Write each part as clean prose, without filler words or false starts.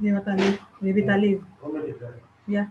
Yeah, what I live. Maybe I live. Yeah.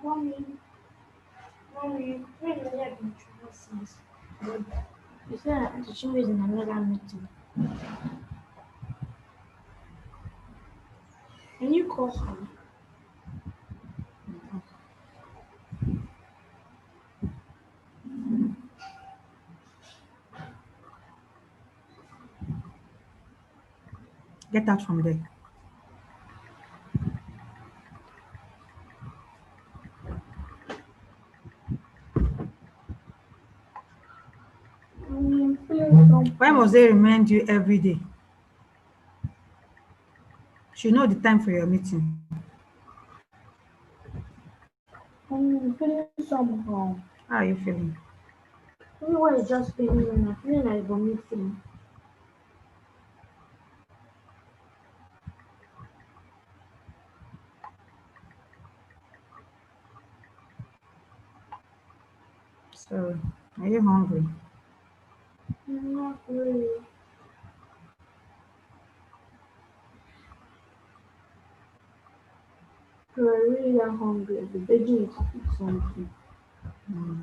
Mommy, mommy, when you have introductions, you said that she was in another meeting. Can you call her? Get out from there. Mommy, please don't. Why must they remind you every day? You know the time for your meeting. I'm feeling somehow. How are you feeling? Everyone is just feeling me. I'm feeling like vomiting. So, are you hungry? Not really. We're really that hungry. The baby needs to eat something. Mm.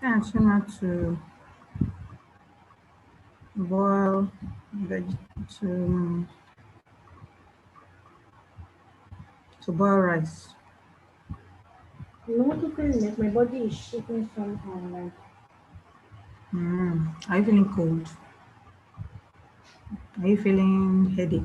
Yeah, try not boil veg to to boil rice. I'm also feeling like my body is shaking somehow. Like, Are you feeling cold? Are you feeling headache?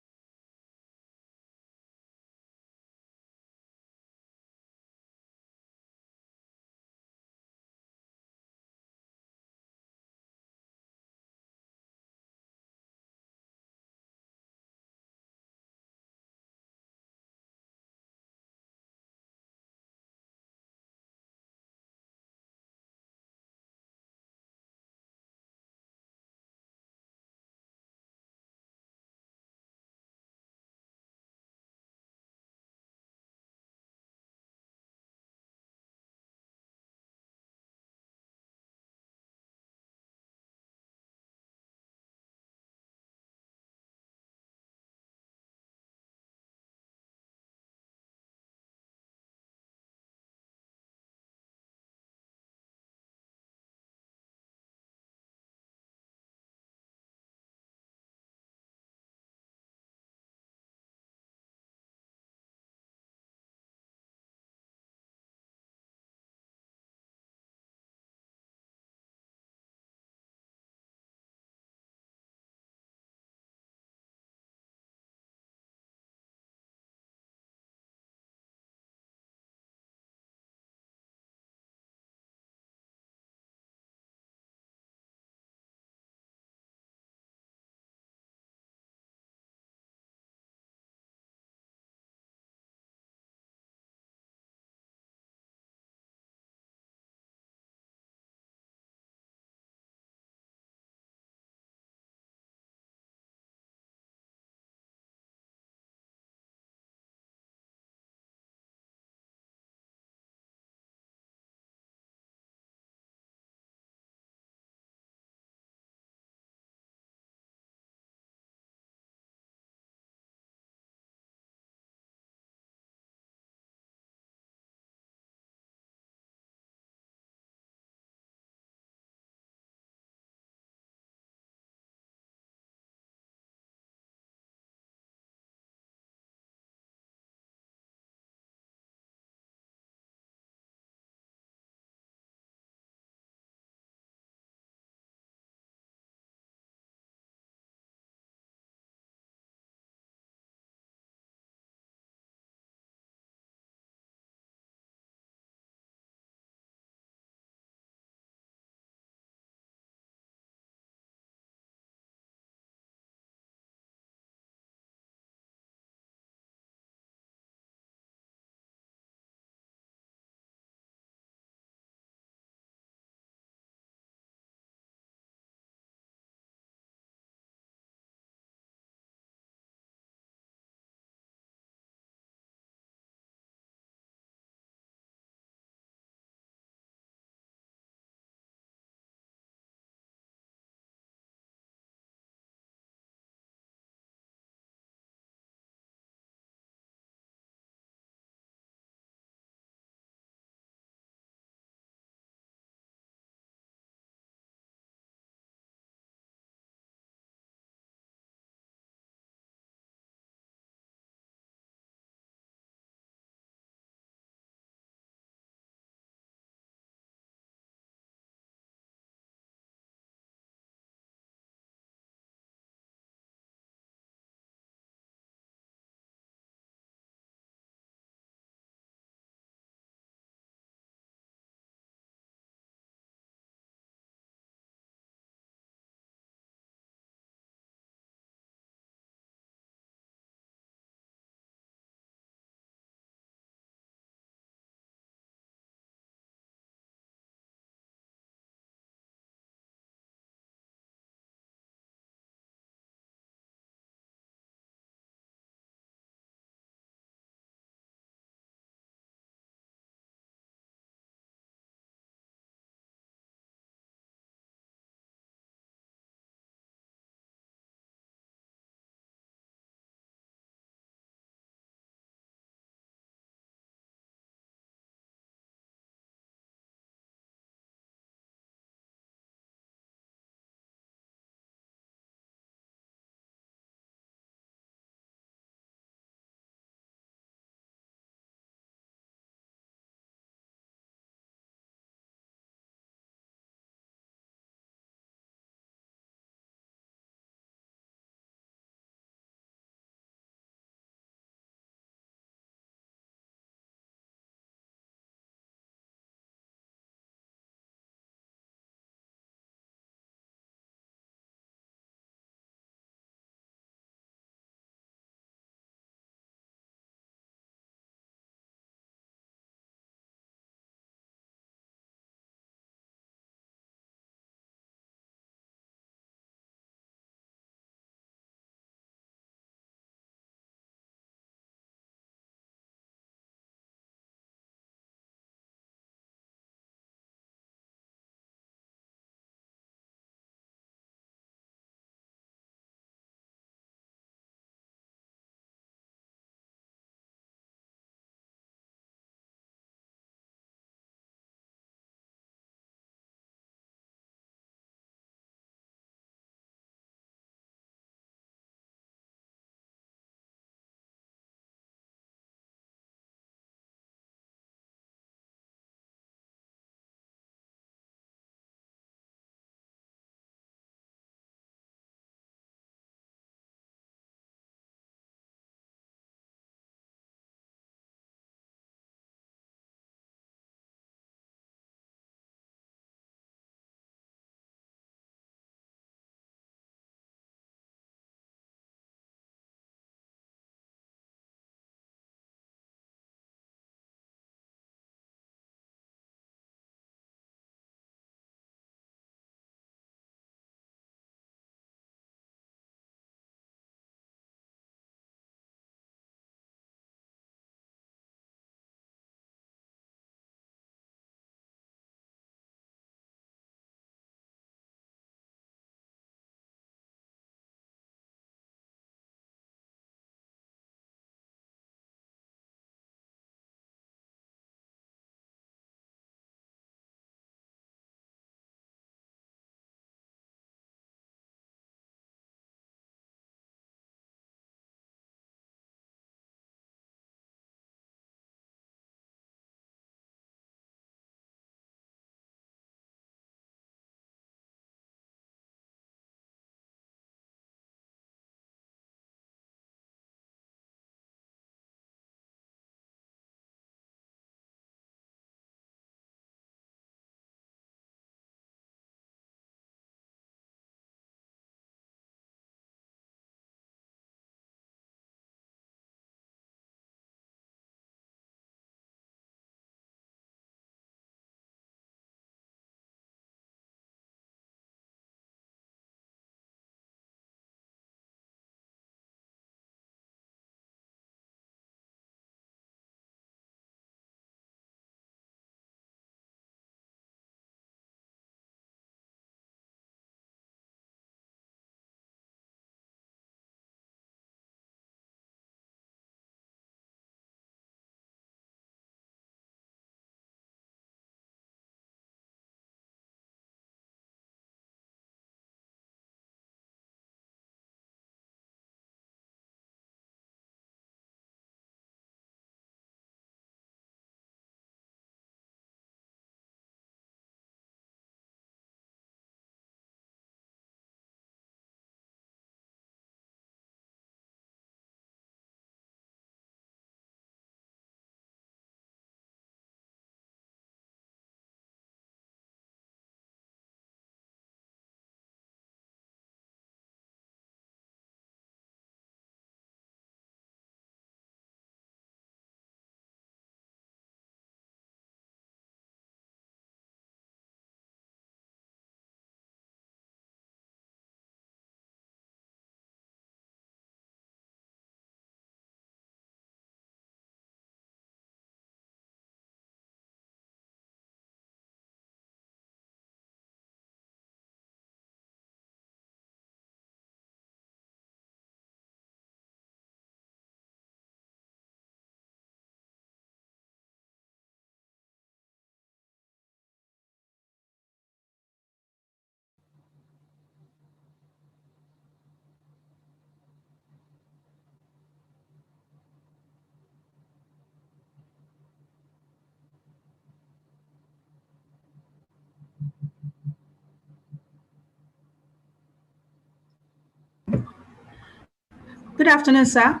Good afternoon, sir.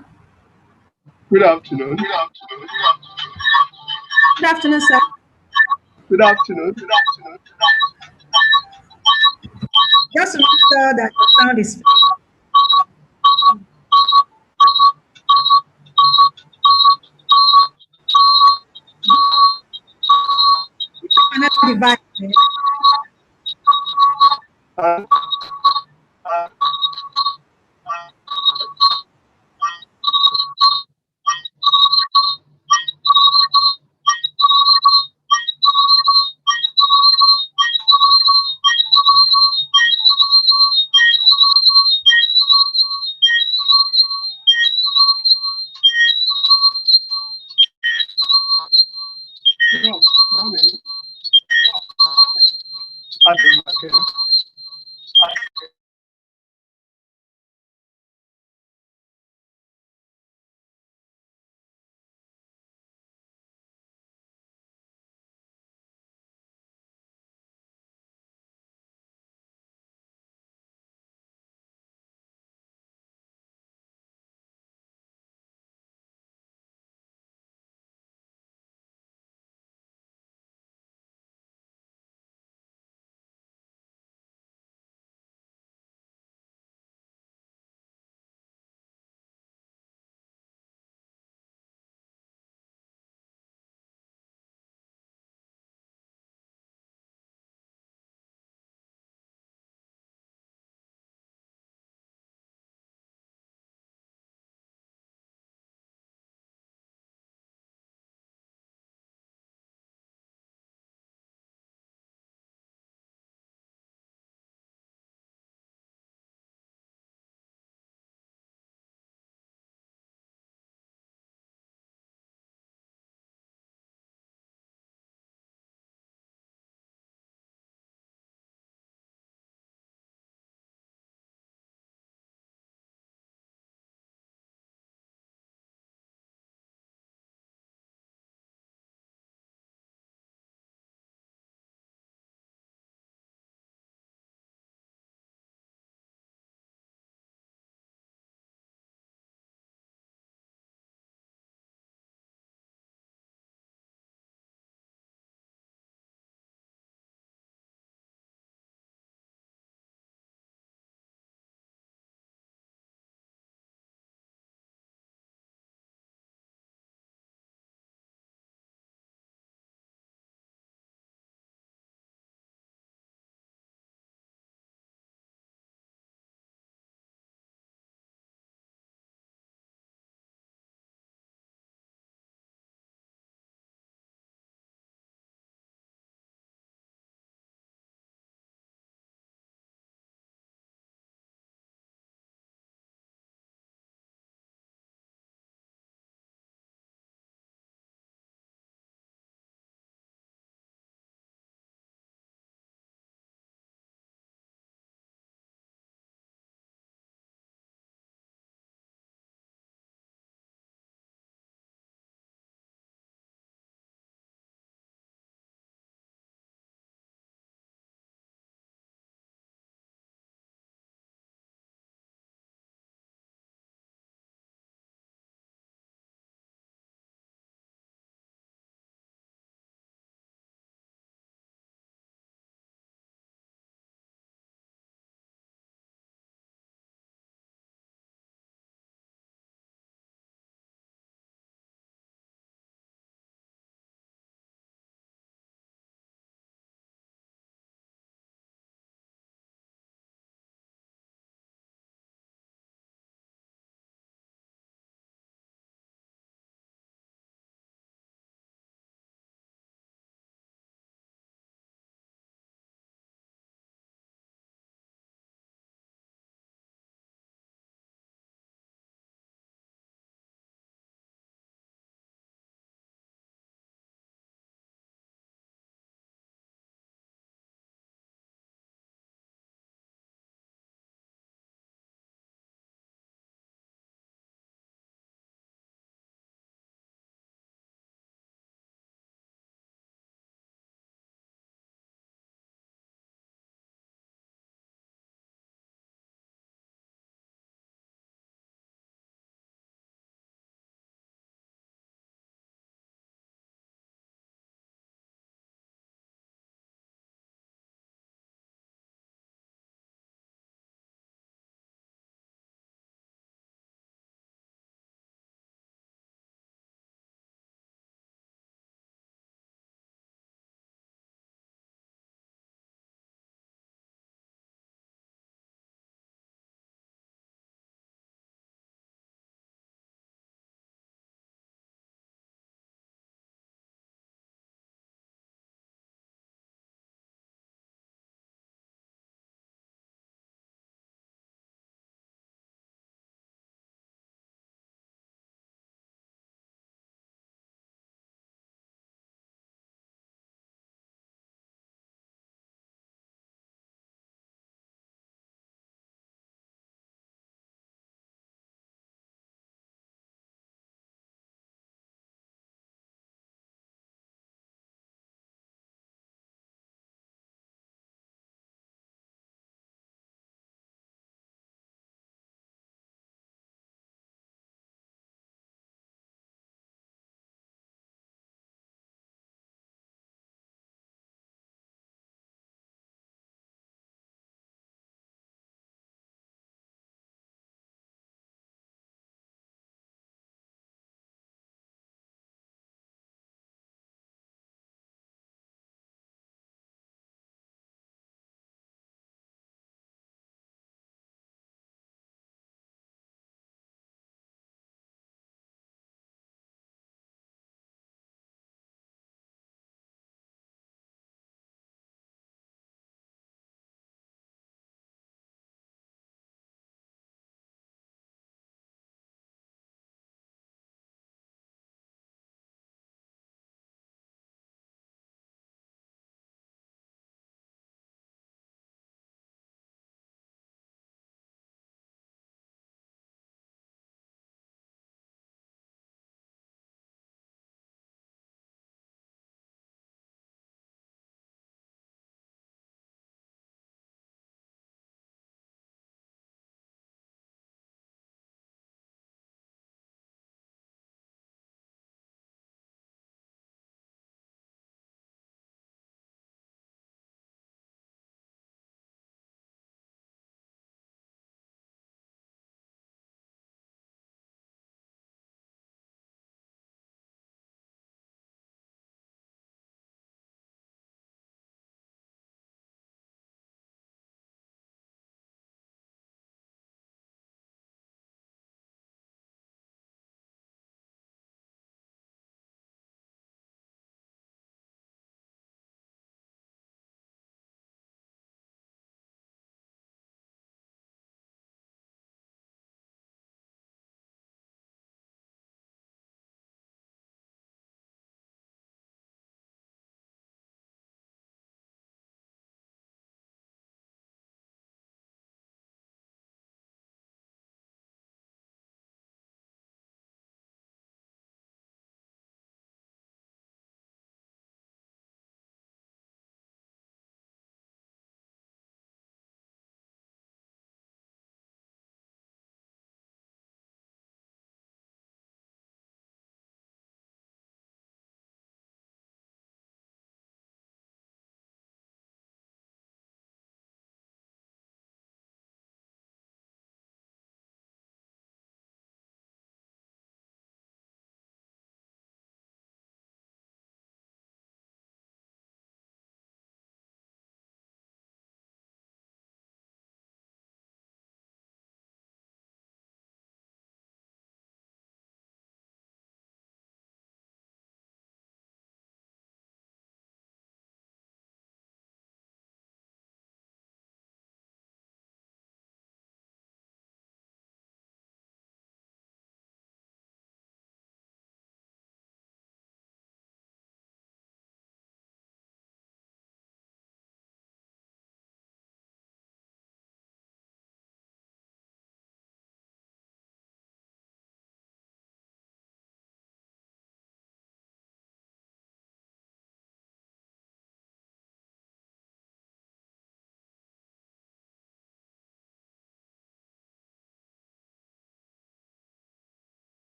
Good afternoon. Good afternoon, sir. Good afternoon. Just to make sure that your sound is another device. Uh, no, morning. Okay.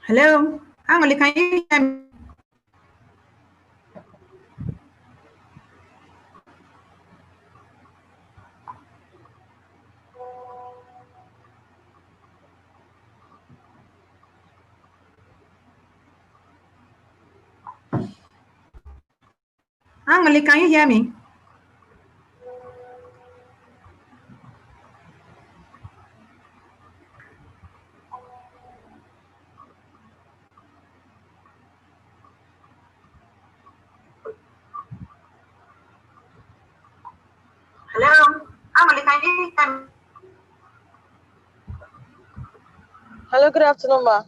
Hello, Angoli, can you hear me? Angoli, can you hear me? Hello, Angoli, can you hear me? Hello, good afternoon, ma.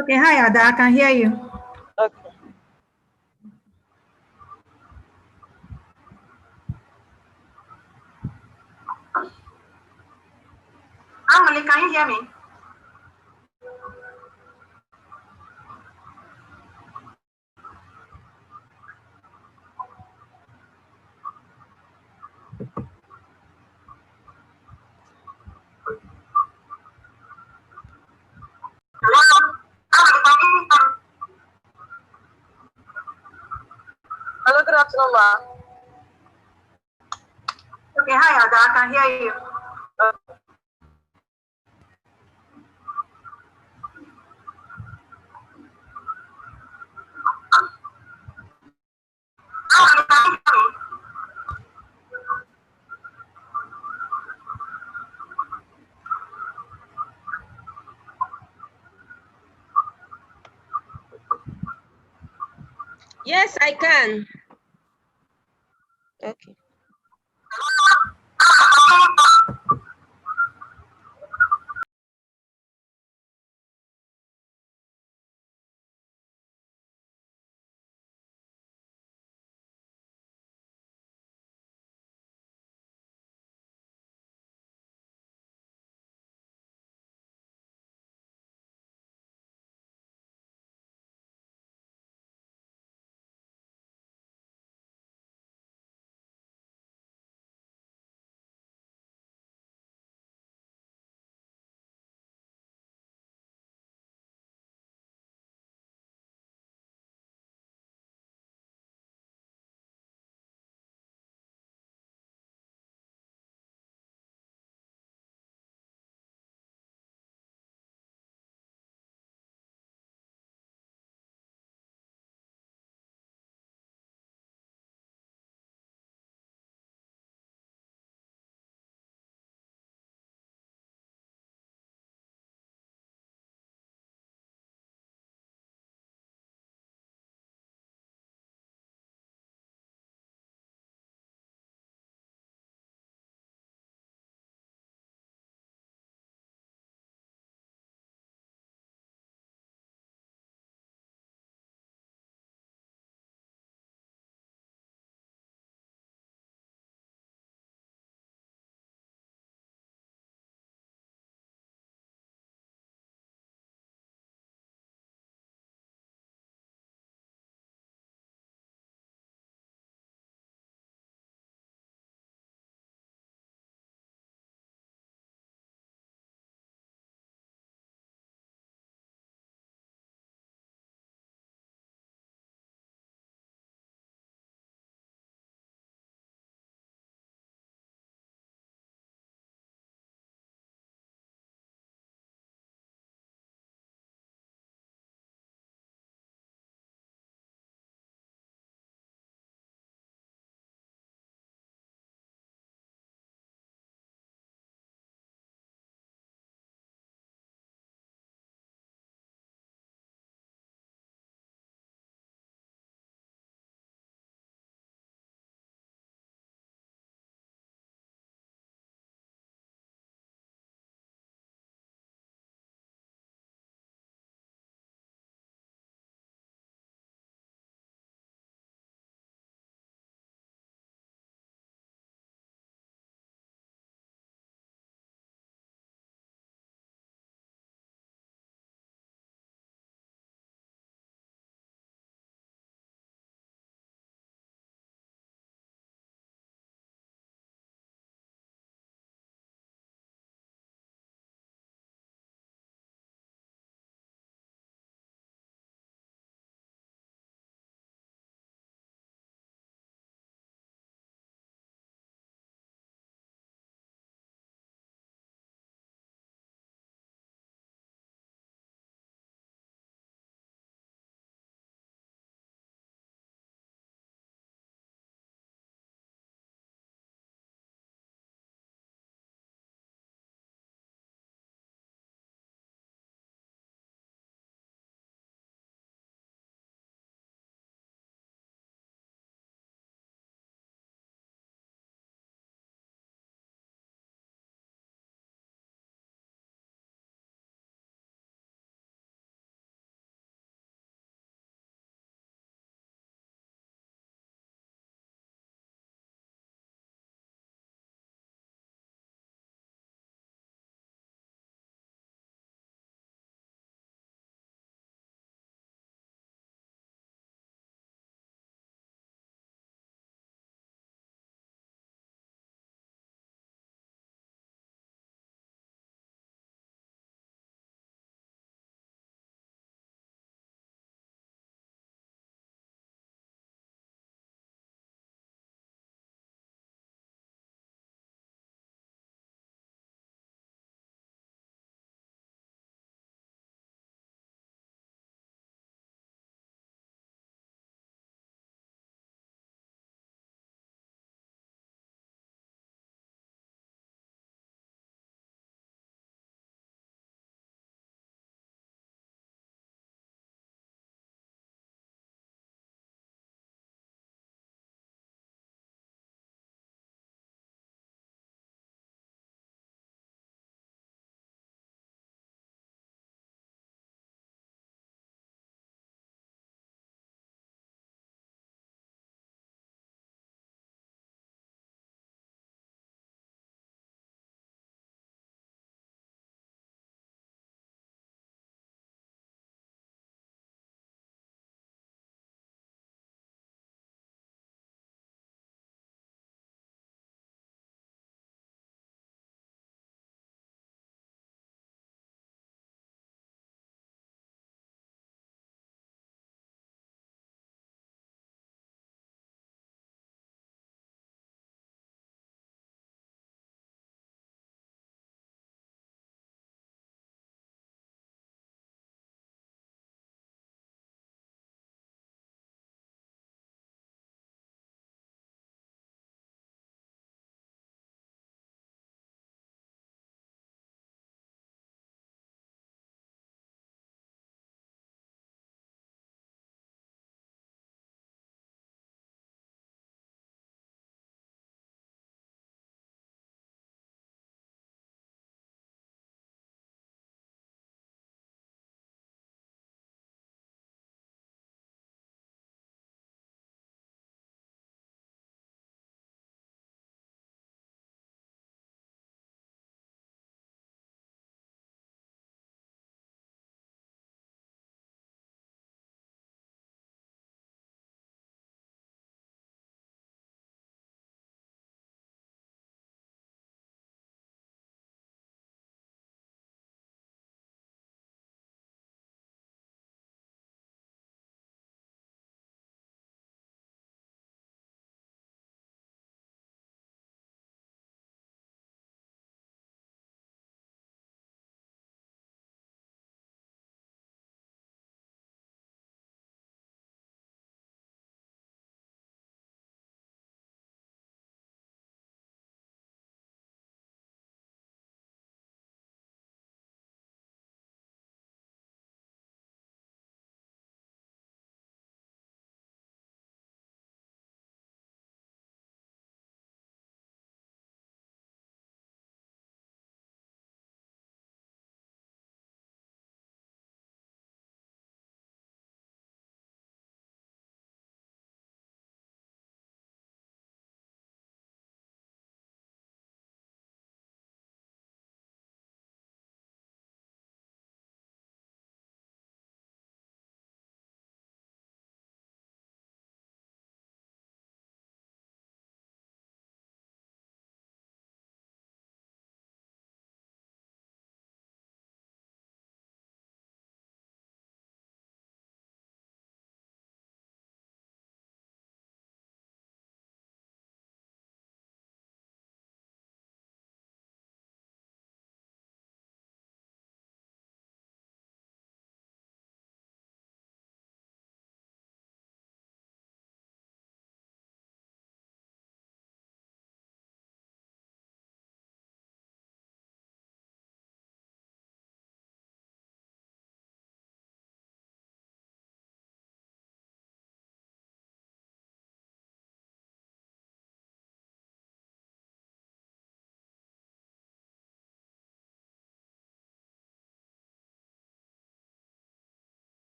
Okay, hi, Ada, I can hear you. Okay. Angoli, can you hear me? Hello, good afternoon, ma. Okay, hi, Ada, I can hear you. Okay. Angoli, can you hear me? Yes, I can.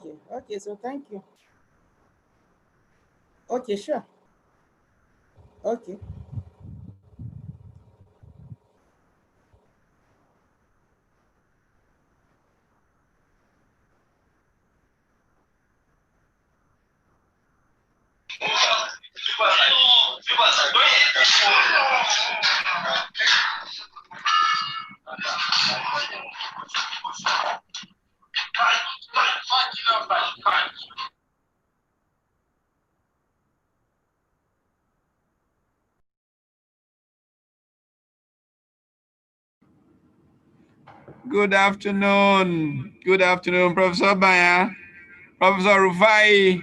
Okay, okay, so thank you. Okay, sure. Okay. Good afternoon. Good afternoon, Professor Baya, Professor Rufai,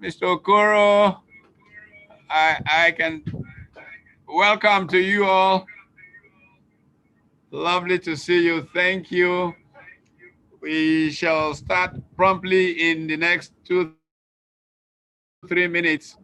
Mr. Okoro. I can welcome to you all. Lovely to see you. Thank you. We shall start promptly in the next 2-3 minutes.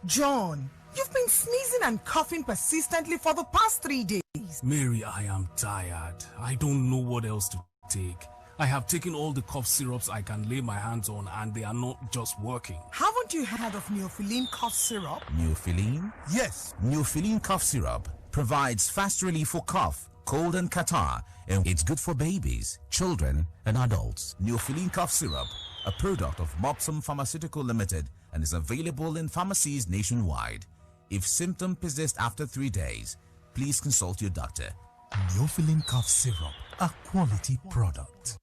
John, you've been sneezing and coughing persistently for the past 3 days. Mary, I am tired. I don't know what else to take. I have taken all the cough syrups I can lay my hands on and they are not just working. Haven't you heard of Neophylline cough syrup? Neophylline? Yes. Neophylline cough syrup provides fast relief for cough, cold and catarrh, and it's good for babies, children, and adults. Neophylline cough syrup, a product of Mopsum Pharmaceutical Limited, and is available in pharmacies nationwide. If symptoms persist after 3 days, please consult your doctor. Neophylline cough syrup, a quality product.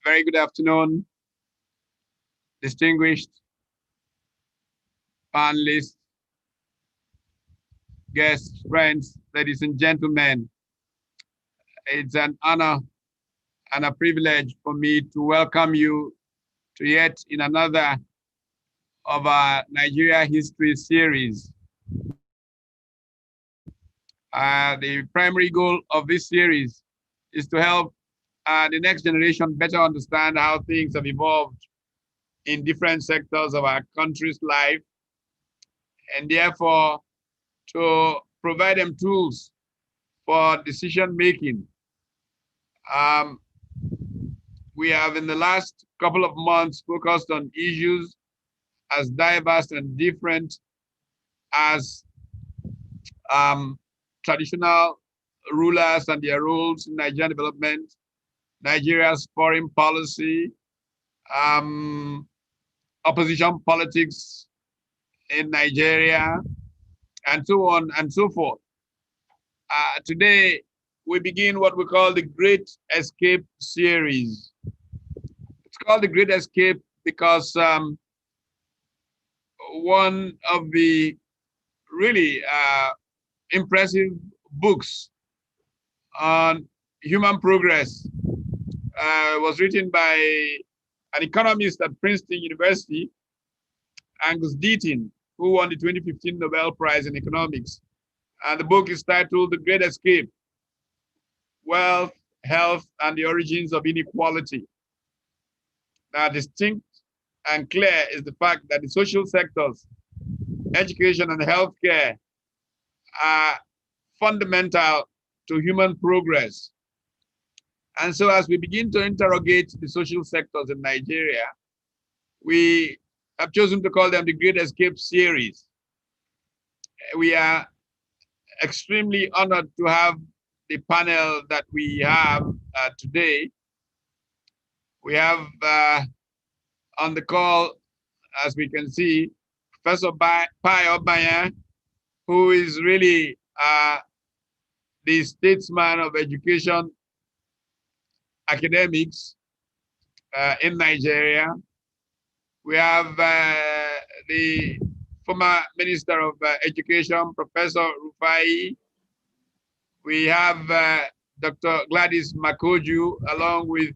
Very good afternoon, distinguished panelists, guests, friends, ladies and gentlemen. It's an honor and a privilege for me to welcome you to yet in another of our Nigeria history series. The primary goal of this series is to help the next generation better understand how things have evolved in different sectors of our country's life, and therefore to provide them tools for decision making. We have in the last couple of months focused on issues as diverse and different as traditional rulers and their roles in Nigerian development, Nigeria's foreign policy, opposition politics in Nigeria, and so on and so forth. Today, we begin what we call the Great Escape series. It's called the Great Escape because one of the really impressive books on human progress was written by an economist at Princeton University, Angus Deaton, who won the 2015 Nobel Prize in Economics. And the book is titled The Great Escape: Wealth, Health, and the Origins of Inequality. Now, distinct and clear is the fact that the social sectors, education and healthcare, are fundamental to human progress. And so as we begin to interrogate the social sectors in Nigeria, we have chosen to call them the Great Escape series. We are extremely honored to have the panel that we have today. We have on the call, as we can see, Professor Pai Obayan, who is really the statesman of education academics in Nigeria. We have the former Minister of Education, Professor Rufai. We have Dr. Gladys Makoju, along with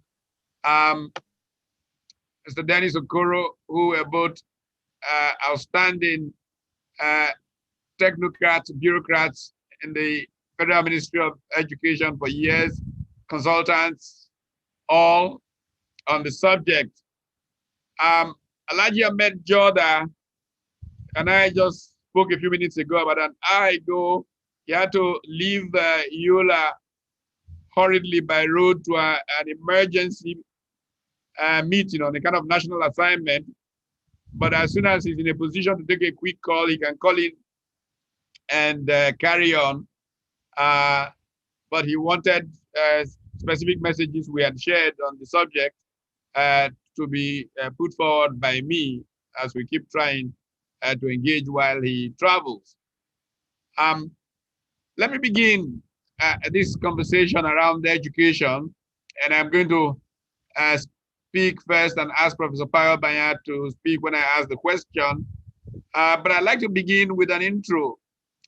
Mr. Dennis Okoro, who are both outstanding technocrats, bureaucrats in the Federal Ministry of Education for years, consultants, all. on the subject. Alhaji Ahmed Jordan and I just spoke a few minutes ago about an hour ago. He had to leave Yola hurriedly by road to an emergency meeting on a kind of national assignment. But as soon as he's in a position to take a quick call, he can call in and carry on. But he wanted specific messages we had shared on the subject to be put forward by me as we keep trying to engage while he travels. Let me begin this conversation around education, and I'm going to speak first and ask Professor Payo Banya to speak when I ask the question. But I'd like to begin with an intro.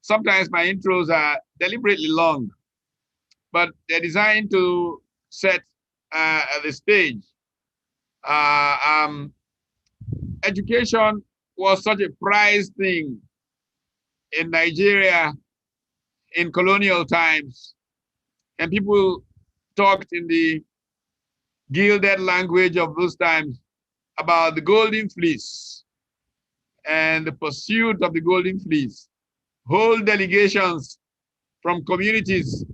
Sometimes my intros are deliberately long, but they're designed to set the stage. Education was such a prized thing in Nigeria in colonial times, and people talked in the gilded language of those times about the golden fleece and the pursuit of the golden fleece. Whole delegations from communities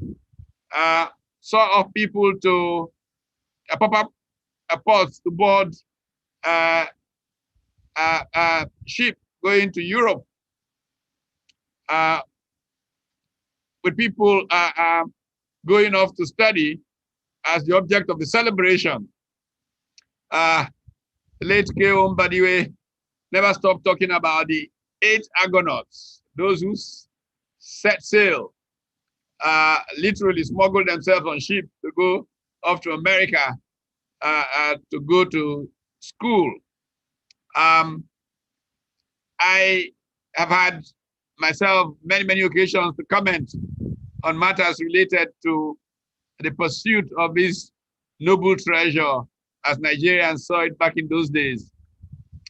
saw of people to pop up ports to board ship going to Europe, with people going off to study as the object of the celebration. The late K.O. Mbadiwe never stopped talking about the 8 Argonauts, those who set sail, literally smuggled themselves on ship to go off to America to go to school. I have had myself many occasions to comment on matters related to the pursuit of this noble treasure as Nigerians saw it back in those days.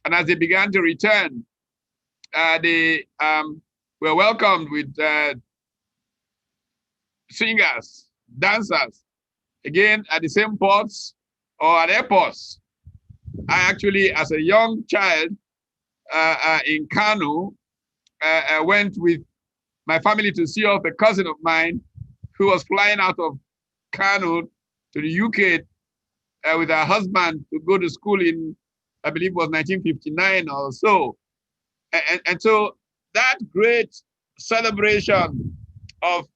And as they began to return, they were welcomed with singers, dancers, again at the same ports or at airports. I actually, as a young child in Kano, I went with my family to see off a cousin of mine who was flying out of Kano to the UK with her husband to go to school in, I believe it was 1959 or so. And so that great celebration of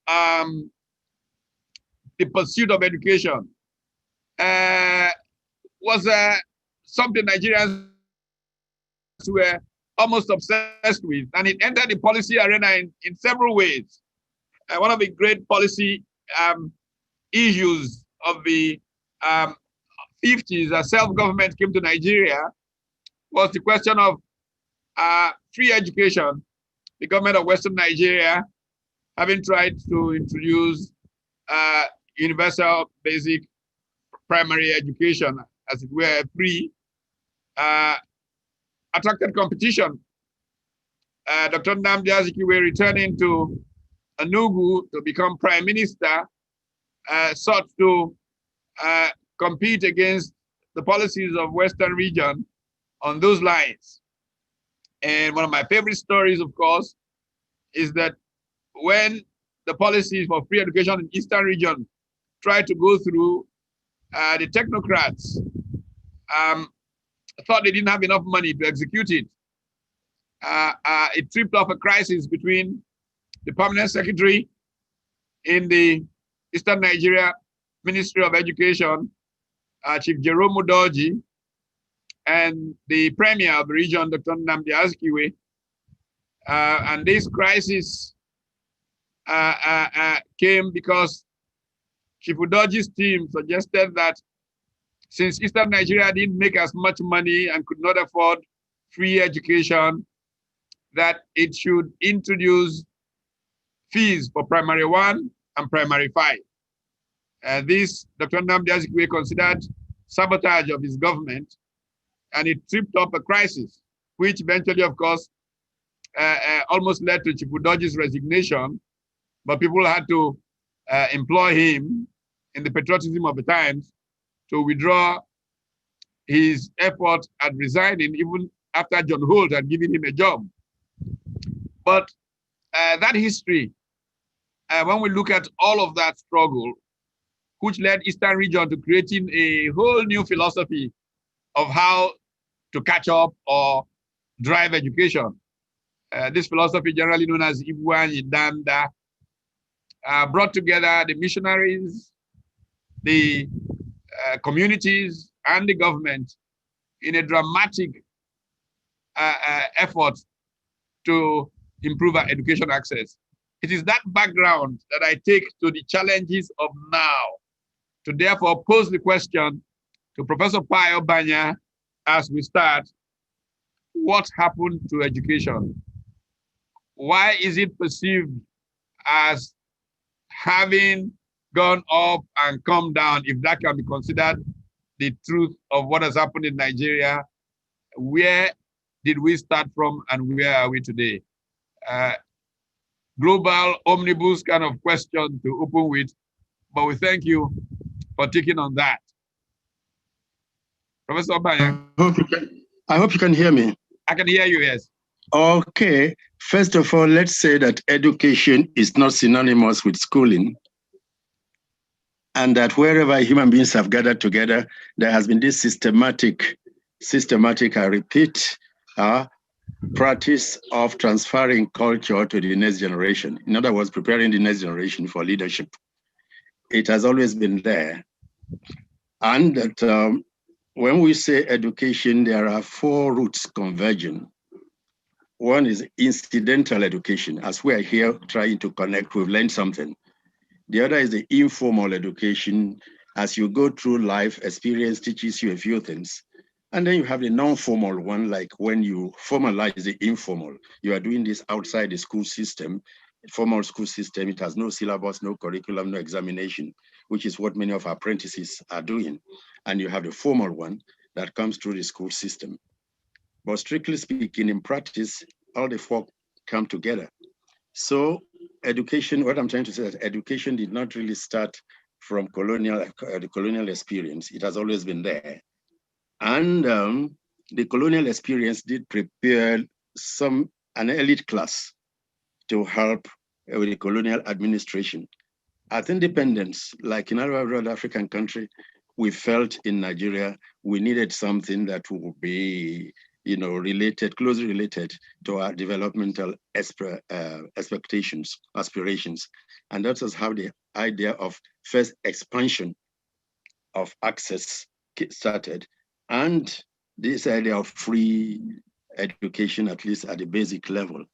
the pursuit of education was something Nigerians were almost obsessed with, and it entered the policy arena in several ways. One of the great policy issues of the 50s as self-government came to Nigeria was the question of free education. The government of Western Nigeria having tried to introduce universal basic primary education, as it were, free, attracted competition. Dr. Nnamdi Azikiwe, returning to Enugu to become prime minister, sought to compete against the policies of Western region on those lines. And one of my favorite stories, of course, is that when the policies for free education in Eastern region tried to go through, the technocrats thought they didn't have enough money to execute it. It tripped off a crisis between the permanent secretary in the Eastern Nigeria Ministry of Education, Chief Jerome Udoji, and the premier of the region, Dr. Nnamdi Azikiwe. And this crisis came because Chief Udoji's team suggested that since Eastern Nigeria didn't make as much money and could not afford free education, that it should introduce fees for primary 1 and primary 5. This, Dr. Nnamdi Azikiwe considered sabotage of his government, and it tripped up a crisis, which eventually, of course, almost led to Chief Udoji's resignation, but people had to employ him in the patriotism of the times to withdraw his effort at resigning even after John Holt had given him a job. But that history, when we look at all of that struggle, which led Eastern region to creating a whole new philosophy of how to catch up or drive education. This philosophy, generally known as Ibuan Yidanda, brought together the missionaries, the communities, and the government in a dramatic effort to improve our education access. It is that background that I take to the challenges of now, to therefore pose the question to Professor Payo Banya as we start. What happened to education? Why is it perceived as having gone up and come down, if that can be considered the truth of what has happened in Nigeria? Where did we start from and where are we today? Global omnibus kind of question to open with, but we thank you for taking on that. Professor Obanya. I hope you can hear me. I can hear you, yes. Okay. First of all, let's say that education is not synonymous with schooling, and that wherever human beings have gathered together, there has been this systematic, I repeat, practice of transferring culture to the next generation. In other words, preparing the next generation for leadership. It has always been there. And that when we say education, there are four roots converging. One is incidental education. As we are here trying to connect, we've learned something. The other is the informal education. As you go through life, experience teaches you a few things. And then you have the non-formal one, like when you formalize the informal. You are doing this outside the school system. Formal school system, it has no syllabus, no curriculum, no examination, which is what many of our apprentices are doing. And you have the formal one that comes through the school system. But strictly speaking, in practice, all the four come together. So education, what I'm trying to say is that education did not really start from the colonial experience. It has always been there. And the colonial experience did prepare an elite class to help with the colonial administration. At independence, like in other African country, we felt in Nigeria, we needed something that would be, closely related to our developmental expectations, aspirations. And that was how the idea of first expansion of access started. And this idea of free education, at least at the basic level.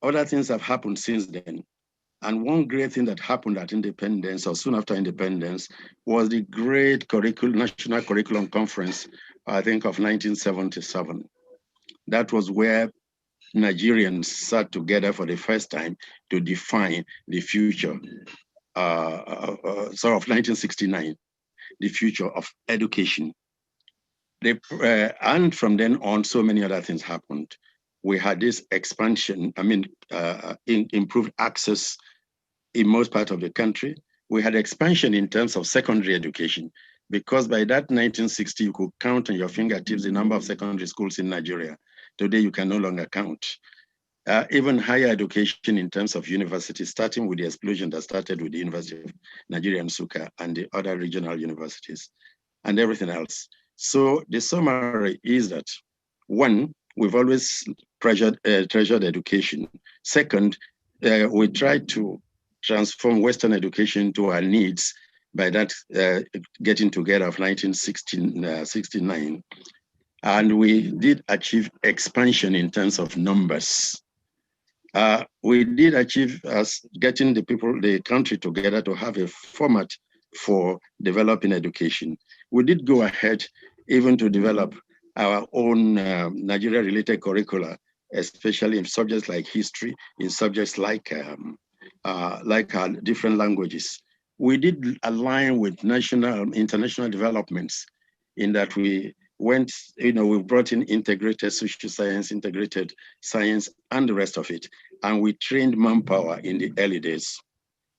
Other things have happened since then. And one great thing that happened at independence or soon after independence was the great National Curriculum Conference, I think of 1977. That was where Nigerians sat together for the first time to define the future, sort of 1969, the future of education. And from then on, so many other things happened. We had this expansion, improved access in most parts of the country. We had expansion in terms of secondary education, because by that 1960, you could count on your fingertips the number of secondary schools in Nigeria. Today, you can no longer count. Even higher education in terms of universities, starting with the explosion that started with the University of Nigeria, Nsukka, and the other regional universities, and everything else. So the summary is that, one, we've always treasured education. Second, we tried to transform Western education to our needs by that getting together of 1969. And we did achieve expansion in terms of numbers. We did achieve getting the country together to have a format for developing education. We did go ahead even to develop our own Nigeria-related curricula, especially in subjects like history, in subjects like different languages. We did align with international developments in that we went, we brought in integrated social science, integrated science, and the rest of it. And we trained manpower in the early days.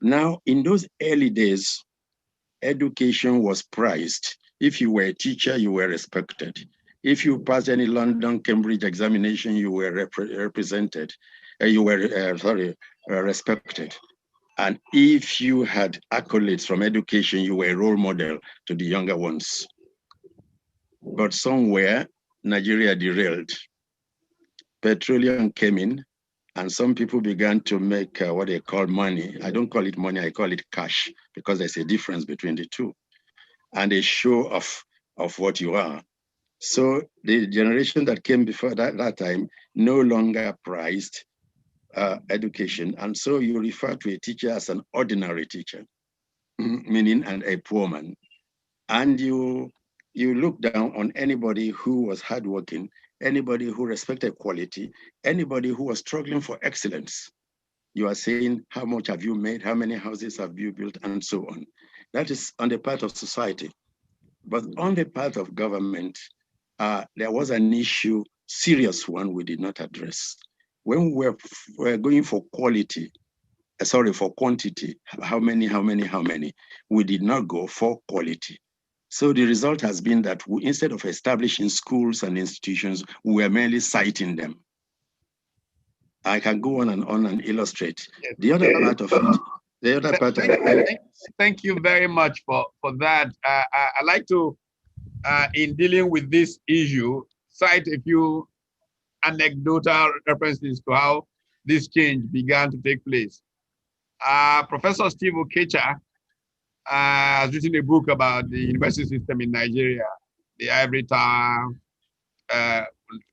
Now, in those early days, education was prized. If you were a teacher, you were respected. If you passed any London, Cambridge examination, you were represented. You were, respected. And if you had accolades from education, you were a role model to the younger ones. But somewhere, Nigeria derailed. Petroleum came in, and some people began to make what they call money. I don't call it money, I call it cash, because there's a difference between the two. And a show of what you are. So the generation that came before that time no longer prized education. And so you refer to a teacher as an ordinary teacher, meaning a poor man. And you look down on anybody who was hardworking, anybody who respected quality, anybody who was struggling for excellence. You are saying, how much have you made? How many houses have you built? And so on. That is on the part of society. But on the part of government, there was an issue, serious one we did not address. When we were going for quality, for quantity, how many, we did not go for quality. So the result has been that instead of establishing schools and institutions, we are merely citing them. I can go on and illustrate. Yes. The other part of it, the other part of it. Thank you very much for that. I like to, in dealing with this issue, cite a few anecdotal references to how this change began to take place. Professor Steve Okecha has written a book about the university system in Nigeria, the ivory tower,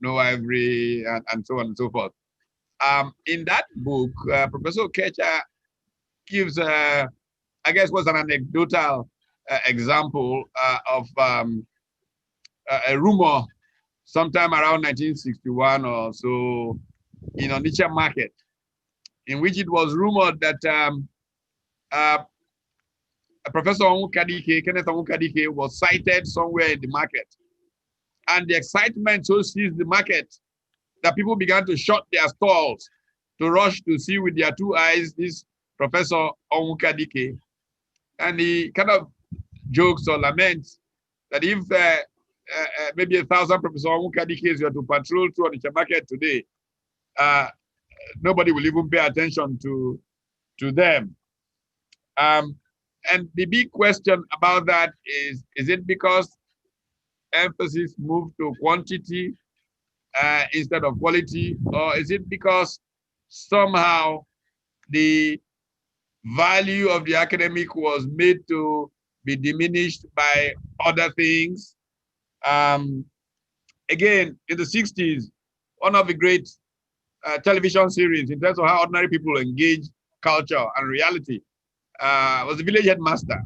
no ivory, and so on and so forth. In that book, Professor Okecha gives, I guess, was an anecdotal example of a rumor sometime around 1961 or so in Onitsha market, in which it was rumored that Professor Kenneth Onwukadike was sighted somewhere in the market. And the excitement so seized the market that people began to shut their stalls to rush to see with their two eyes this Professor Onwukadike. And he kind of jokes or laments that if maybe 1,000 Professor Onwukadikes were to patrol through the market today, nobody will even pay attention to them. And the big question about that is it because emphasis moved to quantity instead of quality, or is it because somehow the value of the academic was made to be diminished by other things? Again, in the 60s, one of the great television series in terms of how ordinary people engage culture and reality was The Village Headmaster.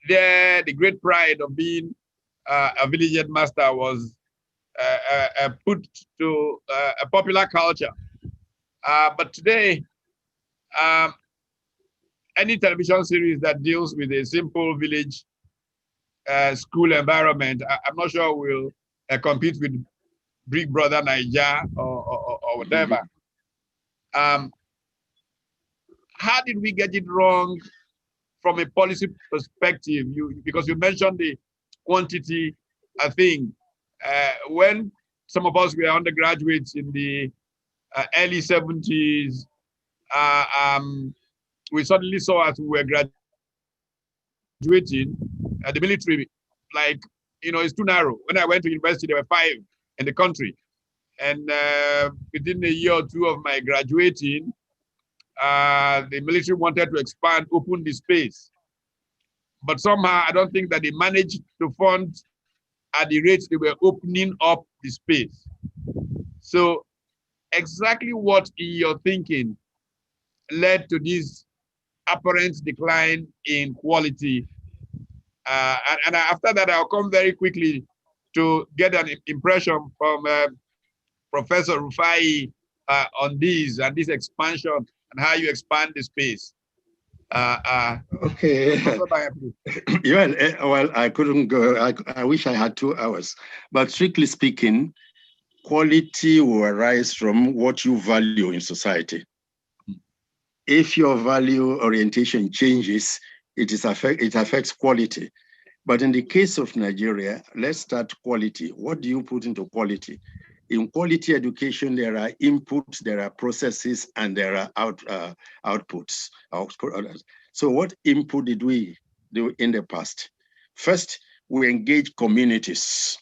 There, the great pride of being a village headmaster was put to a popular culture. But today, any television series that deals with a simple village school environment, I'm not sure will compete with Big Brother Naija or whatever. How did we get it wrong from a policy perspective? Because you mentioned the quantity thing. When some of us were undergraduates in the early 70s, we suddenly saw as we were graduating, the military, like, it's too narrow. When I went to university, there were 5 in the country. And within a year or two of my graduating, the military wanted to expand, open the space. But somehow, I don't think that they managed to fund at the rates they were opening up the space. So exactly what in your thinking led to this apparent decline in quality? And after that, I'll come very quickly to get an impression from Professor Rufai on this and this expansion and how you expand the space. Okay. Well, I couldn't go. I wish I had 2 hours. But strictly speaking, quality will arise from what you value in society. If your value orientation changes, it affects quality. But in the case of Nigeria, let's start quality. What do you put into quality? In quality education, there are inputs, there are processes, and there are outputs. So what input did we do in the past? First, we engage communities.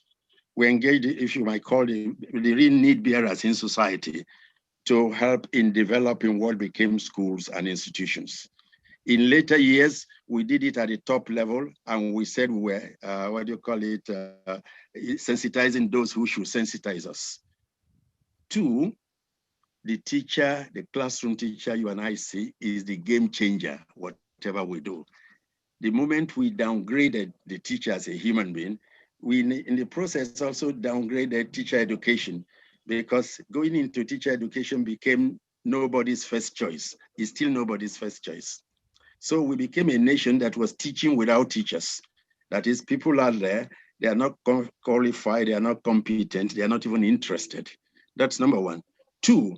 We engage, if you might call it, the real need bearers in society to help in developing what became schools and institutions. In later years, we did it at the top level, and we said we were, sensitizing those who should sensitize us. Two, the teacher, the classroom teacher you and I see is the game changer, whatever we do. The moment we downgraded the teacher as a human being, we in the process also downgraded teacher education, because going into teacher education became nobody's first choice. It's still nobody's first choice. So we became a nation that was teaching without teachers. That is, people are there, they are not qualified, they are not competent, they are not even interested. That's number one. Two,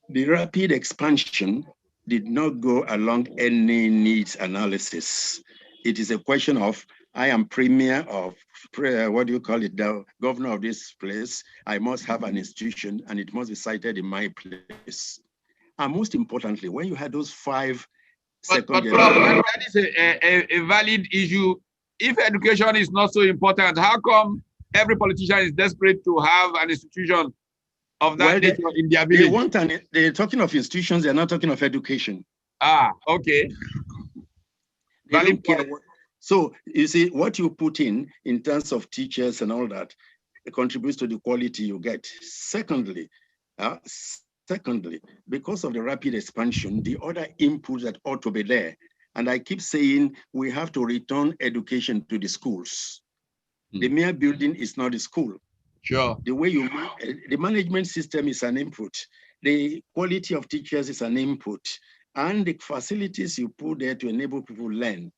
the rapid expansion did not go along any needs analysis. It is a question of, I am premier of, the governor of this place. I must have an institution and it must be cited in my place. And most importantly, when you had those five But that is a valid issue. If education is not so important, how come every politician is desperate to have an institution of that nature in their village? They're talking of institutions, they're not talking of education. Ah, okay. They don't care what, so you see, what you put in terms of teachers and all that, it contributes to the quality you get. Secondly, because of the rapid expansion, the other inputs that ought to be there, and I keep saying we have to return education to the schools. The mere building is not a school. Sure. The way the management system is an input. The quality of teachers is an input. And the facilities you put there to enable people to learn.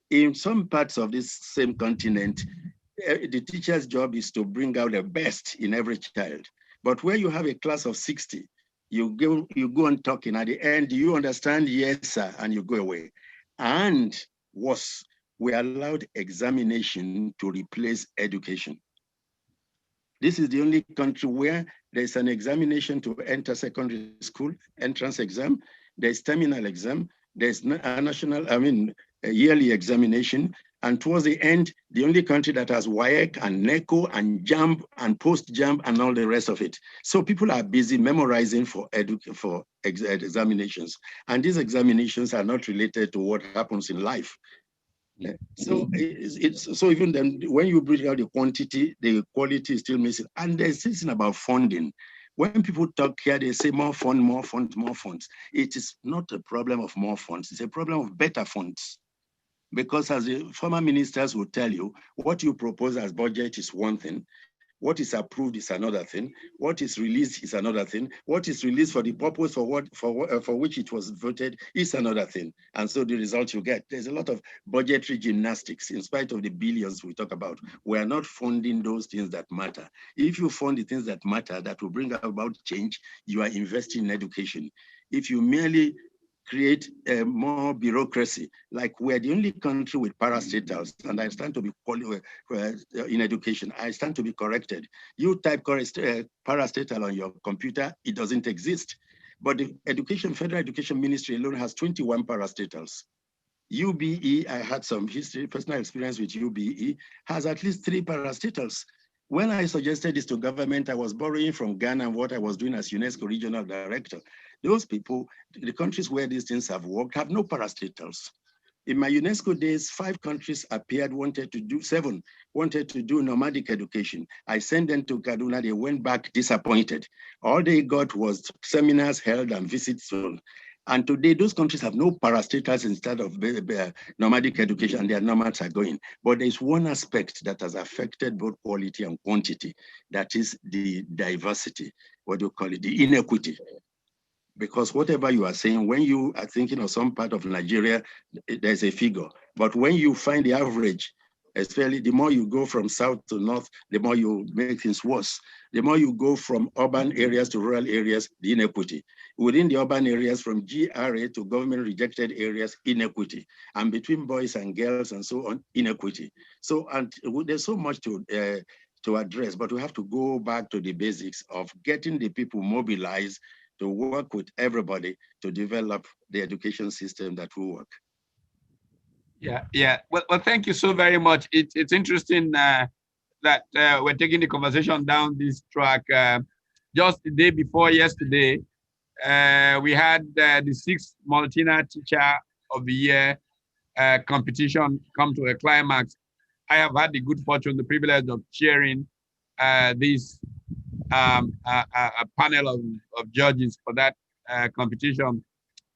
In some parts of this same continent, the teacher's job is to bring out the best in every child. But where you have a class of 60, you go on talking. At the end, do you understand? Yes, sir, and you go away. And worse, we allowed examination to replace education. This is the only country where there's an examination to enter secondary school, entrance exam, there's terminal exam, there's a yearly examination, and towards the end, the only country that has WAEC and NECO and JAMB and post-JAMB and all the rest of it. So people are busy memorizing for examinations, and these examinations are not related to what happens in life. So so even then, when you bring out the quantity, the quality is still missing. And there's something about funding. When people talk here, they say more funds, more funds, more funds. It is not a problem of more funds. It's a problem of better funds. Because as the former ministers will tell you, what you propose as budget is one thing. What is approved is another thing. What is released is another thing. What is released for the purpose for which it was voted is another thing. And so the result you get, there's a lot of budgetary gymnastics in spite of the billions we talk about. We are not funding those things that matter. If you fund the things that matter, that will bring about change, you are investing in education. If you merely create more bureaucracy, like we're the only country with parastatals, and I stand to be in education, I stand to be corrected. You type parastatal on your computer, it doesn't exist. But the Federal Education Ministry alone has 21 parastatals. UBE, I had some personal experience with UBE, has at least 3 parastatals. When I suggested this to government, I was borrowing from Ghana and what I was doing as UNESCO regional director. Those people, the countries where these things have worked, have no parastatals. In my UNESCO days, 5 countries appeared, 7 wanted to do nomadic education. I sent them to Kaduna, they went back disappointed. All they got was seminars held and visits. And today, those countries have no parastatals instead of nomadic education, and their nomads are going. But there's one aspect that has affected both quality and quantity, that is the diversity, the inequity. Because whatever you are saying, when you are thinking of some part of Nigeria, there's a figure. But when you find the average Especially the more you go from south to north, the more you make things worse. The more you go from urban areas to rural areas, the inequity. Within the urban areas, from GRA to government rejected areas, inequity. And between boys and girls and so on, inequity. So, and there's so much to address, but we have to go back to the basics of getting the people mobilized to work with everybody to develop the education system that will work. Yeah. Well, thank you so very much. It's interesting that we're taking the conversation down this track. Just the day before yesterday, we had the 6th Multina Teacher of the Year competition come to a climax. I have had the good fortune, the privilege of chairing this a panel of judges for that competition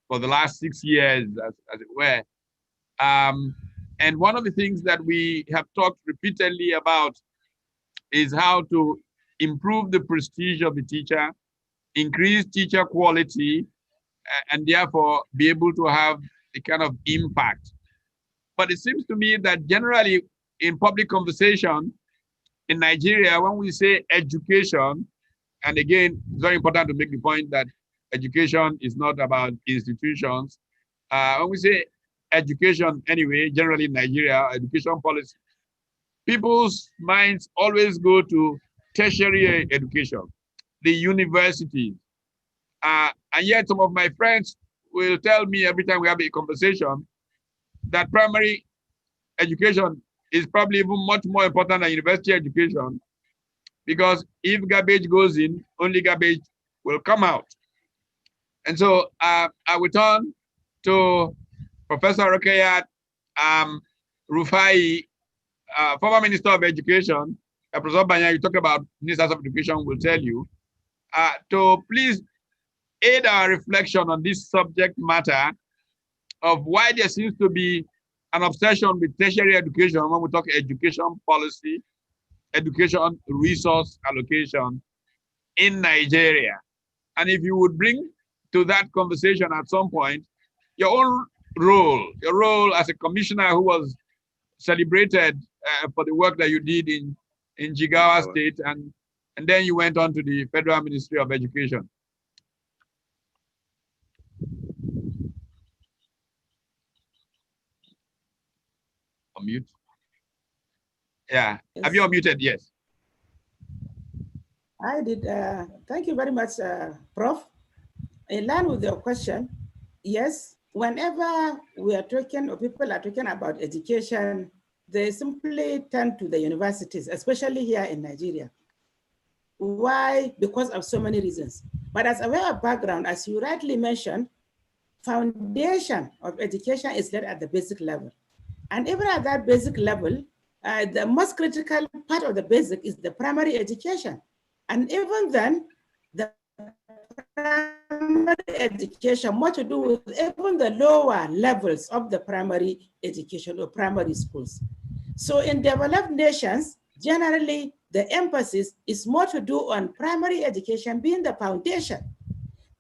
for the last 6 years, as it were. And one of the things that we have talked repeatedly about is how to improve the prestige of the teacher, increase teacher quality, and therefore be able to have a kind of impact. But it seems to me that generally in public conversation in Nigeria, when we say education, and again, it's very important to make the point that education is not about institutions. When we say education anyway, generally in Nigeria, education policy, people's minds always go to tertiary education, the universities. And yet some of my friends will tell me every time we have a conversation that primary education is probably even much more important than university education, because if garbage goes in, only garbage will come out. And so I will turn to Professor Rukayat Rufai, former Minister of Education. Professor Banya, you talk about Ministers of Education, will tell you, to please aid our reflection on this subject matter of why there seems to be an obsession with tertiary education when we talk education policy, education resource allocation in Nigeria. And if you would bring to that conversation at some point your own role, your role as a commissioner who was celebrated for the work that you did in Jigawa State, and then you went on to the Federal Ministry of Education. Unmute. Yeah, yes. Have you unmuted? Yes. I did. Thank you very much, Prof. In line with your question, yes, whenever we are talking or people are talking about education, they simply turn to the universities, especially here in Nigeria. Why? Because of so many reasons. But as a way of background, as you rightly mentioned, foundation of education is laid at the basic level. And even at that basic level, the most critical part of the basic is the primary education. And even then, the primary education, what to do with even the lower levels of the primary education or primary schools. So in developed nations, generally, the emphasis is more to do on primary education being the foundation.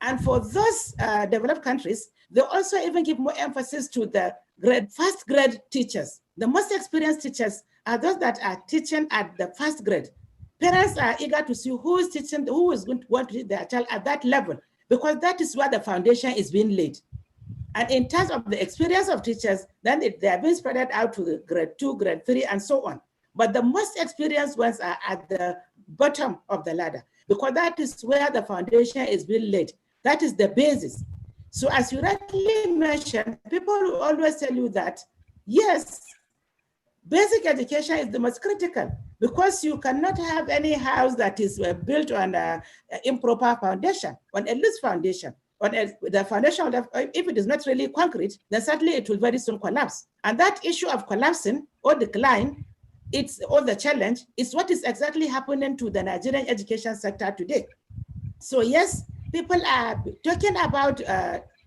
And for those developed countries, they also even give more emphasis to the first grade teachers. The most experienced teachers are those that are teaching at the first grade. Parents are eager to see who is teaching, who is going to want to teach their child at that level, because that is where the foundation is being laid. And in terms of the experience of teachers, then they are being spread out to the grade 2, grade 3, and so on. But the most experienced ones are at the bottom of the ladder, because that is where the foundation is being laid. That is the basis. So as you rightly mentioned, people will always tell you that, yes, basic education is the most critical, because you cannot have any house that is built on an improper foundation, on a loose foundation. On the foundation, if it is not really concrete, then certainly it will very soon collapse. And that issue of collapsing or decline, or the challenge, is what is exactly happening to the Nigerian education sector today. So yes, people are talking about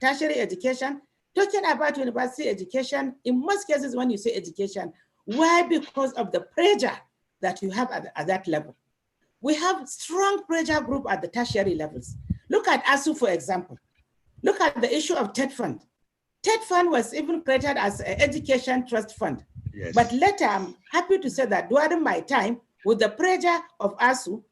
tertiary education, talking about university education. In most cases, when you say education, why? Because of the pressure that you have at that level. We have strong pressure group at the tertiary levels. Look at ASU, for example. Look at the issue of TED Fund. TED Fund was even created as an education trust fund. Yes. But later, I'm happy to say that during my time, with the pressure of ASU,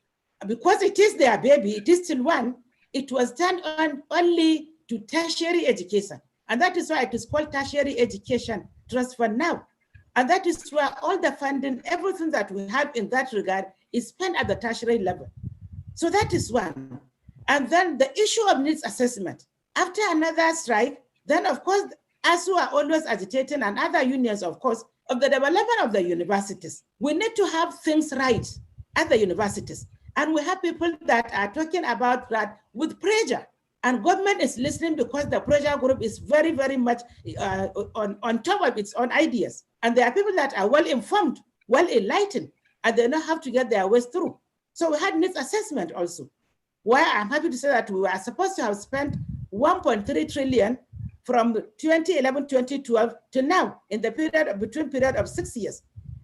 because it is their baby, it is still one, it was turned on only to tertiary education. And that is why it is called tertiary education trust fund now. And that is where all the funding, everything that we have in that regard is spent at the tertiary level. So that is one. And then the issue of needs assessment. After another strike, then of course, ASU are always agitating, and other unions, of course, of the development of the universities. We need to have things right at the universities. And we have people that are talking about that with pressure. And government is listening because the pressure group is very, very much on top of its own ideas. And there are people that are well informed, well enlightened, and they know how to get their ways through. So we had needs assessment also, where I'm happy to say that we were supposed to have spent 1.3 trillion from 2011, 2012 to now in the between period of 6 years.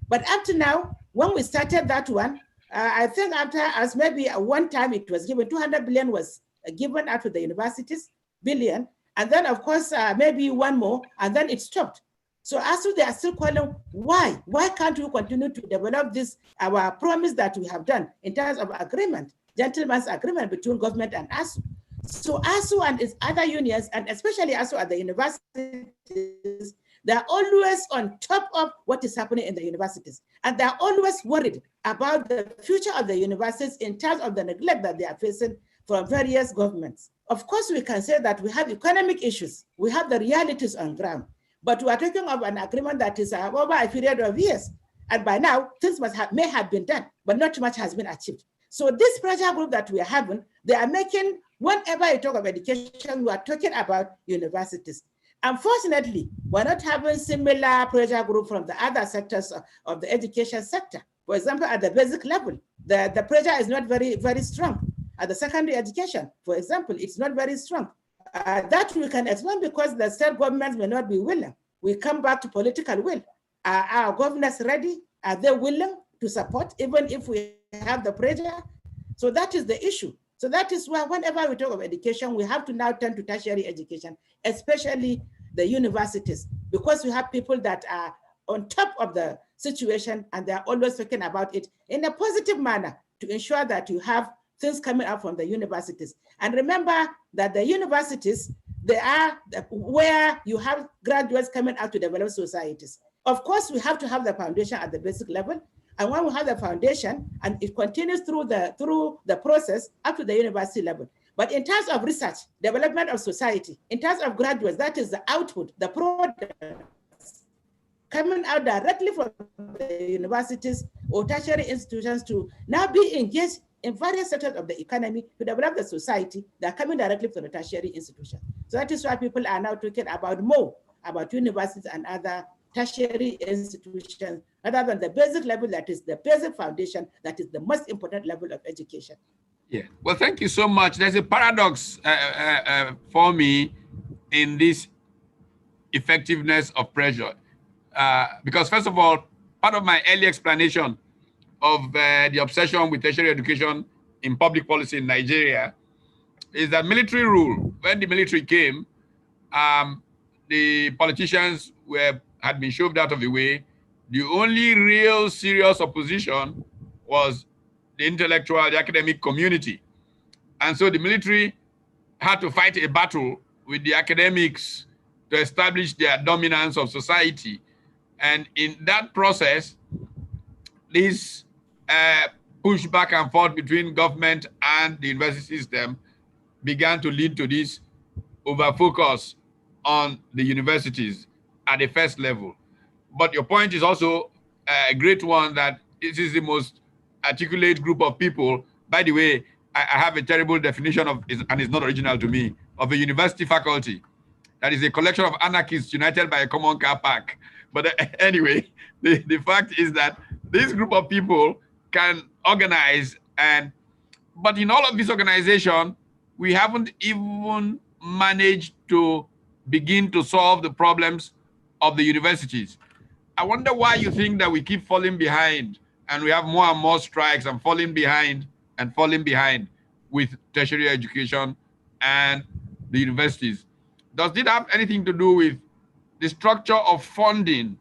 But up to now, when we started that one, I think after as maybe one time it was given 200 billion was given out to the universities, billion. And then of course, maybe one more, and then it stopped. So as they are still calling, why? Why can't we continue to develop this, our promise that we have done in terms of agreement, gentleman's agreement between government and ASU? So ASU and its other unions, and especially ASU at the universities, they're always on top of what is happening in the universities. And they're always worried about the future of the universities in terms of the neglect that they are facing from various governments. Of course, we can say that we have economic issues. We have the realities on ground. But we are talking of an agreement that is over a period of years. And by now, things may have been done, but not much has been achieved. So this pressure group that we are having, they are making, whenever you talk of education, we are talking about universities. Unfortunately, we're not having similar pressure group from the other sectors of the education sector. For example, at the basic level, the pressure is not very, very strong. At the secondary education, for example, it's not very strong. That we can explain because the state governments may not be willing. We come back to political will. Are our governors ready? Are they willing to support, even if we have the pressure? So that is the issue. So that is why whenever we talk of education, we have to now turn to tertiary education, especially the universities, because we have people that are on top of the situation and they're always talking about it in a positive manner to ensure that you have things coming out from the universities. And remember that the universities, they are where you have graduates coming out to develop societies. Of course, we have to have the foundation at the basic level. And when we have the foundation, and it continues through the process up to the university level. But in terms of research, development of society, in terms of graduates, that is the output, the products coming out directly from the universities or tertiary institutions to now be engaged in various sectors of the economy to develop the society that are coming directly from the tertiary institution. So that is why people are now talking about more about universities and other tertiary institutions rather than the basic level, that is the basic foundation, that is the most important level of education. Yeah, well, thank you so much. There's a paradox for me in this effectiveness of pressure. Because first of all, part of my early explanation of the obsession with tertiary education in public policy in Nigeria is that military rule. When the military came, the politicians had been shoved out of the way. The only real serious opposition was the intellectual, the academic community. And so the military had to fight a battle with the academics to establish their dominance of society. And in that process, this push back and forth between government and the university system began to lead to this over-focus on the universities at the first level. But your point is also a great one, that this is the most articulate group of people. By the way, I have a terrible definition of, and it's not original to me, of a university faculty. That is a collection of anarchists united by a common car park. But anyway, the fact is that this group of people can organize, but in all of this organization, we haven't even managed to begin to solve the problems of the universities. I wonder why you think that we keep falling behind and we have more and more strikes and falling behind with tertiary education and the universities. Does it have anything to do with the structure of funding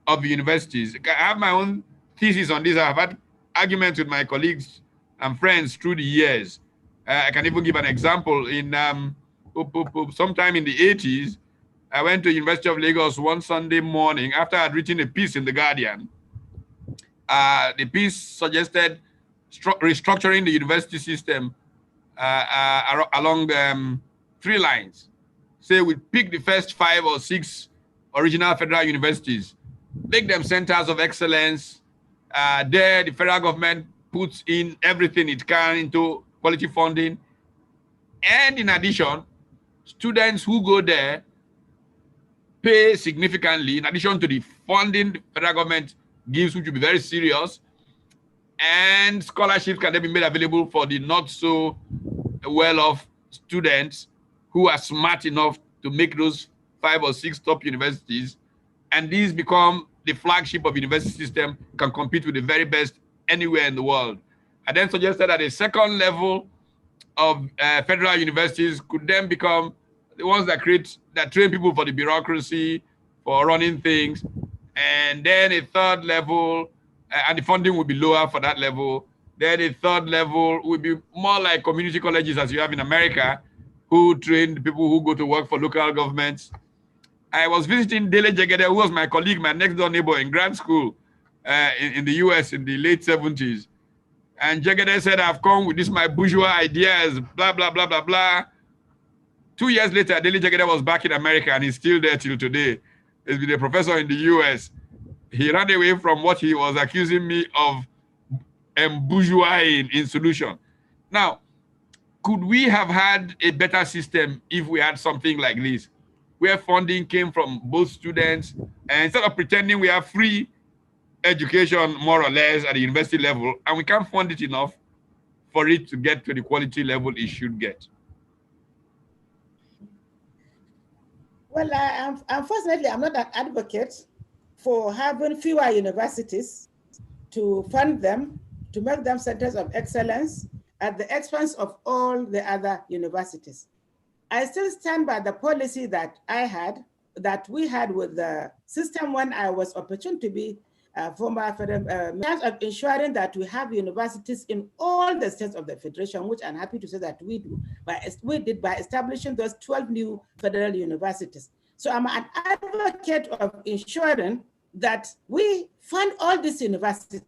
of the universities. I have my own thesis on this. I've had arguments with my colleagues and friends through the years. I can even give an example. In sometime in the 80s, I went to University of Lagos one Sunday morning after I'd written a piece in The Guardian. The piece suggested restructuring the university system along 3 lines. Say we pick the first 5 or 6 original federal universities, make them centers of excellence. There, the federal government puts in everything it can into quality funding. And in addition, students who go there pay significantly, in addition to the funding the federal government gives, which will be very serious. And scholarships can then be made available for the not so well-off students who are smart enough to make those 5 or 6 top universities. And these become the flagship of the university system, can compete with the very best anywhere in the world. I then suggested that a second level of federal universities could then become the ones that train people for the bureaucracy, for running things. And then a third level, and the funding would be lower for that level. Then a third level would be more like community colleges as you have in America, who train the people who go to work for local governments. I was visiting Dele Jegede, who was my colleague, my next door neighbor in grad school in the US in the late 70s. And Jegede said, I've come with this, my bourgeois ideas, blah, blah, blah, blah, blah. 2 years later, Dele Jegede was back in America and he's still there till today. He's been a professor in the US. He ran away from what he was accusing me of bourgeoising in solution. Now, could we have had a better system if we had something like this, where funding came from both students, and instead of pretending we have free education, more or less, at the university level, and we can't fund it enough for it to get to the quality level it should get? Well, unfortunately, I'm not an advocate for having fewer universities, to fund them, to make them centers of excellence at the expense of all the other universities. I still stand by the policy that we had with the system when I was opportune to be former federal, in terms of ensuring that we have universities in all the states of the federation, which I'm happy to say that we did by establishing those 12 new federal universities. So I'm an advocate of ensuring that we fund all these universities.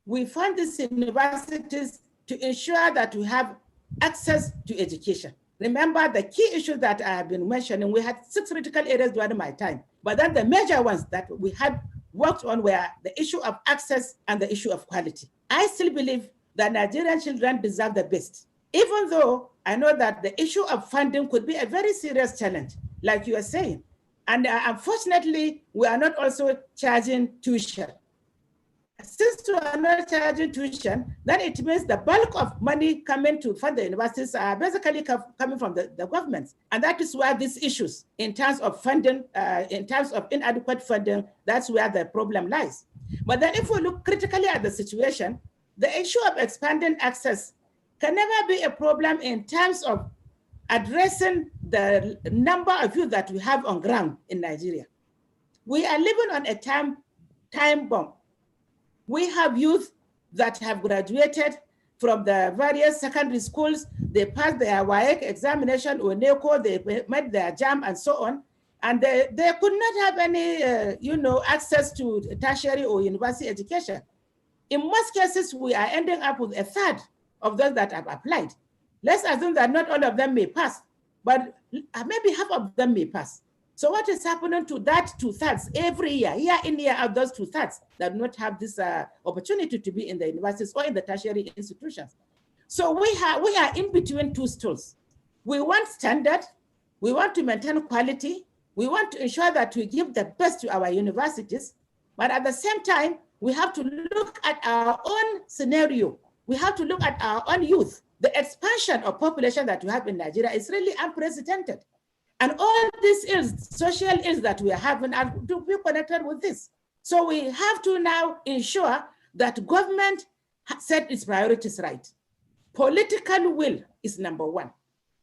We fund these universities to ensure that we have access to education. Remember the key issues that I have been mentioning, we had 6 critical areas during my time, but then the major ones that we had worked on were the issue of access and the issue of quality. I still believe that Nigerian children deserve the best, even though I know that the issue of funding could be a very serious challenge, like you are saying. And unfortunately, we are not also charging tuition. Since we are not charging tuition, then it means the bulk of money coming to fund the universities are basically coming from the government. And that is where these issues in terms of funding, in terms of inadequate funding, that's where the problem lies. But then if we look critically at the situation, the issue of expanding access can never be a problem in terms of addressing the number of youth that we have on ground in Nigeria. We are living on a time bomb. We have youth that have graduated from the various secondary schools. They passed their WAEC examination or NECO, they made their JAM and so on. And they could not have any, access to tertiary or university education. In most cases, we are ending up with a third of those that have applied. Let's assume that not all of them may pass, but maybe half of them may pass. So what is happening to that 2/3 every year in, year out, those 2/3 that do not have this opportunity to be in the universities or in the tertiary institutions? So we are in between 2 stools. We want standard, we want to maintain quality, we want to ensure that we give the best to our universities, but at the same time, we have to look at our own scenario. We have to look at our own youth. The expansion of population that we have in Nigeria is really unprecedented. And all these ills, social ills that we are having are to be connected with this. So we have to now ensure that government set its priorities right. Political will is number 1.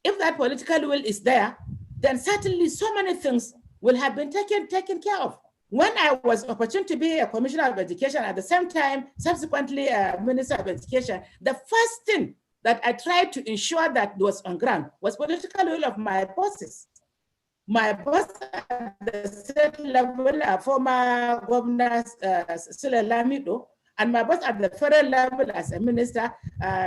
If that political will is there, then certainly so many things will have been taken care of. When I was opportune to be a commissioner of education, at the same time, subsequently a minister of education, the first thing that I tried to ensure that was on ground was political will of my bosses. My boss at the state level, former Governor Sule Lamido, and my boss at the federal level as a minister,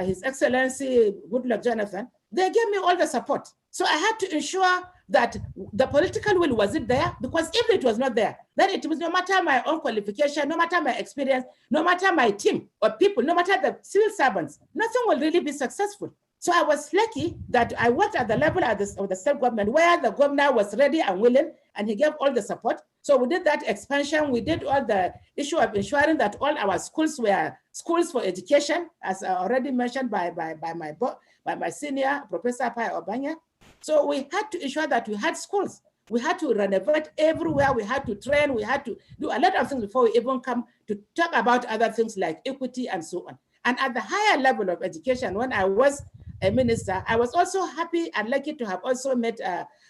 His Excellency Goodluck Jonathan, they gave me all the support. So I had to ensure that the political will wasn't there, because if it was not there, then it was no matter my own qualification, no matter my experience, no matter my team or people, no matter the civil servants, nothing will really be successful. So I was lucky that I worked at the level of the state government where the governor was ready and willing, and he gave all the support. So we did that expansion. We did all the issue of ensuring that all our schools were schools for education, as already mentioned by my senior, Professor Pai Obanya. So we had to ensure that we had schools. We had to renovate everywhere. We had to train. We had to do a lot of things before we even come to talk about other things like equity and so on. And at the higher level of education, when I was a minister, I was also happy and lucky to have also met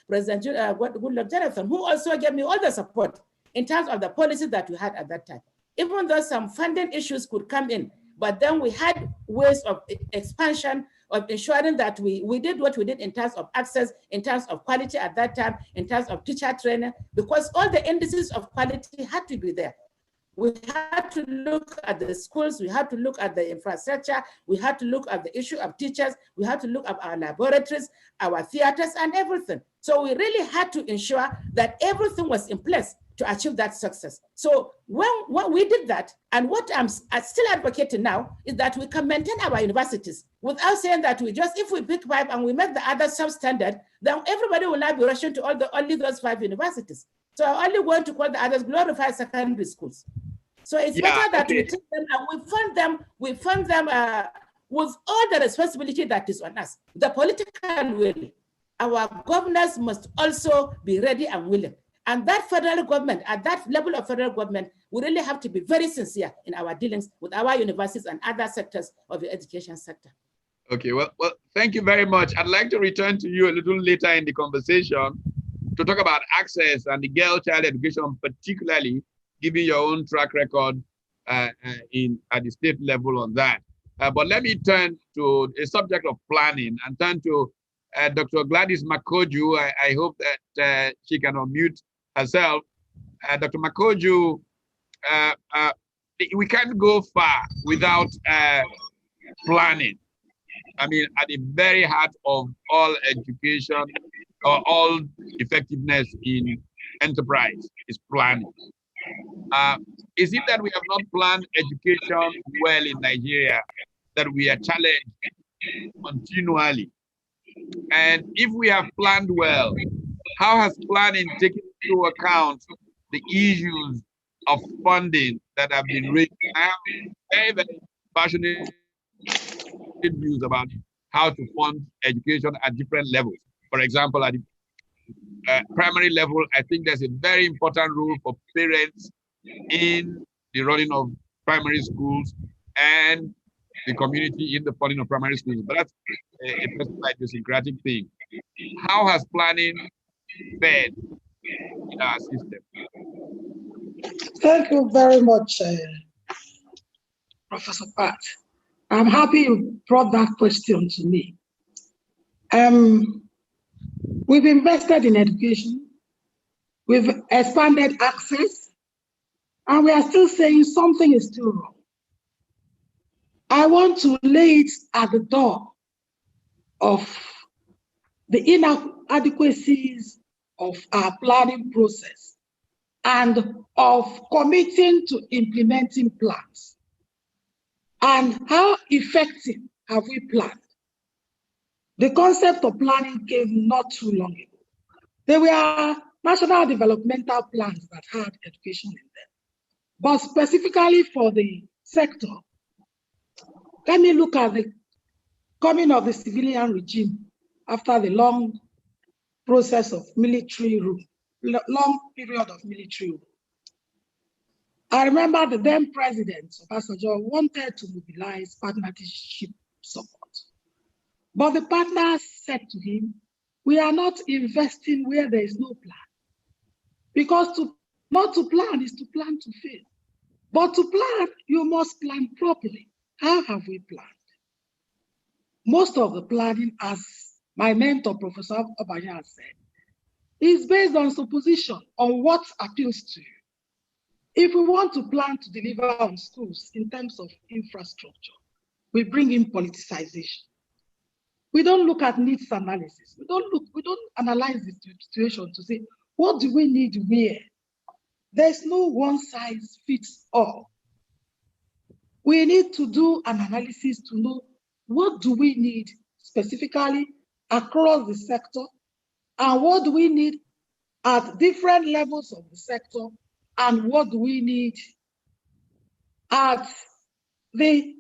President Goodluck Jonathan, who also gave me all the support in terms of the policies that we had at that time. Even though some funding issues could come in, but then we had ways of expansion, of ensuring that we did what we did in terms of access, in terms of quality at that time, in terms of teacher training, because all the indices of quality had to be there. We had to look at the schools, we had to look at the infrastructure, we had to look at the issue of teachers, we had to look at our laboratories, our theaters, and everything. So we really had to ensure that everything was in place to achieve that success. So when we did that, and what I'm still advocating now is that we can maintain our universities without saying that we just, if we pick 5 and we make the others substandard, then everybody will not be rushing to only those 5 universities. So I only want to call the others glorified secondary schools. So it's better that we take them and we fund them with all the responsibility that is on us. The political will, our governors must also be ready and willing. And that federal government, at that level of federal government, we really have to be very sincere in our dealings with our universities and other sectors of the education sector. Okay, well, thank you very much. I'd like to return to you a little later in the conversation to talk about access and the girl-child education, particularly given your own track record at the state level on that. But let me turn to a subject of planning and turn to Dr. Gladys Makoju. I hope that she can unmute herself. Dr. Makoju, we can't go far without planning. I mean, at the very heart of all education or all effectiveness in enterprise is planning. Is it that we have not planned education well in Nigeria, that we are challenged continually? And if we have planned well, how has planning taken into account the issues of funding that have been raised? I have very, very passionate views about how to fund education at different levels. For example, at the primary level, I think there's a very important role for parents in the running of primary schools and the community in the funding of primary schools. But that's a personal idiosyncratic thing. How has planning fared in our system? Thank you very much, Professor Pat. I'm happy you brought that question to me. We've invested in education, we've expanded access, and we are still saying something is still wrong. I want to lay it at the door of the inadequacies of our planning process and of committing to implementing plans. And how effective have we planned? The concept of planning came not too long ago. There were national developmental plans that had education in them. But specifically for the sector, let me look at the coming of the civilian regime after the long process of military rule, long period of military rule. I remember the then president, Obasanjo, wanted to mobilize partnership support. But the partners said to him, we are not investing where there is no plan. Because not to plan is to plan to fail. But to plan, you must plan properly. How have we planned? Most of the planning, as my mentor, Professor Abaya, said, is based on supposition, on what appeals to you. If we want to plan to deliver on schools in terms of infrastructure, we bring in politicization. We don't look at needs analysis. We don't analyze the situation to say, what do we need where? There's no one size fits all. We need to do an analysis to know what do we need specifically across the sector, and what do we need at different levels of the sector, and what do we need at the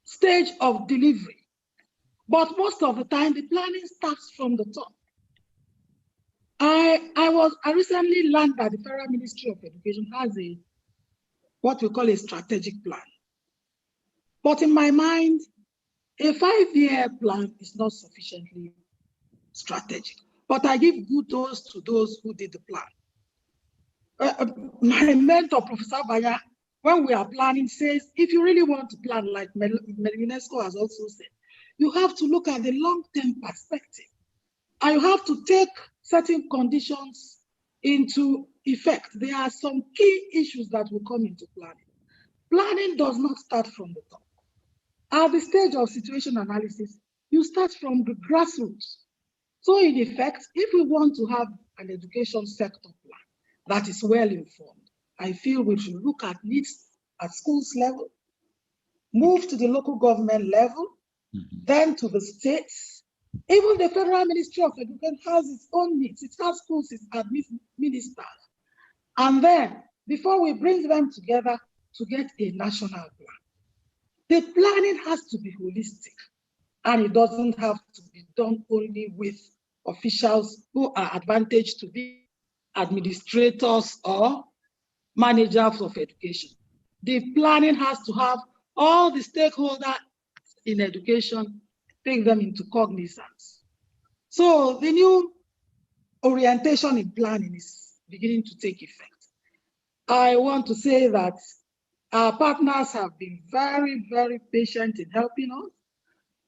stage of delivery. But most of the time, the planning starts from the top. I recently learned that the Federal Ministry of Education has what we call a strategic plan. But in my mind, a 5-year plan is not sufficiently strategic. But I give kudos to those who did the plan. My mentor, Professor Baya, when we are planning, says, if you really want to plan, like UNESCO has also said, you have to look at the long-term perspective. And you have to take certain conditions into effect. There are some key issues that will come into planning. Planning does not start from the top. At the stage of situation analysis, you start from the grassroots. So in effect, if we want to have an education sector plan that is well informed, I feel we should look at needs at schools level, move to the local government level, then to the states. Even the Federal Ministry of Education has its own needs. It has schools, it has ministers. And then, before we bring them together to get a national plan, the planning has to be holistic. And it doesn't have to be done only with officials who are advantaged to be administrators or managers of education. The planning has to have all the stakeholders in education, take them into cognizance. So the new orientation in planning is beginning to take effect. I want to say that our partners have been very, very patient in helping us.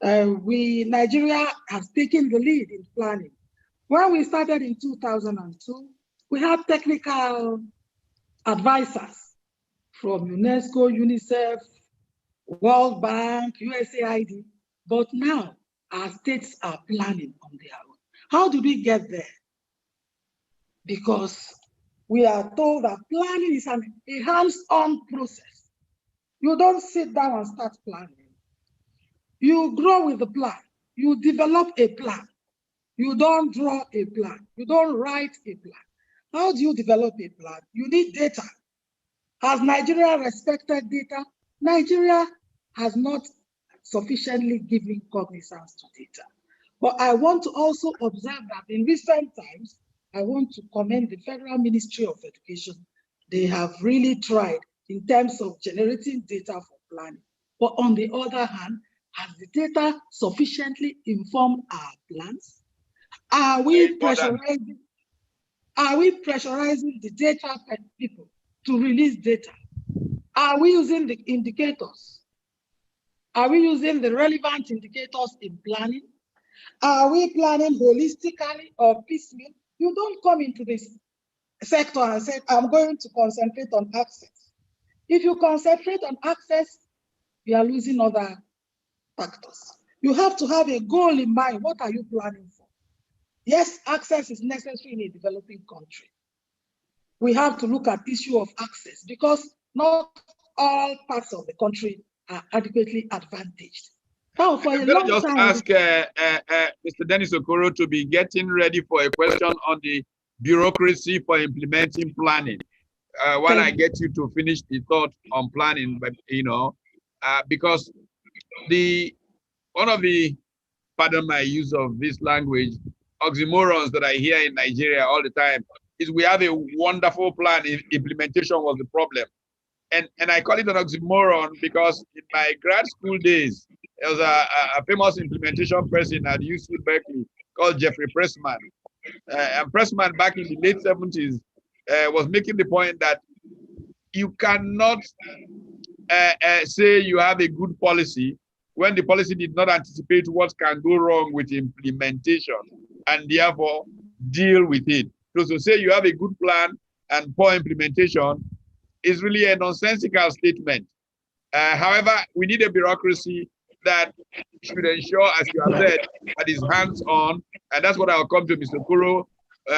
Nigeria has taken the lead in planning. When we started in 2002, we had technical advisors from UNESCO, UNICEF, World Bank, USAID, but now our states are planning on their own. How did we get there? Because we are told that planning is a hands-on process. You don't sit down and start planning. You grow with the plan. You develop a plan. You don't draw a plan. You don't write a plan. How do you develop a plan? You need data. Has Nigeria respected data? Nigeria has not sufficiently given cognizance to data. But I want to also observe that in recent times, I want to commend the Federal Ministry of Education. They have really tried in terms of generating data for planning. But on the other hand, has the data sufficiently informed our plans? Are we pressurizing the data people to release data? Are we using the indicators? Are we using the relevant indicators in planning? Are we planning holistically or piecemeal? You don't come into this sector and say, I'm going to concentrate on access. If you concentrate on access, you are losing other factors. You have to have a goal in mind. What are you planning for? Yes, access is necessary in a developing country. We have to look at the issue of access because not all parts of the country are adequately advantaged. Now, for a long just time, ask Mr. Dennis Okoro to be getting ready for a question on the bureaucracy for implementing planning. While I get you to finish the thought on planning, but because one of the, pardon my use of this language, oxymorons that I hear in Nigeria all the time is we have a wonderful plan. Implementation was the problem. And I call it an oxymoron because in my grad school days, there was a famous implementation person at UC Berkeley called Jeffrey Pressman. And Pressman back in the late 70s was making the point that you cannot say you have a good policy when the policy did not anticipate what can go wrong with implementation and therefore deal with it. So to say you have a good plan and poor implementation is really a nonsensical statement. However, we need a bureaucracy that should ensure, as you have said, that is hands-on, and that's what I'll come to Mr. Kuro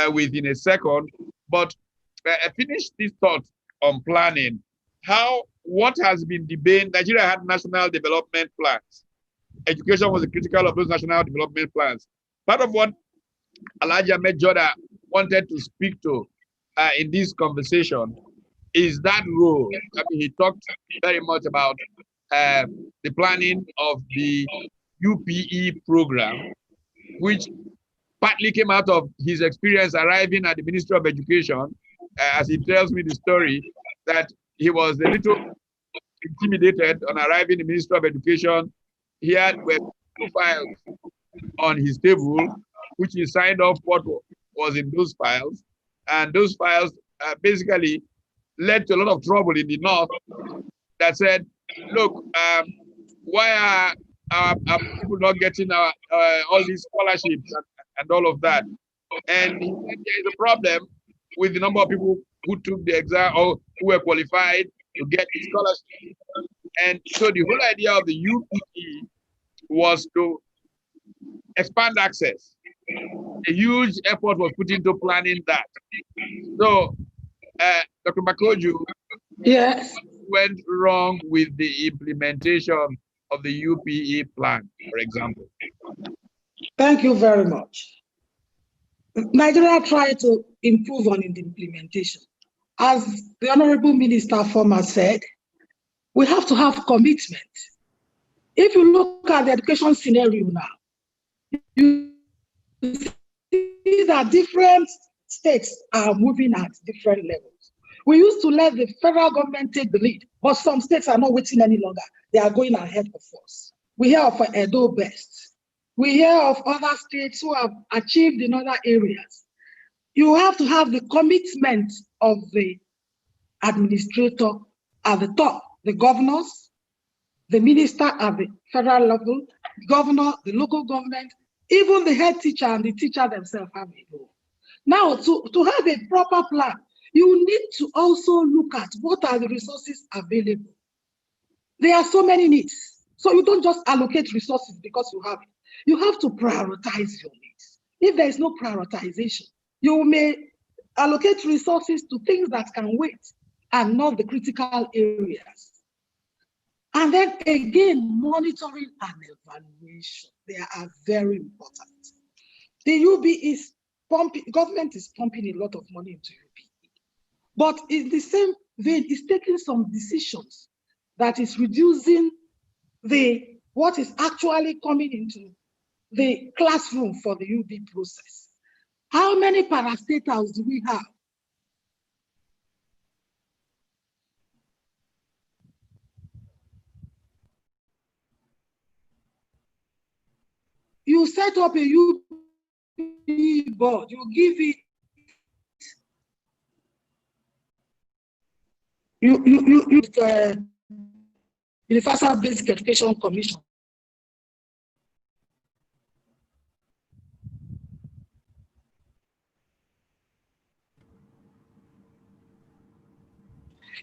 with in a second. But finish this thought on planning. What has been debated? Nigeria had national development plans. Education was a critical of those national development plans. Part of what Alhaji Ahmed Joda wanted to speak to in this conversation is that role. I mean, he talked very much about the planning of the UPE program, which partly came out of his experience arriving at the Ministry of Education, as he tells me the story, that he was a little intimidated on arriving in the Ministry of Education. He had two files on his table, which he signed off what was in those files. And those files basically led to a lot of trouble in the North that said, look, why are people not getting all these scholarships and all of that? And he said there is a problem with the number of people who took the exam or who were qualified to get the scholarship. And so the whole idea of the UPE was to expand access. A huge effort was put into planning that. So, Dr. Makoju, yes, went wrong with the implementation of the UPE plan, for example? Thank you very much. Nigeria tried to improve on the implementation. As the Honorable Minister former said, we have to have commitment. If you look at the education scenario now, you see that different states are moving at different levels. We used to let the federal government take the lead, but some states are not waiting any longer. They are going ahead of us. We hear of Edo Best. We hear of other states who have achieved in other areas. You have to have the commitment of the administrator at the top, the governors, the minister at the federal level, the governor, the local government, even the head teacher and the teacher themselves have a role. Now, to have a proper plan, you need to also look at what are the resources available. There are so many needs. So you don't just allocate resources because you have it. You have to prioritize your needs. If there is no prioritization, you may allocate resources to things that can wait and not the critical areas. And then again, monitoring and evaluation. They are very important. The UB is pumping, government is pumping a lot of money into UB. But in the same vein, it's taking some decisions that is reducing what is actually coming into the classroom for the UB process. How many parastatals do we have? You set up a UB board, you give it, Universal Basic Education Commission.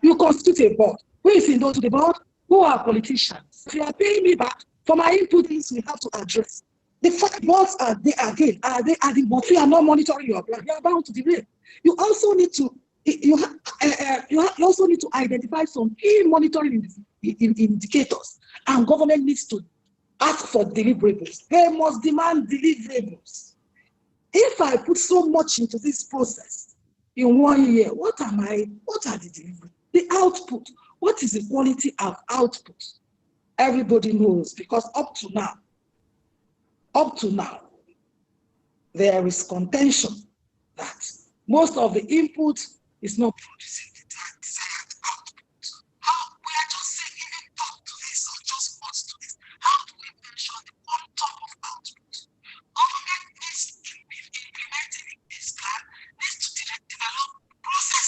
You constitute a board. Who is in those to the board? Who are politicians? If you are paying me back for my input, things we have to address. The fact boards are they again? Are they adding? But we are not monitoring your plan. You are bound to delay. You also need to you also need to identify some key monitoring indicators, and government needs to ask for deliverables. They must demand deliverables. If I put so much into this process in 1 year, what are the deliveries? The output. What is the quality of output? Everybody knows, because up to now, there is contention that most of the input is not producing the desired output. How we are just saying, even talk to this or just want to this. How do we measure the on top of output? Government needs to be implementing this plan, needs to develop process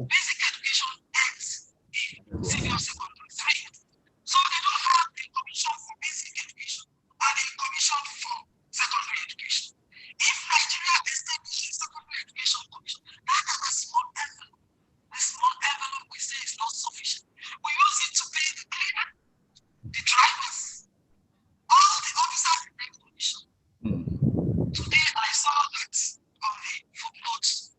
basic education ends in senior secondary 3. So they don't have a commission for basic education and a commission for secondary education. If Nigeria establishes secondary education commission, that is a small envelope. The small envelope we say is not sufficient. We use it to pay the cleaner, the drivers, all the officers in that commission. Today I saw that on the footnotes.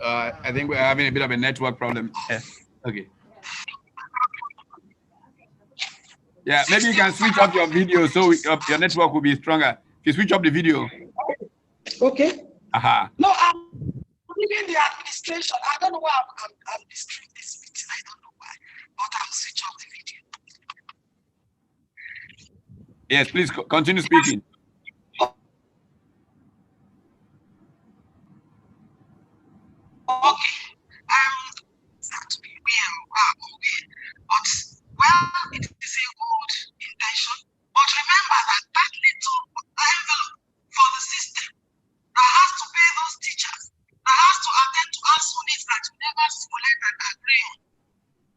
I think we're having a bit of a network problem. Okay. Yeah, maybe you can switch off your video so your network will be stronger. If you switch off the video. Okay. Aha. No, I'm leaving the administration. I don't know why I'm distracted this meeting. I don't know why, but I'll switch off the video. Yes, please continue speaking. Okay. That we are aware, but well, it is a good intention. But remember that that little envelope for the system that has to pay those teachers, that has to attend to ASU needs that you never simulate and agree on,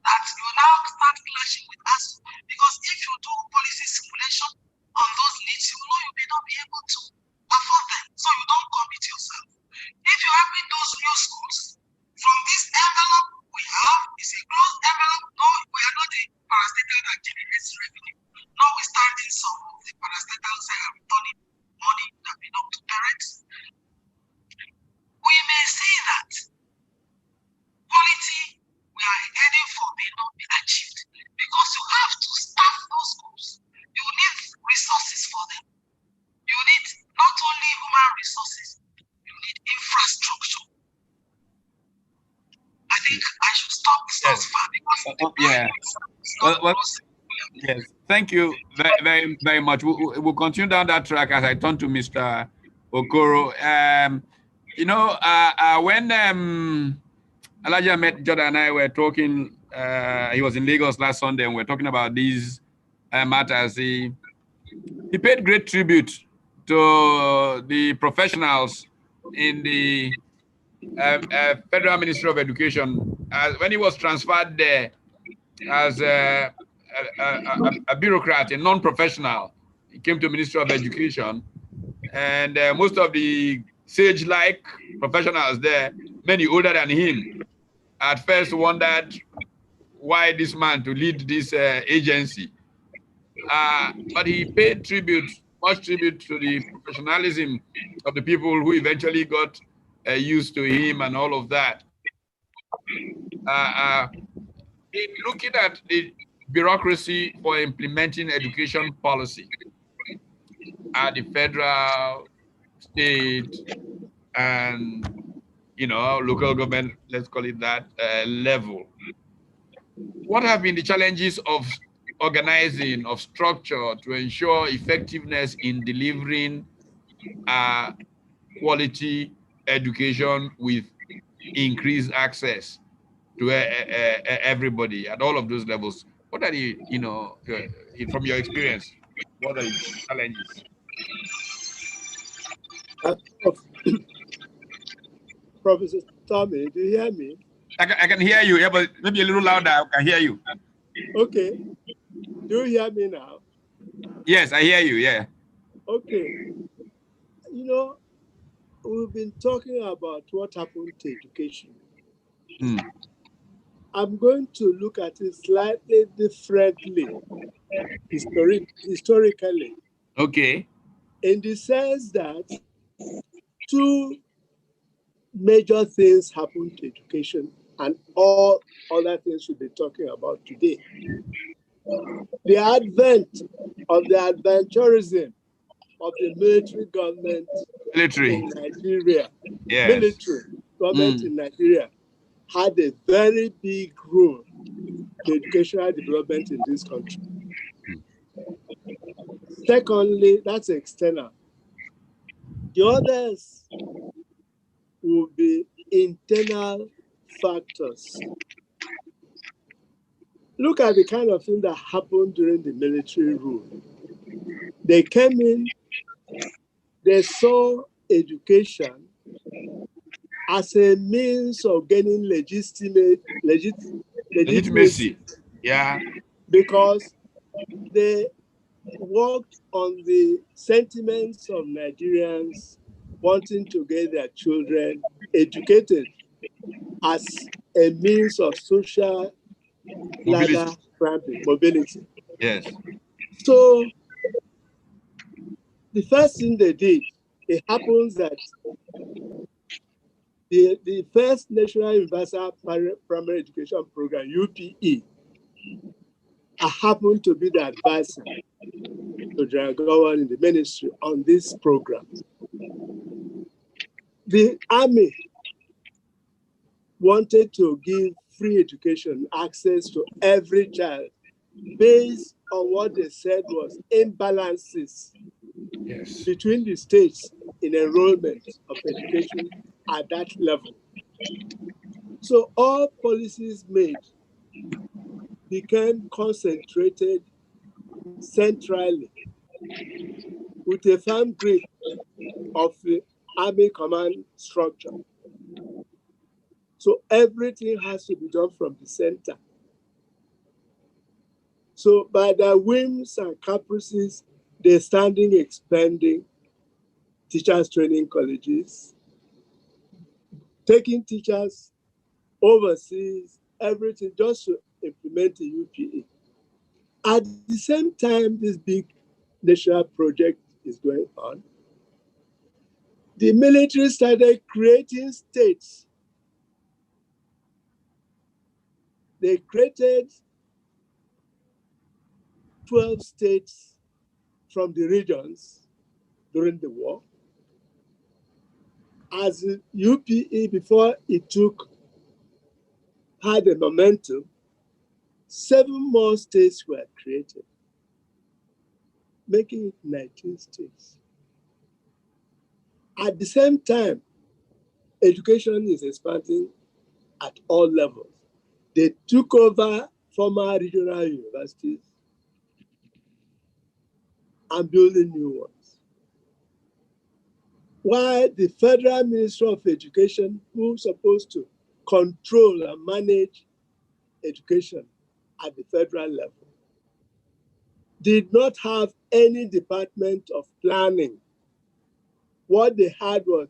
that you now start clashing with ASU. Because if you do policy simulation on those needs, you know you may not be able to afford them. So you don't commit yourself. If you have in those new schools, from this envelope we have, is a closed envelope. No, we are not a parastatal that generates revenue. Notwithstanding some of the parastatals that are returning money that belong to parents, we may say that quality we are heading for may not be achieved because you have to staff those schools. You need resources for them. You need not only human resources, you need infrastructure. I think I should stop this far because yeah. Well, yes. Thank you very, very much. We'll continue down that track as I turn to Mr. Okoro. You know, when Elijah met Jordan and I were talking, he was in Lagos last Sunday, and we're talking about these matters. He paid great tribute to the professionals in the Federal Ministry of Education when he was transferred there as a bureaucrat, a non-professional. He came to Ministry of Education, and most of the sage-like professionals there, many older than him, at first wondered why this man to lead this agency. But he paid tribute, much tribute to the professionalism of the people who eventually got used to him and all of that. In looking at the bureaucracy for implementing education policy at the federal, state, and local government, let's call it that, level, what have been the challenges of organizing, of structure to ensure effectiveness in delivering quality education with increased access to everybody at all of those levels? What are the, from your experience, what are the challenges? Professor Tommy, do you hear me? I can hear you, yeah, but maybe a little louder. I can hear you. Okay. Do you hear me now? Yes, I hear you, yeah. Okay. You know, we've been talking about what happened to education. I'm going to look at it slightly differently, historically. Okay. In the sense that two major things happened to education and all other things we'll be talking about today. The advent of the adventurism of the military government in Nigeria, military government in Nigeria, had a very big role in educational development in this country. Secondly, that's external. The others will be internal factors. Look at the kind of thing that happened during the military rule. They came in, they saw education as a means of gaining legitimacy. Yeah. Because they worked on the sentiments of Nigerians wanting to get their children educated as a means of social ladder mobility. Yes. So the first thing they did, it happens that the first National Universal Primary Education Program, UPE, I happened to be the advisor to General Gowon in the ministry on this program. The army wanted to give free education access to every child based on what they said was imbalances between the states in enrollment of education at that level. So all policies made became concentrated centrally with a firm grip of the army command structure. So everything has to be done from the center. So by their whims and caprices, they're standing expanding teachers training colleges, taking teachers overseas, everything just to implement the UPE. At the same time, this big national project is going on. The military started creating states. They created 12 states from the regions during the war. As UPE, before it had a momentum, 7 more states were created, making it 19 states. At the same time, education is expanding at all levels. They took over former regional universities and building new ones. While the Federal Ministry of Education, who's supposed to control and manage education at the federal level, did not have any department of planning. What they had was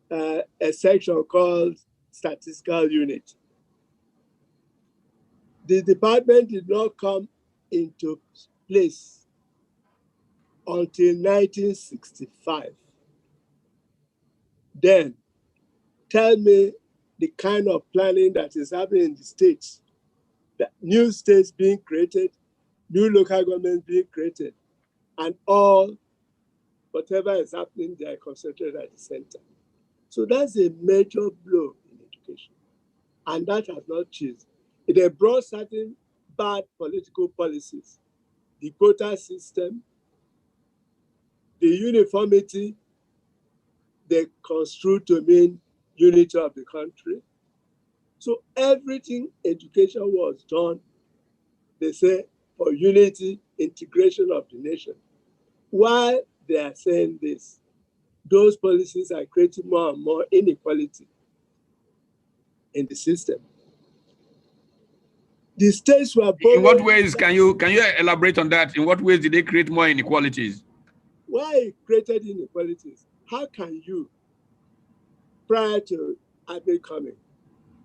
a section called Statistical Unit. The department did not come into place until 1965. Then, tell me the kind of planning that is happening in the states. The new states being created, new local governments being created, and all, whatever is happening, they are concentrated at the center. So that's a major blow in education. And that has not changed. They brought certain bad political policies, the quota system, the uniformity, they construed to mean unity of the country. So everything education was done, they say, for unity, integration of the nation. While they are saying this, those policies are creating more and more inequality in the system. The states were borrowing. In what ways can you elaborate on that? In what ways did they create more inequalities? Why it created inequalities? How can you, prior to Abe coming,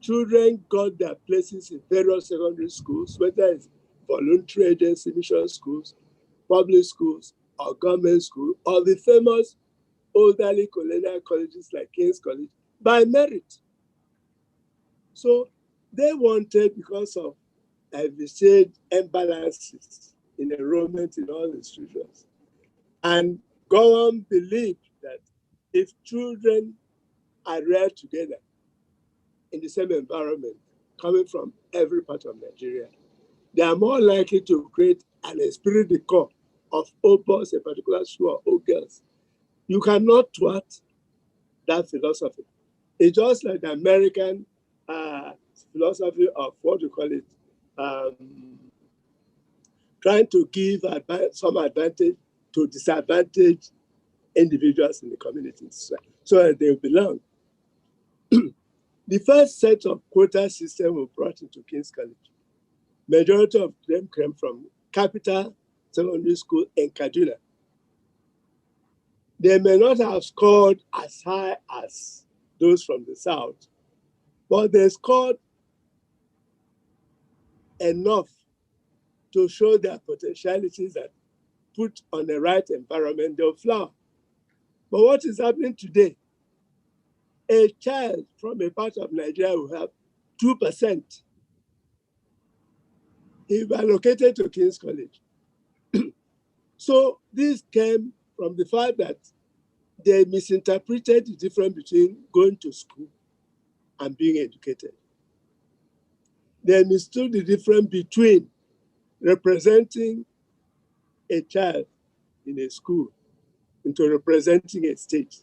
children got their places in various secondary schools, whether it's voluntary agency, mission schools, public schools, or government schools, or the famous elderly colonial colleges like King's College, by merit. So they wanted, because of said imbalances in enrollment in all institutions. And Gowon believed that if children are reared together in the same environment, coming from every part of Nigeria, they are more likely to create an esprit de corps of all boys, in particular school, or all girls. You cannot thwart that philosophy. It's just like the American philosophy of what you call it, trying to give some advantage to disadvantaged individuals in the community so that they belong. The first set of quota system were brought into King's College. Majority of them came from Capital Secondary School in Kaduna. They may not have scored as high as those from the South, but they scored enough to show their potentialities that put on the right environment, they'll flower. But what is happening today? A child from a part of Nigeria will have 2%. If allocated to King's College. So this came from the fact that they misinterpreted the difference between going to school and being educated. They understood the difference between representing a child in a school into representing a state,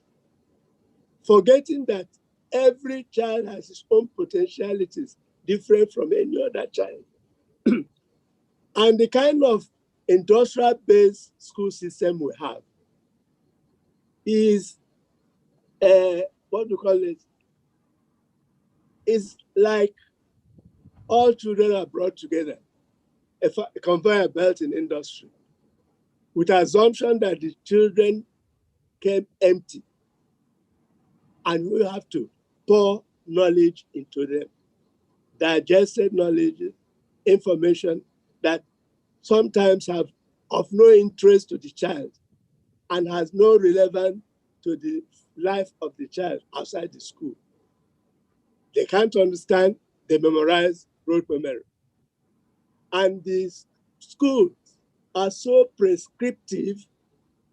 forgetting that every child has its own potentialities different from any other child. And the kind of industrial-based school system we have is, what do you call it? It's like all children are brought together, a conveyor belt in industry, with the assumption that the children came empty, and we have to pour knowledge into them, digested knowledge, information that sometimes have of no interest to the child and has no relevance to the life of the child outside the school. They can't understand, they memorize rote memory. And these schools are so prescriptive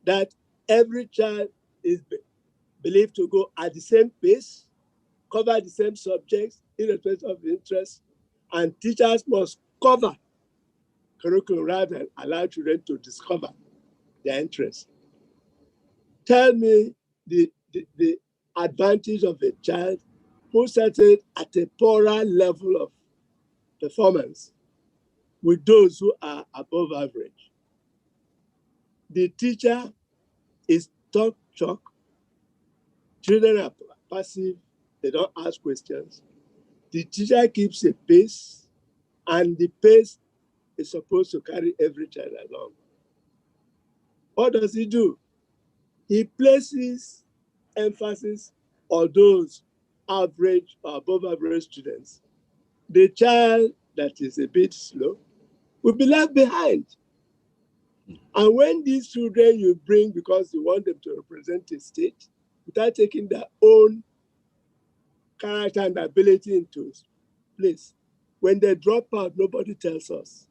that every child is believed to go at the same pace, cover the same subjects, irrespective of interest, and teachers must cover curriculum rather than allow children to discover their interests. Tell me the advantage of a child who started at a poorer level of performance with those who are above average. The teacher is talk chalk. Children are passive, they don't ask questions. The teacher keeps a pace, and the pace is supposed to carry every child along. What does he do? He places emphasis on those average or above average students. The child that is a bit slow will be left behind. And when these children you bring because you want them to represent a state, without taking their own character and ability into place, when they drop out, nobody tells us.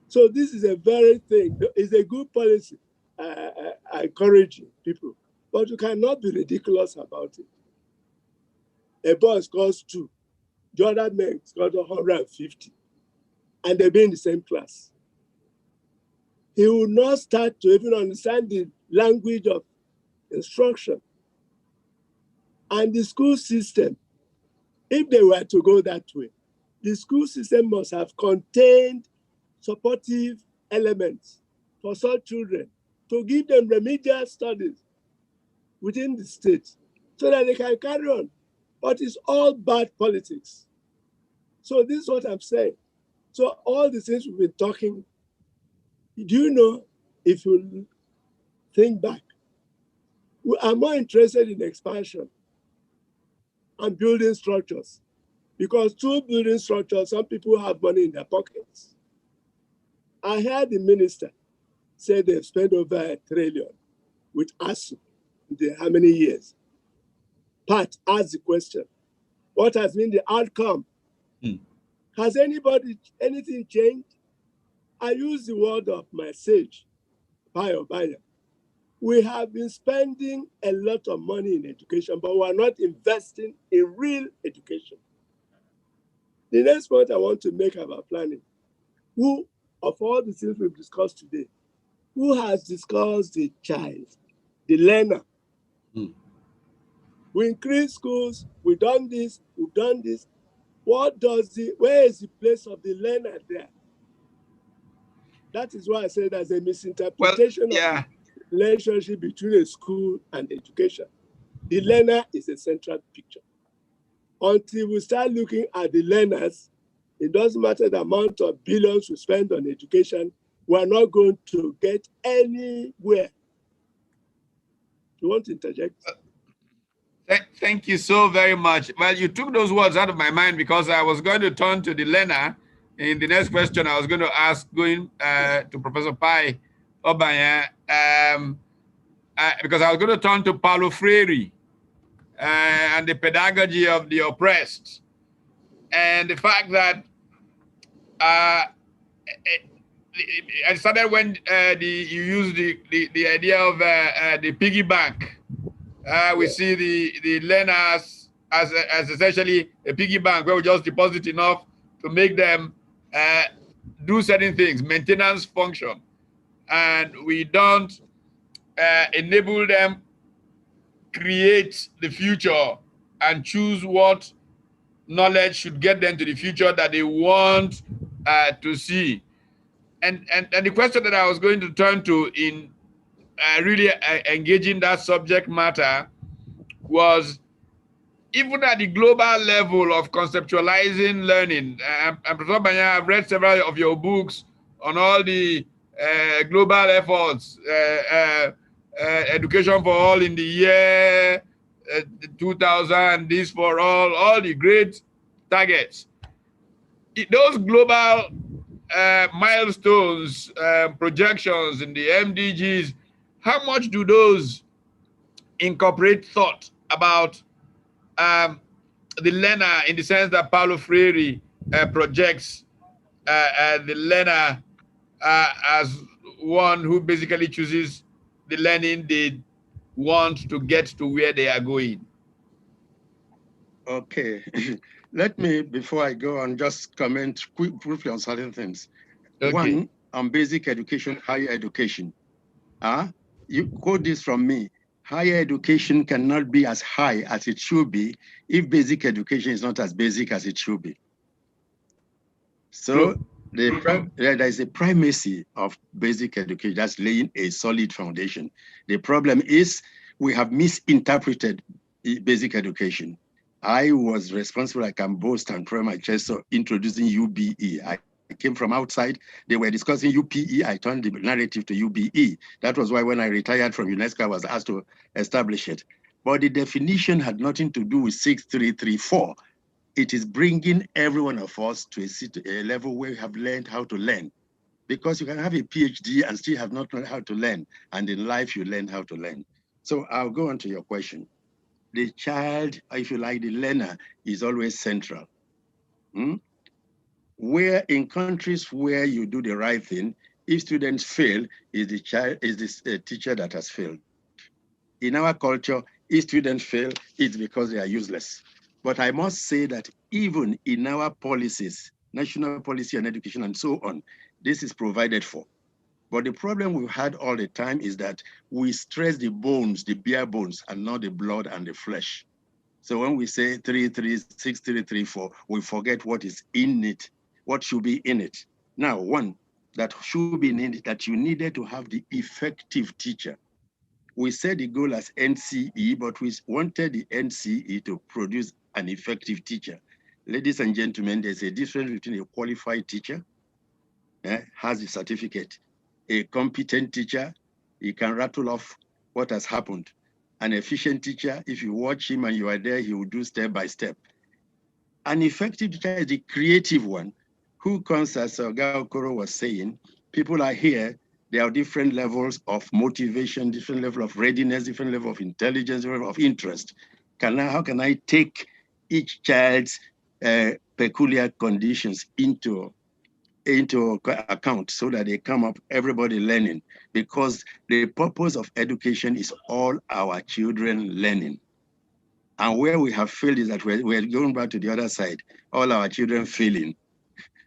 So this is a very thing. It's a good policy, encouraging people, but you cannot be ridiculous about it. A boy scores 2, the other man scores 150, and they be in the same class. He will not start to even understand the language of instruction. And the school system, if they were to go that way, the school system must have contained supportive elements for such children to give them remedial studies within the state so that they can carry on. But it's all bad politics. So this is what I'm saying. So all the things we've been talking, do you know, if you think back, we are more interested in expansion and building structures, because through building structures, some people have money in their pockets. I heard the minister say they've spent over $1 trillion with ASU in how many years? Pat asked the question, what has been the outcome? Has anything changed? I use the word of my sage, Bayo. We have been spending a lot of money in education, but we are not investing in real education. The next point I want to make about planning, who, of all the things we've discussed today, who has discussed the child, the learner? We increase schools, we've done this. Where is the place of the learner there? That is why I say there's a misinterpretation of the relationship between a school and education. the learner is a central picture. Until we start looking at the learners, it doesn't matter the amount of billions we spend on education, we're not going to get anywhere. You want to interject? Thank you so very much. Well, you took those words out of my mind because I was going to turn to the learner in the next question. I was going to ask, going to Professor Pai Obanya, because I was going to turn to Paulo Freire and the pedagogy of the oppressed, and the fact that I started when you used the idea of the piggy bank. We see the learners as essentially a piggy bank where we just deposit enough to make them do certain things, maintenance function, and we don't enable them create the future and choose what knowledge should get them to the future that they want to see. And the question that I was going to turn to in really engaging that subject matter was, even at the global level of conceptualizing learning, and Professor Banya, I've read several of your books on all the global efforts, education for all in the year 2000, this for all the great targets. Those global milestones, projections in the MDGs, how much do those incorporate thought about the learner, in the sense that Paulo Freire projects the learner as one who basically chooses the learning they want to get to where they are going? Okay, let me, before I go on, just comment briefly on certain things. Okay. One, on basic education, higher education. You quote this from me. Higher education cannot be as high as it should be if basic education is not as basic as it should be. So there is a primacy of basic education, that's laying a solid foundation. The problem is we have misinterpreted basic education. I was responsible, I can boast and throw my chest, of introducing UBE. I came from outside, they were discussing UPE, I turned the narrative to UBE. That was why when I retired from UNESCO, I was asked to establish it. But the definition had nothing to do with 6334. It is bringing every one of us to a level where we have learned how to learn. Because you can have a PhD and still have not learned how to learn. And in life, you learn how to learn. So I'll go on to your question. The child, if you like, the learner is always central. Where in countries where you do the right thing, if students fail, is the child, is this teacher that has failed. In our culture, if students fail, it's because they are useless. But I must say that even in our policies, national policy on education and so on, this is provided for. But the problem we've had all the time is that we stress the bones, the bare bones, and not the blood and the flesh. So when we say 6334, we forget what is in it, what should be in it. Now, one that should be in it, that you needed to have the effective teacher. We set the goal as NCE, but we wanted the NCE to produce an effective teacher. Ladies and gentlemen, there's a difference between a qualified teacher, has a certificate, a competent teacher, he can rattle off what has happened. An efficient teacher, if you watch him and you are there, he will do step by step. An effective teacher is the creative one who comes, as Oga Okoro was saying, people are here, there are different levels of motivation, different level of readiness, different level of intelligence, different level of interest. How can I take each child's peculiar conditions into account so that they come up, everybody learning? Because the purpose of education is all our children learning. And where we have failed is that we're going back to the other side, all our children failing.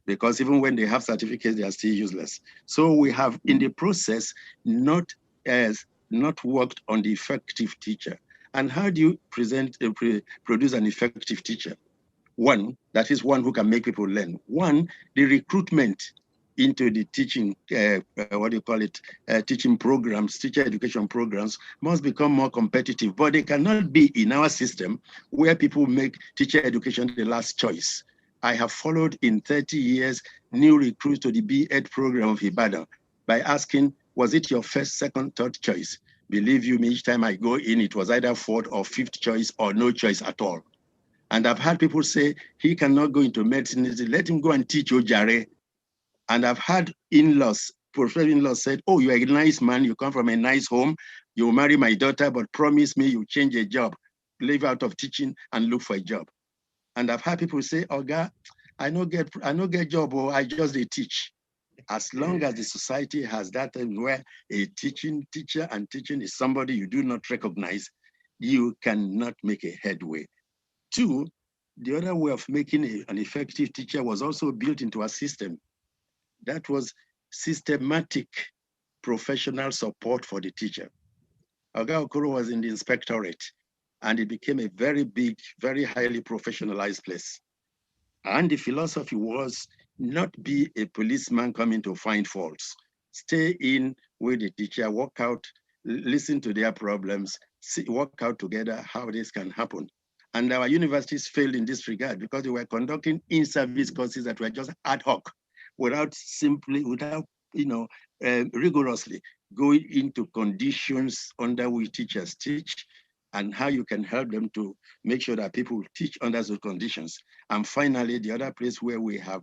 Because even when they have certificates, they are still useless. So we have, in the process, not worked on the effective teacher. And how do you produce an effective teacher? One, that is one who can make people learn. One, the recruitment into the teaching, teaching programs, teacher education programs must become more competitive, but they cannot be in our system where people make teacher education the last choice. I have followed in 30 years new recruits to the B.Ed program of Ibadan by asking, was it your first, second, third choice? Believe you me, each time I go in, it was either fourth or fifth choice or no choice at all. And I've had people say, he cannot go into medicine, let him go and teach Ojare. And I've had in-laws, professional in-laws said, oh, you're a nice man, you come from a nice home, you'll marry my daughter, but promise me you'll change a job, leave out of teaching and look for a job. And I've had people say, oh God, I no get job, or I just teach. As long as the society has that where a teaching teacher and teaching is somebody you do not recognize, you cannot make a headway. Two, the other way of making an effective teacher was also built into our system. That was systematic professional support for the teacher. Oga Okoro was in the inspectorate, and it became a very big, very highly professionalized place. And the philosophy was not be a policeman coming to find faults. Stay in with the teacher, work out, listen to their problems, work out together how this can happen. And our universities failed in this regard because they were conducting in-service courses that were just ad hoc, without rigorously going into conditions under which teachers teach and how you can help them to make sure that people teach under those conditions. And finally, the other place where we have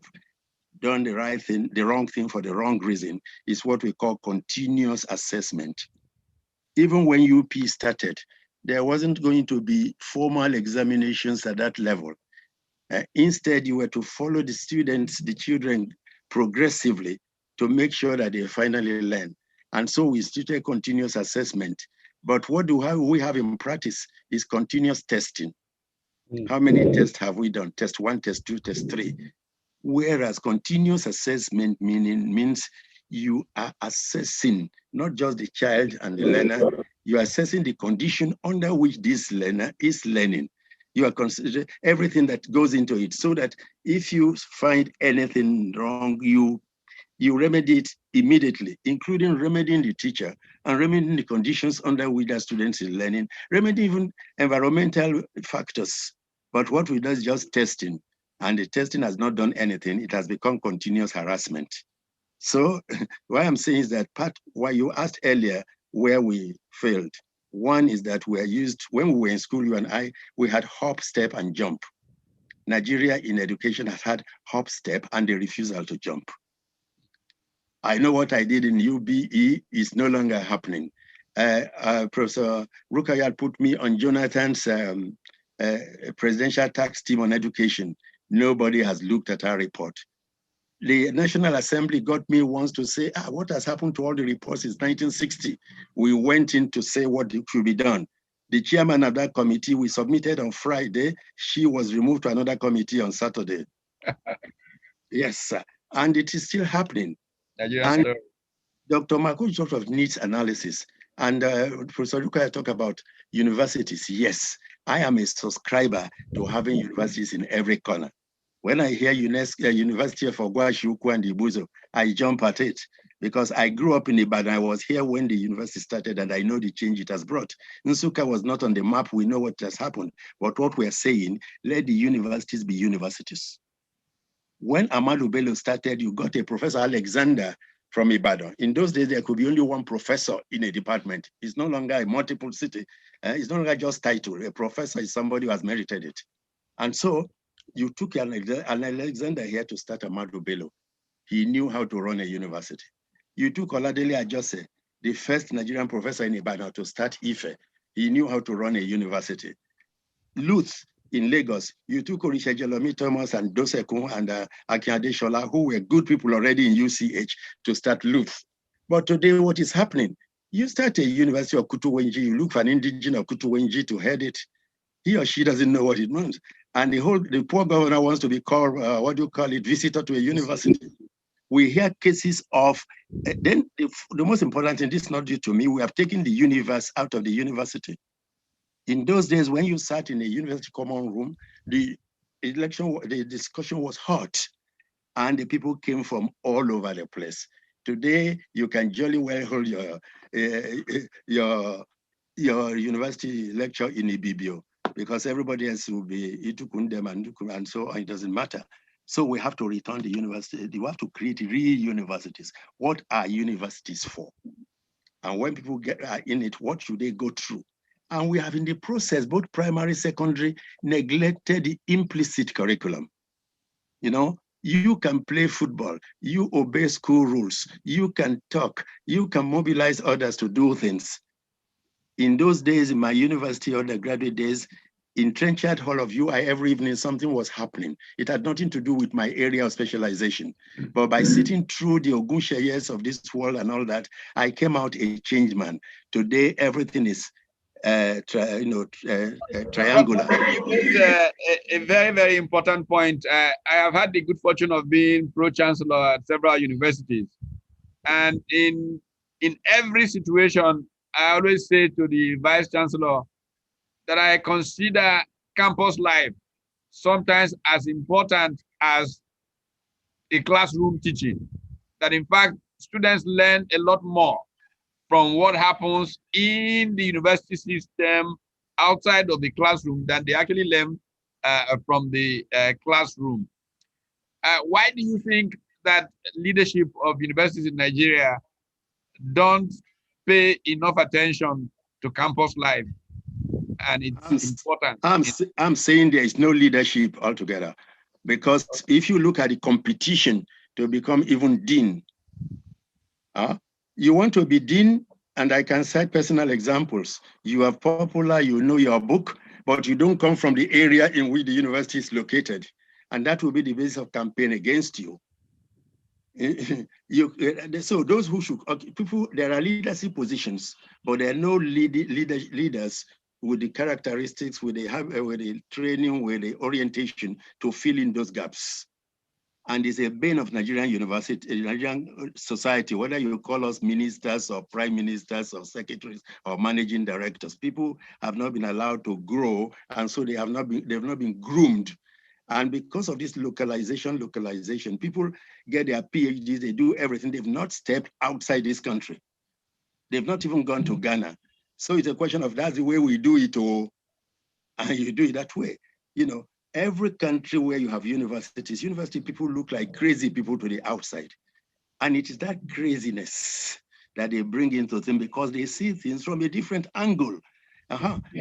done the right thing, the wrong thing for the wrong reason, is what we call continuous assessment. Even when UP started, there wasn't going to be formal examinations at that level. Instead, you were to follow the students, the children, progressively to make sure that they finally learn. And so we started continuous assessment. But what we have in practice is continuous testing. How many tests have we done? Test 1, test 2, test 3. Whereas continuous assessment means you are assessing not just the child and the learner, you are assessing the condition under which this learner is learning. You are considering everything that goes into it, so that if you find anything wrong, you remedy it immediately, including remedying the teacher and remedying the conditions under which the students is learning, remedying even environmental factors. But what we do is just testing, and the testing has not done anything. It has become continuous harassment. So what I'm saying is that why you asked earlier where we failed. One is that when we were in school, you and I, we had hop, step, and jump. Nigeria in education has had hop, step, and the refusal to jump. I know what I did in UBE is no longer happening. Professor Rukayat put me on Jonathan's presidential tax team on education. Nobody has looked at our report. The National Assembly got me once to say, what has happened to all the reports since 1960? We went in to say what should be done. The chairman of that committee, we submitted on Friday. She was removed to another committee on Saturday. Yes, sir. And it is still happening. And Dr. Marco sort of needs analysis. And Professor Luka talked about universities. Yes, I am a subscriber to having universities in every corner. When I hear University of Ogwashiuku and Ibuzo, I jump at it because I grew up in Ibadan. I was here when the university started, and I know the change it has brought. Nsukka was not on the map. We know what has happened. But what we're saying, let the universities be universities. When Ahmadu Bello started, you got a Professor Alexander from Ibadan. In those days, there could be only one professor in a department. It's no longer a multiple city. It's no longer just title. A professor is somebody who has merited it. And so you took an Alexander here to start Ahmadu Bello. He knew how to run a university. You took Oladele Ajose, the first Nigerian professor in Ibadan, to start Ife. He knew how to run a university. Luth in Lagos, you took Orishejelomi Thomas and Dosekun and Akinade Shola, who were good people already in UCH, to start Luth. But today, what is happening? You start a university of Kutuwenji, you look for an indigenous of Kutuwenji to head it. He or she doesn't know what it means. And the poor governor wants to be called, visitor to a university. We hear cases of, then the most important thing, this is not due to me, we have taken the universe out of the university. In those days, when you sat in a university common room, the discussion was hot. and the people came from all over the place. Today, you can jolly well hold your university lecture in Ibibio because everybody else will be Itukundem and so on. It doesn't matter. So we have to return the university. We have to create real universities. What are universities for? And when people get in it, what should they go through? And we have in the process, both primary, secondary, neglected the implicit curriculum. You know, you can play football, you obey school rules, you can talk, you can mobilize others to do things. In those days, in my university undergraduate days, in Trenchard Hall of UI, every evening something was happening. It had nothing to do with my area of specialization. But by sitting through the Ogunsheyes of this world and all that, I came out a changed man. Today, everything is triangular. You made a very, very important point. I have had the good fortune of being pro-chancellor at several universities. And in every situation, I always say to the vice chancellor that I consider campus life sometimes as important as a classroom teaching. That in fact, students learn a lot more from what happens in the university system outside of the classroom than they actually learn from the classroom. Why do you think that leadership of universities in Nigeria don't pay enough attention to campus life? And it's important. I'm saying there is no leadership altogether, because if you look at the competition to become even dean, you want to be dean, and I can cite personal examples. You are popular, you know your book, but you don't come from the area in which the university is located. And that will be the basis of campaign against you. So those who should, people, there are leadership positions, but there are no leaders with the characteristics, with the training, with the orientation to fill in those gaps. And it's a bane of Nigerian university, Nigerian society, whether you call us ministers or prime ministers or secretaries or managing directors. People have not been allowed to grow, and so they've not been groomed. And because of this localization, people get their PhDs, they do everything. They've not stepped outside this country. They've not even gone to Ghana. So it's a question of that's the way we do it, and you do it that way. You know, every country where you have universities, university people look like crazy people to the outside. And it is that craziness that they bring into things because they see things from a different angle.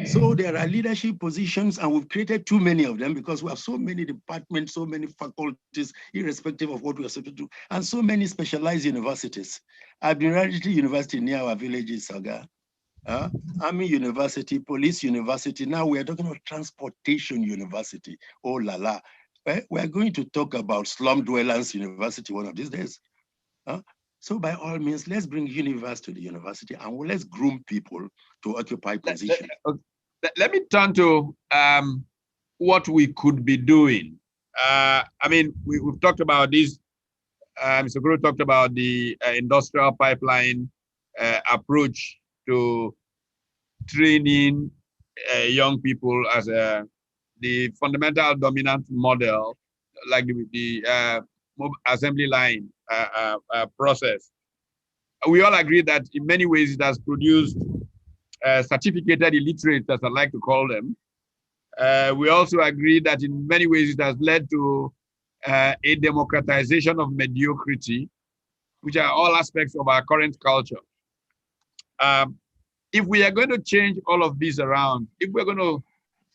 So there are leadership positions, and we've created too many of them because we have so many departments, so many faculties, irrespective of what we are supposed to do, and so many specialized universities. I've been running to university near our village in Saga. Army University, Police University. Now we're talking about Transportation University. Oh la la. We're going to talk about Slum Dwellers University one of these days. So by all means, let's bring universe to the university and let's groom people to occupy positions. Let me turn to what we could be doing. I mean, we've talked about this. Mr. Guru talked about the industrial pipeline approach to training young people as the fundamental dominant model, like the assembly line process. We all agree that in many ways it has produced certificated illiterates, as I like to call them. We also agree that in many ways it has led to a democratization of mediocrity, which are all aspects of our current culture. If we are going to change all of this around, if we're going to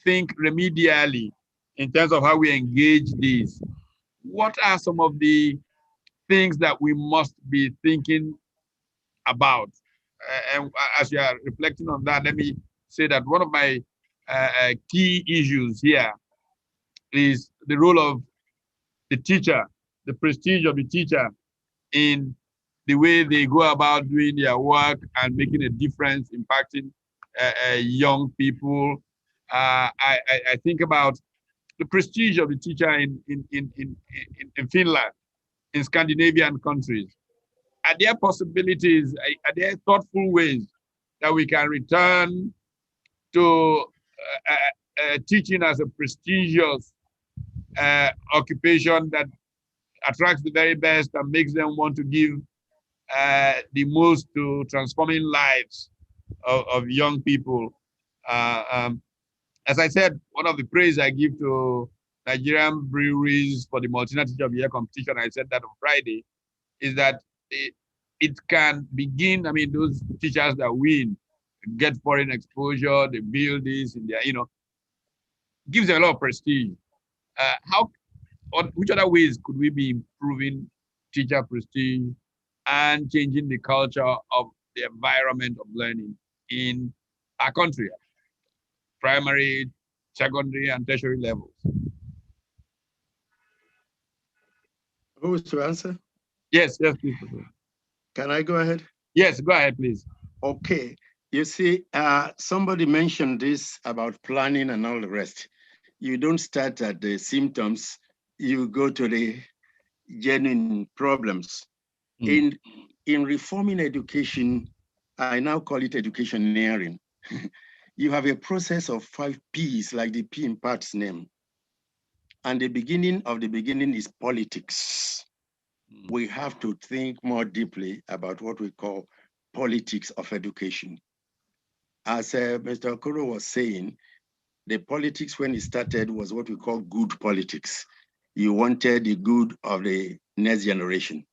think remedially in terms of how we engage these, what are some of the things that we must be thinking about? And as you are reflecting on that, let me say that one of my key issues here is the role of the teacher, the prestige of the teacher in the way they go about doing their work and making a difference, impacting young people. I think about the prestige of the teacher in Finland, in Scandinavian countries. Are there possibilities, are there thoughtful ways that we can return to teaching as a prestigious occupation that attracts the very best and makes them want to give the most to transforming lives of young people. As I said, one of the praise I give to Nigerian breweries for the Multinational Teacher of the Year competition, I said that on Friday, is that it can begin. I mean, those teachers that win get foreign exposure, they build this in their, gives them a lot of prestige. Which other ways could we be improving teacher prestige and changing the culture of the environment of learning in our country, primary, secondary, and tertiary levels? Who is to answer? Yes, please. Can I go ahead? Yes, go ahead, please. Okay. You see, somebody mentioned this about planning and all the rest. You don't start at the symptoms, you go to the genuine problems. In reforming education, I now call it educationeering. You have a process of 5 P's, like the P in Pat's name. And the beginning of the beginning is politics. We have to think more deeply about what we call politics of education. As Mr. Okoro was saying, the politics when it started was what we call good politics. You wanted the good of the next generation.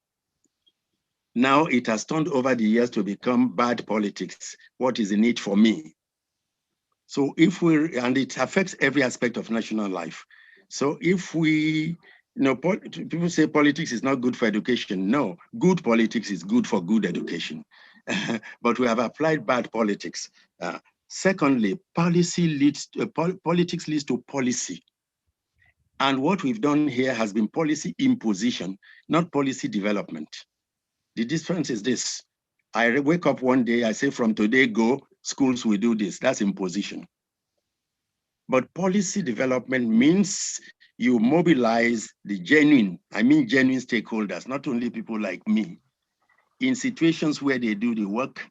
Now it has turned over the years to become bad politics. What is in it for me? So and it affects every aspect of national life. So if we, people say politics is not good for education. No, good politics is good for good education. But we have applied bad politics. Secondly, politics leads to policy. And what we've done here has been policy imposition, not policy development. The difference is this. I wake up one day, I say from today go, schools will do this. That's imposition. But policy development means you mobilize the genuine stakeholders, not only people like me, in situations where they do the work.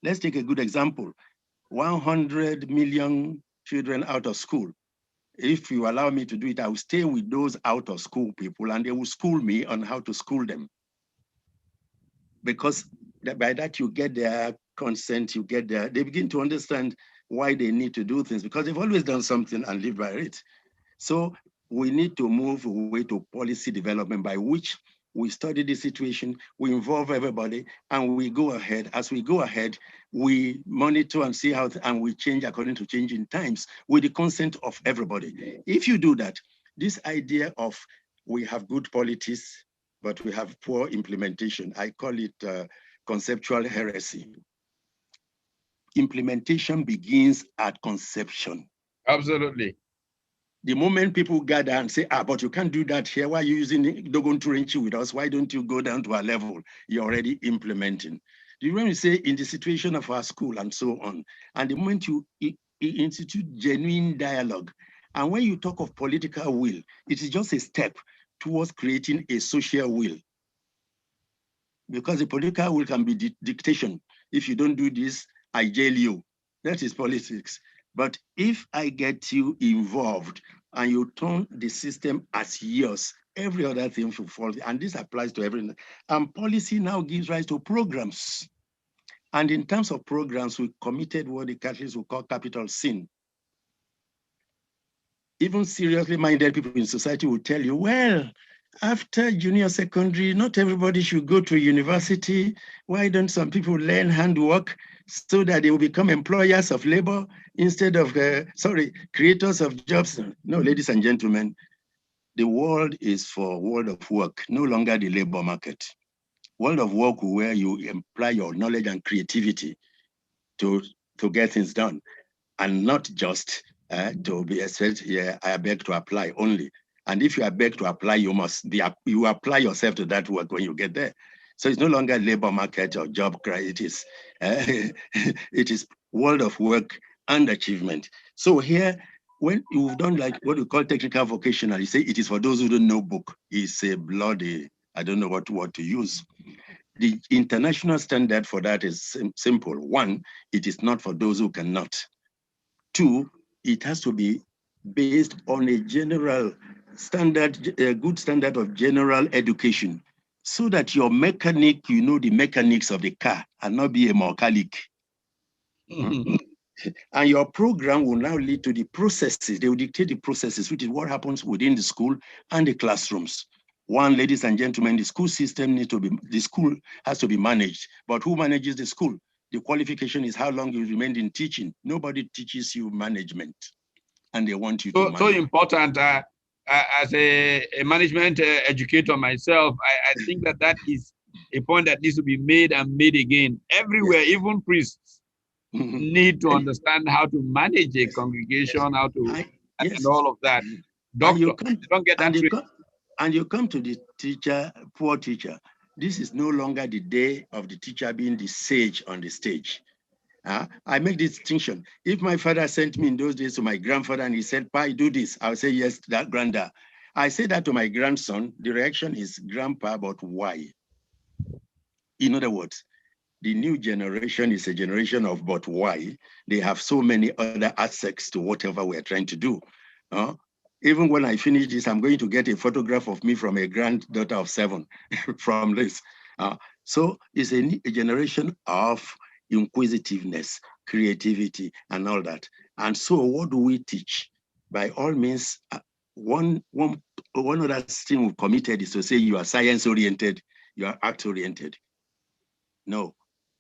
Let's take a good example. 100 million children out of school. If you allow me to do it, I will stay with those out of school people and they will school me on how to school them. Because by that you get their consent, they begin to understand why they need to do things because they've always done something and live by it. So we need to move away to policy development by which we study the situation, we involve everybody, and we go ahead. As we go ahead, we monitor and see how, and we change according to changing times with the consent of everybody. If you do that, this idea of we have good policies, but we have poor implementation, I call it conceptual heresy. Implementation begins at conception. Absolutely. The moment people gather and say, but you can't do that here, why are you using Dogon Turenchi with us? Why don't you go down to our level? You're already implementing. Do you remember say in the situation of our school and so on? And the moment you institute genuine dialogue, and when you talk of political will, it is just a step towards creating a social will. Because the political will can be dictation. If you don't do this, I jail you. That is politics. But if I get you involved and you turn the system as yours, every other thing will fall. And this applies to everything. And policy now gives rise to programs. And in terms of programs, we committed what the Catholics will call capital sin. Even seriously minded people in society will tell you, well, after junior secondary, not everybody should go to university. Why don't some people learn handwork so that they will become employers of labor instead of, creators of jobs? No, ladies and gentlemen, the world is for world of work, no longer the labor market. World of work where you apply your knowledge and creativity to get things done, and not just to be expected, I beg to apply only. And if you are begged to apply, you apply yourself to that work when you get there. So it's no longer labor market or job cry. It is world of work and achievement. So here, when you've done like what we call technical vocational, you say it is for those who don't know book. It's a bloody, I don't know what word to use. The international standard for that is simple. One, it is not for those who cannot. Two, it has to be based on a general good standard of general education, so that your mechanic, you know the mechanics of the car and not be a mechanic. And your program will now lead to the processes. They will dictate the processes, which is what happens within the school and the classrooms. One, ladies and gentlemen, the school system the school has to be managed. But who manages the school? The qualification is how long you remained in teaching. Nobody teaches you management, and they want you to manage. So important. As a management educator myself, I think that is a point that needs to be made and made again. Everywhere, yes. Even priests need to understand how to manage a congregation, how to, and all of that. Doctor, don't get that training. And you come to the teacher, poor teacher. This is no longer the day of the teacher being the sage on the stage. I make this distinction. If my father sent me in those days to my grandfather and he said, "Pai, do this," I would say, "Yes, that granddad." I say that to my grandson, the reaction is, "Grandpa, but why?" In other words, the new generation is a generation of but why. They have so many other aspects to whatever we're trying to do. Even when I finish this, I'm going to get a photograph of me from a granddaughter of 7 from this. So it's a generation of inquisitiveness, creativity, and all that. And so what do we teach? By all means, one other thing we've committed is to say you are science-oriented, you are act-oriented. No,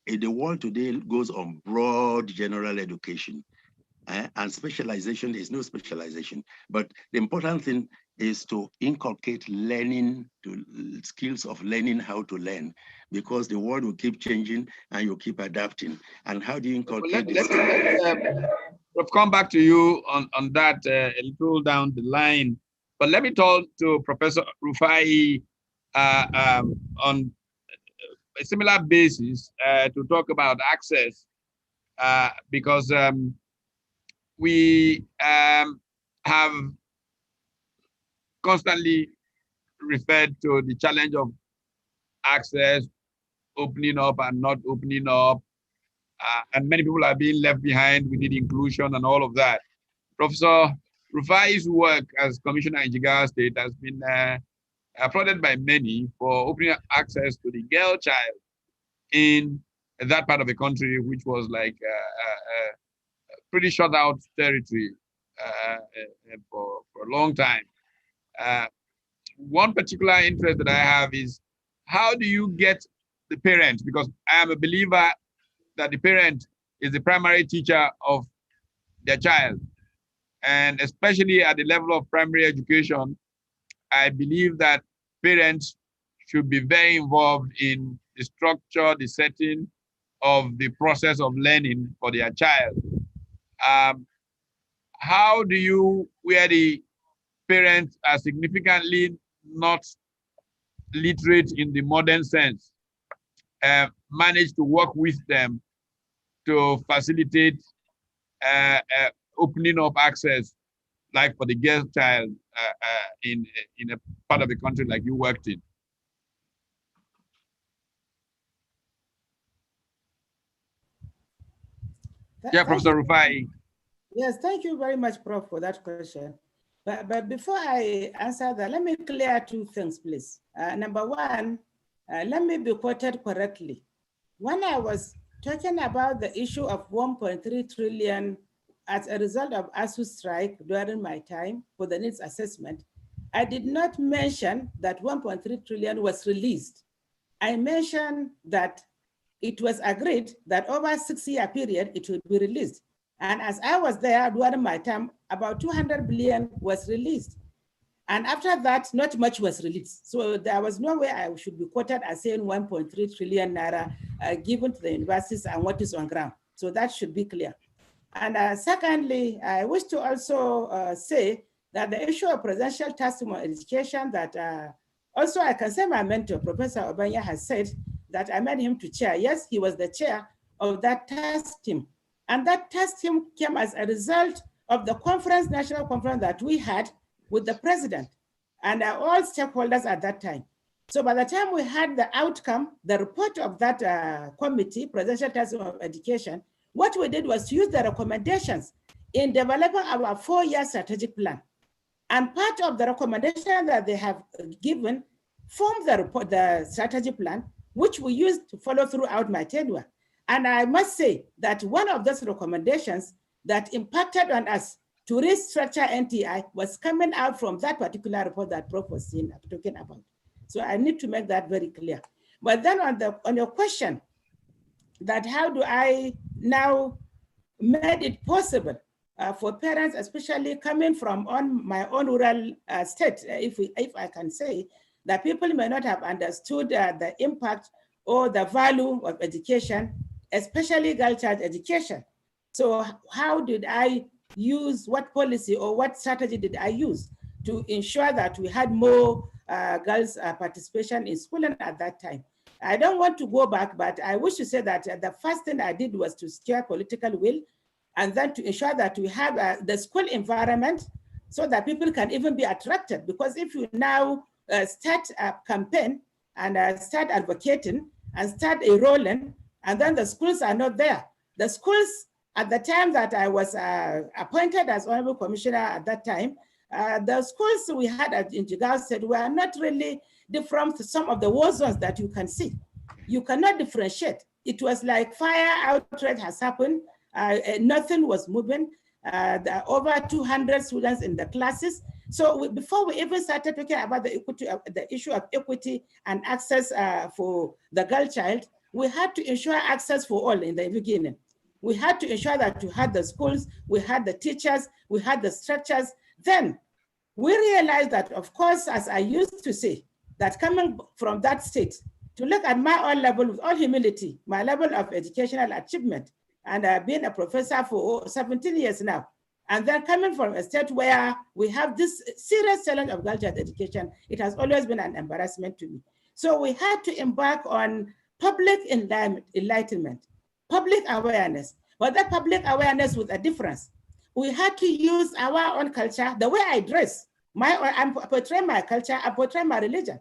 the world today goes on broad general education. And specialization, there is no specialization. But the important thing is to inculcate learning, skills of learning how to learn, because the world will keep changing and you keep adapting. And how do you inculcate this? We'll come back to you on that a little down the line. But let me talk to Professor Rufai on a similar basis to talk about access, because we have constantly referred to the challenge of access, opening up and not opening up, and many people are being left behind. We need inclusion and all of that. Professor Rufai's work as Commissioner in Jigawa State has been applauded by many for opening access to the girl child in that part of the country, which was like pretty shut out territory for a long time. One particular interest that I have is, how do you get the parent? Because I am a believer that the parent is the primary teacher of their child. And especially at the level of primary education, I believe that parents should be very involved in the structure, the setting of the process of learning for their child. How do you, where the parents are significantly not literate in the modern sense, manage to work with them to facilitate opening up access, like for the girl child in a part of the country like you worked in? Yeah, Professor Rufai. Yes, thank you very much, Prof, for that question. But before I answer that, let me clear 2 things, please. Number one, let me be quoted correctly. When I was talking about the issue of 1.3 trillion as a result of ASU strike during my time for the needs assessment, I did not mention that 1.3 trillion was released. I mentioned that it was agreed that over a 6-year period, it would be released. And as I was there during my time, about 200 billion was released. And after that, not much was released. So there was no way I should be quoted as saying 1.3 trillion naira given to the universities and what is on ground. So that should be clear. And secondly, I wish to also say that the issue of presidential task team on education, that also I can say my mentor, Professor Obanya, has said that I made him to chair. Yes, he was the chair of that task team. And that task team came as a result of the conference, national conference that we had with the president and all stakeholders at that time. So by the time we had the outcome, the report of that committee, Presidential Task Team of Education, what we did was to use the recommendations in developing our 4-year strategic plan. And part of the recommendation that they have given formed the report, the strategy plan, which we used to follow throughout my tenure. And I must say that one of those recommendations that impacted on us to restructure NTI was coming out from that particular report that Prof was talking about. So I need to make that very clear. But then on your question, that how do I now made it possible for parents, especially coming from my own rural state, if I can say, that people may not have understood the impact or the value of education, especially girl child education. So how did I use, what policy or what strategy did I use to ensure that we had more girls participation in schooling at that time? I don't want to go back, but I wish to say that the first thing I did was to secure political will, and then to ensure that we have the school environment so that people can even be attracted. Because if you now start a campaign and start advocating and start enrolling, and then the schools are not there. The schools, at the time that I was appointed as Honorable Commissioner at that time, the schools we had in Jigawa State were not really different from some of the war zones that you can see. You cannot differentiate. It was like fire outrage has happened. Nothing was moving. There are over 200 students in the classes. So before we even started talking about the equity, the issue of equity and access for the girl child, we had to ensure access for all in the beginning. We had to ensure that we had the schools, we had the teachers, we had the structures. Then we realized that, of course, as I used to say, that coming from that state, to look at my own level with all humility, my level of educational achievement, and I've been a professor for 17 years now, and then coming from a state where we have this serious challenge of girl child education, it has always been an embarrassment to me. So we had to embark on public enlightenment, public awareness, but that public awareness with a difference. We had to use our own culture, the way I dress, I portray my culture, I portray my religion.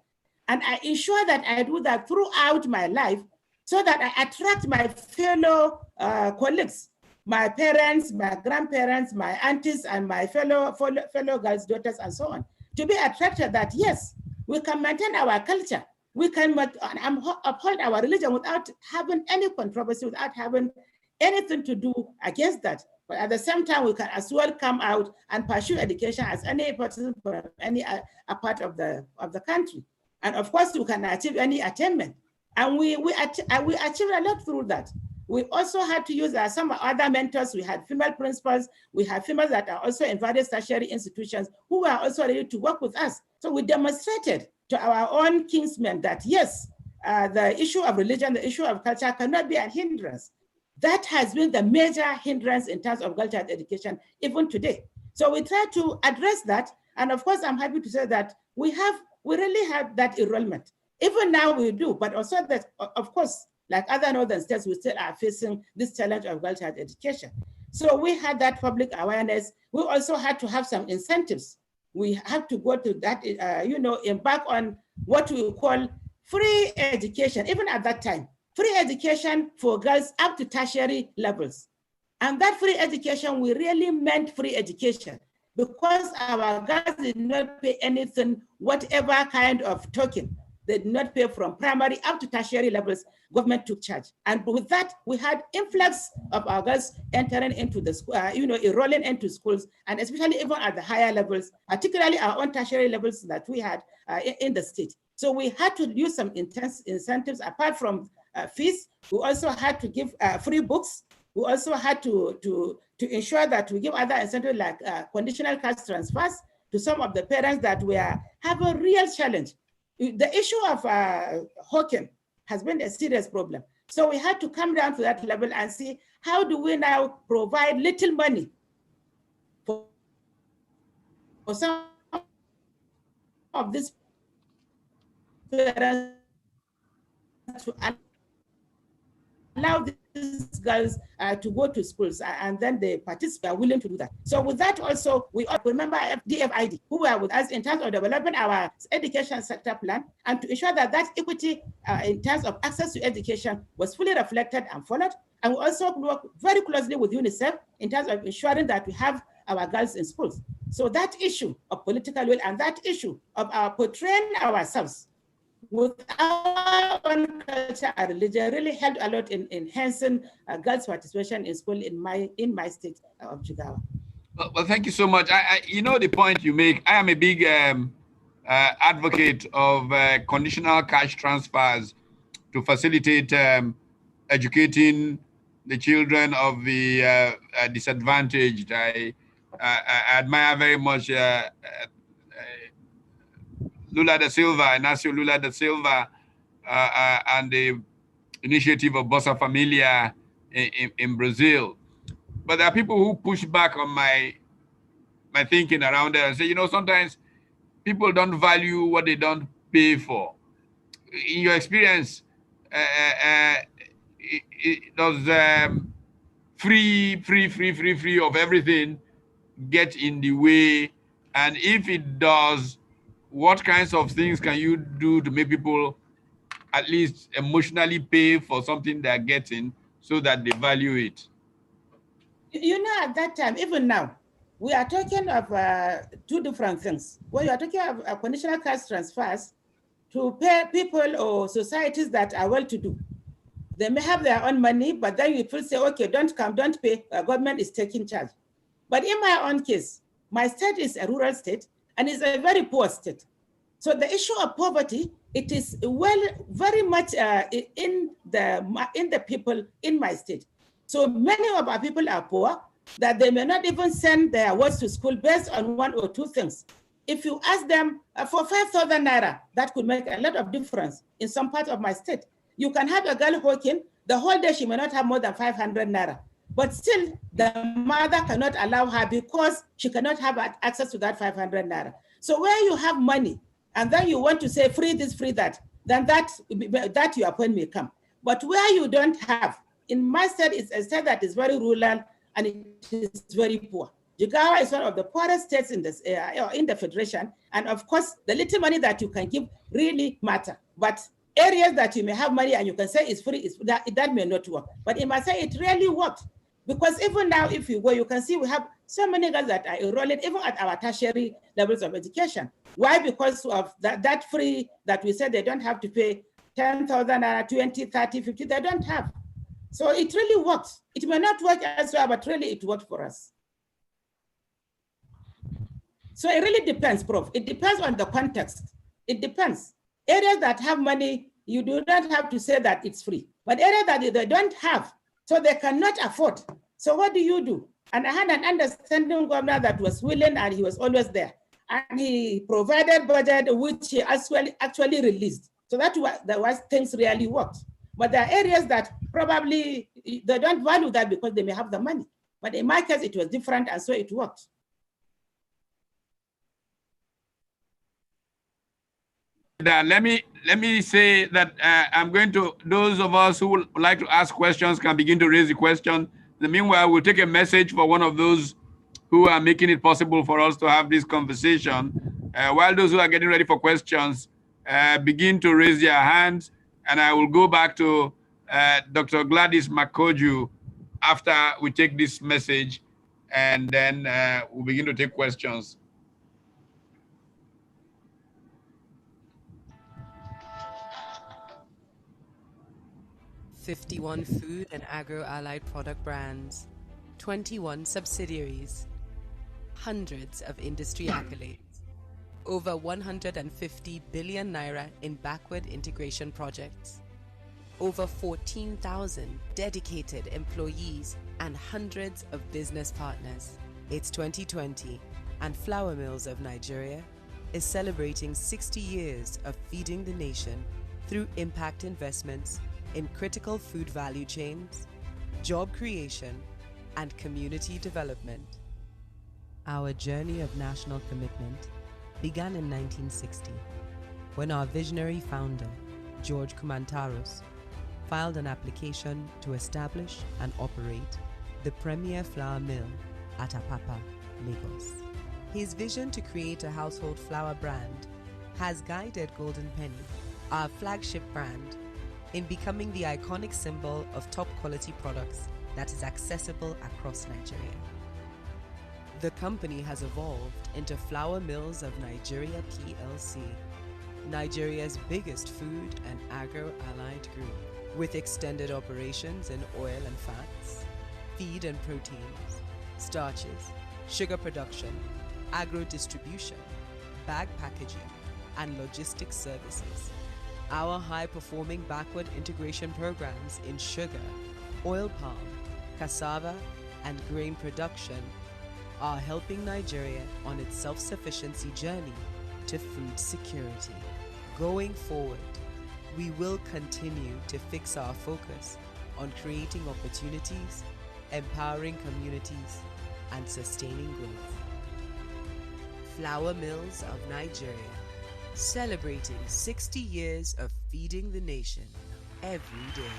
And I ensure that I do that throughout my life so that I attract my fellow colleagues, my parents, my grandparents, my aunties, and my fellow girls, daughters, and so on, to be attracted that, yes, we can maintain our culture, we can uphold our religion without having any controversy, without having anything to do against that. But at the same time, we can as well come out and pursue education as any person from any part of the country. And of course, we can achieve any attainment. And we achieved a lot through that. We also had to use some other mentors. We had female principals. We had females that are also in various tertiary institutions who were also ready to work with us. So we demonstrated to our own kinsmen that yes, the issue of religion, the issue of culture cannot be a hindrance. That has been the major hindrance in terms of girl child education, even today. So we try to address that. And of course, I'm happy to say that we really have that enrollment. Even now we do, but also that, of course, like other northern states, we still are facing this challenge of girl child education. So we had that public awareness. We also had to have some incentives. We have to go to that, embark on what we call free education, even at that time, free education for girls up to tertiary levels. And that free education, we really meant free education, because our girls did not pay anything, whatever kind of token. They did not pay from primary up to tertiary levels. Government took charge. And with that, we had influx of our girls entering into the school, enrolling into schools, and especially even at the higher levels, particularly our own tertiary levels that we had in the state. So we had to use some intense incentives apart from fees. We also had to give free books. We also had to ensure that we give other incentives like conditional cash transfers to some of the parents that were having a real challenge. The issue of hawking has been a serious problem. So we had to come down to that level and see how do we now provide little money for some of these parents to allow these girls to go to schools, and then the participants are willing to do that. So with that also, we remember DFID, who were with us in terms of developing our education sector plan, and to ensure that that equity in terms of access to education was fully reflected and followed. And we also work very closely with UNICEF in terms of ensuring that we have our girls in schools. So that issue of political will and that issue of our portraying ourselves with our own culture and religion really helped a lot in enhancing girls' participation in school in my state of Jigawa. Well, thank you so much. You know the point you make. I am a big advocate of conditional cash transfers to facilitate educating the children of the disadvantaged. I admire very much Lula da Silva, Inácio Lula da Silva, and the initiative of Bossa Familia in Brazil. But there are people who push back on my thinking around there and say, you know, sometimes people don't value what they don't pay for. In your experience, does free of everything get in the way? And if it does, what kinds of things can you do to make people at least emotionally pay for something they're getting so that they value it? You know, at that time, even now, we are talking of two different things. Well, you are talking of conditional cash transfers to pay people or societies that are well-to-do. They may have their own money, but then you will say, okay, don't come, don't pay, government is taking charge. But in my own case, my state is a rural state and it's a very poor state. So the issue of poverty, it is very much in the people in my state. So many of our people are poor, that they may not even send their words to school based on one or two things. If you ask them for 5,000 naira, that could make a lot of difference in some part of my state. You can have a girl working, the whole day she may not have more than 500 naira, but still the mother cannot allow her because she cannot have access to that 500 naira. So where you have money, and then you want to say free this, free that, then that your point may come. But where you don't have, in my state, it's a state that is very rural and it is very poor. Jigawa is one of the poorest states in this in the federation, and of course, the little money that you can give really matter. But areas that you may have money and you can say it's free, that may not work. But in my state, it really worked. Because even now, if you go, you can see we have so many girls that are enrolling, even at our tertiary levels of education. Why? Because of that free that we said they don't have to pay 10,000, 20, 30, 50, they don't have. So it really works. It may not work elsewhere, but really it worked for us. So it really depends, Prof. It depends on the context. It depends. Areas that have money, you do not have to say that it's free. But areas that they don't have, so they cannot afford. So what do? And I had an understanding governor that was willing and he was always there. And he provided budget which he actually released. So that was things really worked. But there are areas that probably they don't value that because they may have the money. But in my case, it was different and so it worked. Let me say that I'm going to, those of us who would like to ask questions can begin to raise the question. In the meanwhile, we'll take a message for one of those who are making it possible for us to have this conversation. While those who are getting ready for questions begin to raise their hands, and I will go back to Dr. Gladys Makoju after we take this message, and then we'll begin to take questions. "51 food and agro-allied product brands, 21 subsidiaries, hundreds of industry accolades, over 150 billion naira in backward integration projects, over 14,000 dedicated employees and hundreds of business partners. It's 2020 and Flour Mills of Nigeria is celebrating 60 years of feeding the nation through impact investments in critical food value chains, job creation, and community development. Our journey of national commitment began in 1960 when our visionary founder, George Kumantaros, filed an application to establish and operate the premier flour mill at Apapa, Lagos. His vision to create a household flour brand has guided Golden Penny, our flagship brand, in becoming the iconic symbol of top quality products that is accessible across Nigeria. The company has evolved into Flour Mills of Nigeria PLC, Nigeria's biggest food and agro-allied group, with extended operations in oil and fats, feed and proteins, starches, sugar production, agro-distribution, bag packaging, and logistics services. Our high-performing backward integration programs in sugar, oil palm, cassava, and grain production are helping Nigeria on its self-sufficiency journey to food security. Going forward, we will continue to fix our focus on creating opportunities, empowering communities, and sustaining growth. Flour Mills of Nigeria, celebrating 60 years of feeding the nation every day.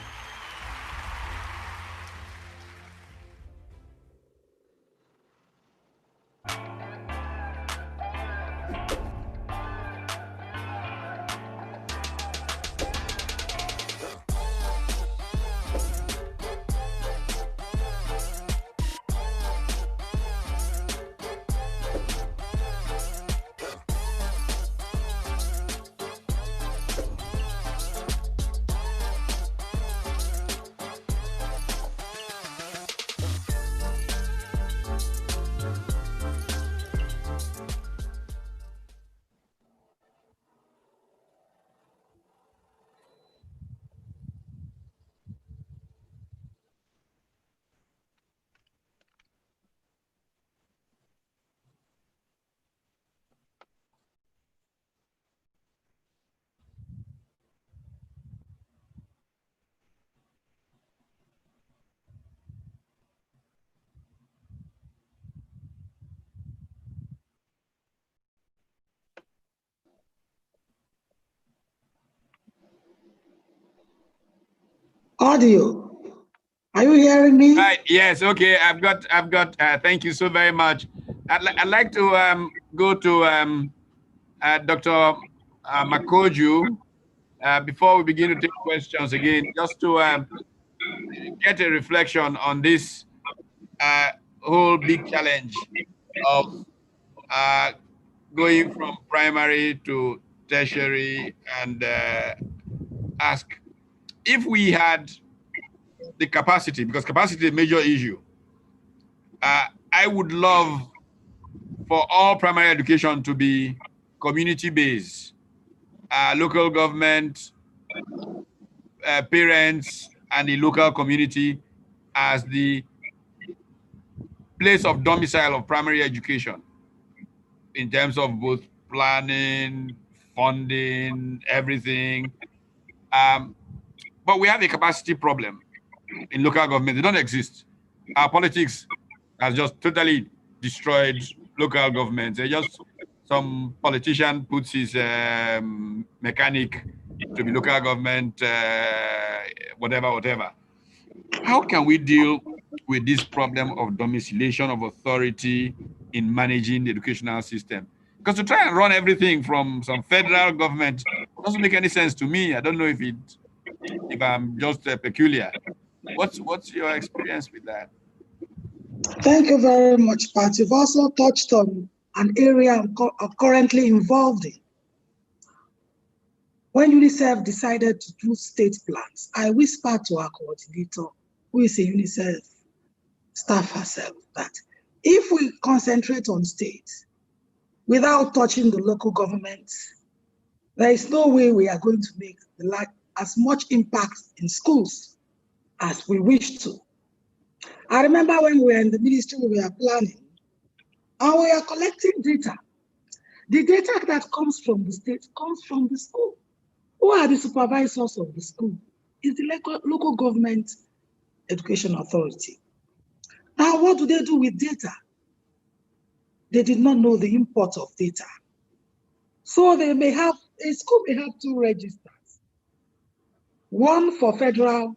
Audio. Are you hearing me? Right. Yes. Okay. I've got. Thank you so very much. I'd like to go to Dr. Makoju before we begin to take questions again, just to get a reflection on this whole big challenge of going from primary to tertiary, and ask if we had the capacity, because capacity is a major issue. I would love for all primary education to be community-based, local government, parents, and the local community as the place of domicile of primary education in terms of both planning, funding, everything. But we have a capacity problem in local government. They don't exist. Our politics has just totally destroyed local government. They just, some politician puts his mechanic to be local government, whatever. How can we deal with this problem of domiciliation of authority in managing the educational system? Because to try and run everything from some federal government doesn't make any sense to me. I don't know if I'm just peculiar. What's your experience with that? Thank you very much, Pat. You've also touched on an area I'm currently involved in. When UNICEF decided to do state plans, I whispered to our coordinator, who is a UNICEF staff herself, that if we concentrate on states without touching the local governments, there is no way we are going to make as much impact in schools as we wish to. I remember when we were in the ministry, we were planning, and we are collecting data. The data that comes from the state comes from the school. Who are the supervisors of the school? It's the local government education authority. Now, what do they do with data? They did not know the import of data. So they may have, a school may have two registers. One for federal,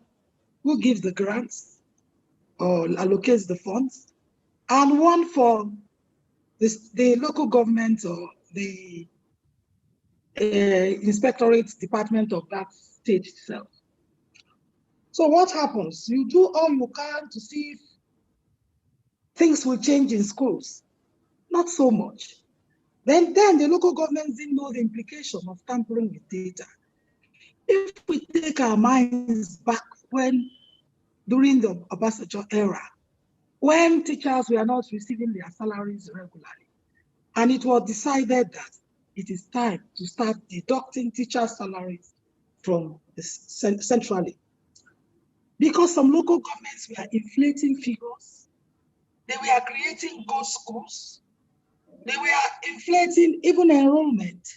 who gives the grants or allocates the funds, and one for the local government or the inspectorate department of that state itself. So what happens? You do all you can to see if things will change in schools. Not so much. Then the local governments didn't know the implication of tampering with data. If we take our minds back during the Obasanjo era, when teachers were not receiving their salaries regularly, and it was decided that it is time to start deducting teachers' salaries from centrally. Because some local governments were inflating figures, they were creating ghost schools, they were inflating even enrollment.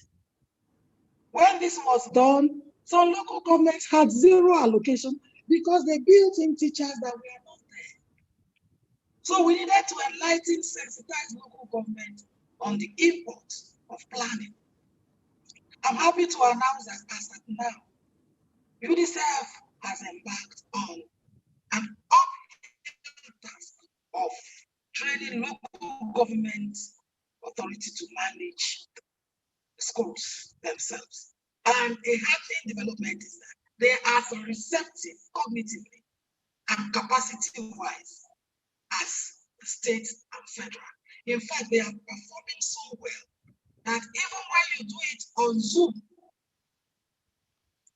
When this was done, some local governments had zero allocation because they built in teachers that were not there. So we needed to enlighten, sensitize local government on the importance of planning. I'm happy to announce that as of now, UNICEF has embarked on an uphill task of training local government authority to manage schools themselves. And a happening development is that they are so receptive cognitively and capacity-wise as the state and federal. In fact, they are performing so well that even when you do it on Zoom,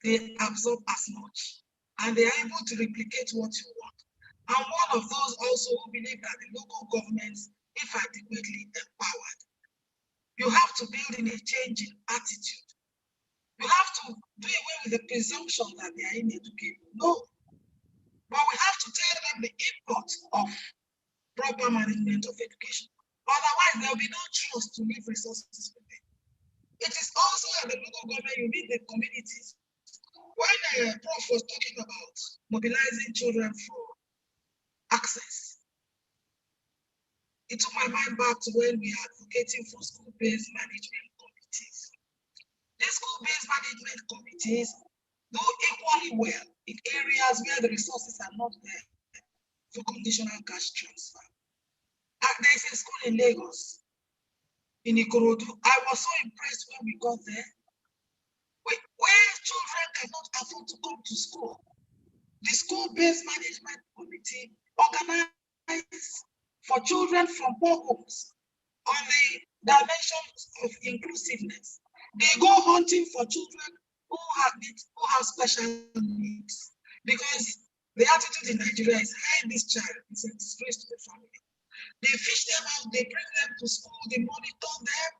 they absorb as much and they are able to replicate what you want. I'm one of those also who believe that the local governments, if adequately empowered, you have to build in a change in attitude. You have to do away with the presumption that they are ineducable. No. But we have to tell them the import of proper management of education. Otherwise, there will be no trust to leave resources with them. It is also at the local government, you need the communities. When Prof was talking about mobilizing children for access, it took my mind back to when we are advocating for school-based management committees. These school-based management committees do equally well in areas where the resources are not there for conditional cash transfer. There is a school in Lagos, in Ikorodu. I was so impressed when we got there, where children cannot afford to come to school. The school-based management committee organized for children from poor homes on the dimensions of inclusiveness. They go hunting for children who have special needs, because the attitude in Nigeria is hide this child, it's a disgrace to the family. They fish them out, they bring them to school, they monitor them.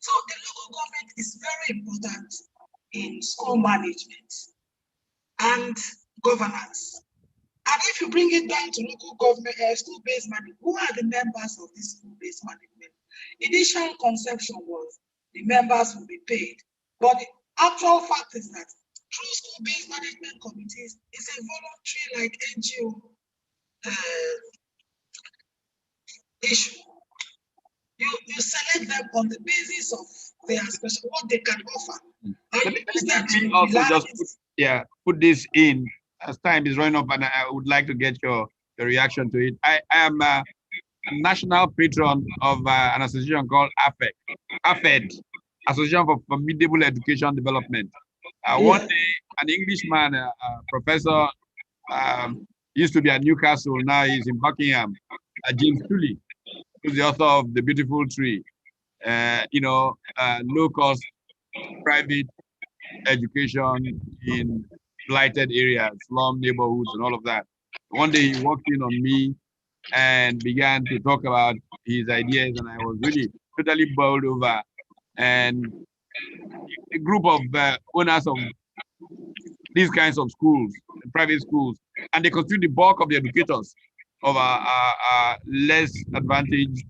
So the local government is very important in school management and governance. And if you bring it down to local government, school-based management, who are the members of this school-based management? Initial conception was the members will be paid, but the actual fact is that through school-based management committees, it's a voluntary, like NGO issue. You select them on the basis of their special, what they can offer. Let me also just put this in, as time is running up, and I would like to get your reaction to it. I am a national patron of an association called AFED, Association for Formidable Education Development. One day, an Englishman, professor, used to be at Newcastle, now he's in Buckingham, James Tully, who's the author of The Beautiful Tree, low-cost private education in blighted areas, slum neighborhoods, and all of that. One day he walked in on me and began to talk about his ideas, and I was really totally bowled over. And a group of owners of these kinds of schools, private schools, and they constitute the bulk of the educators of our less advantaged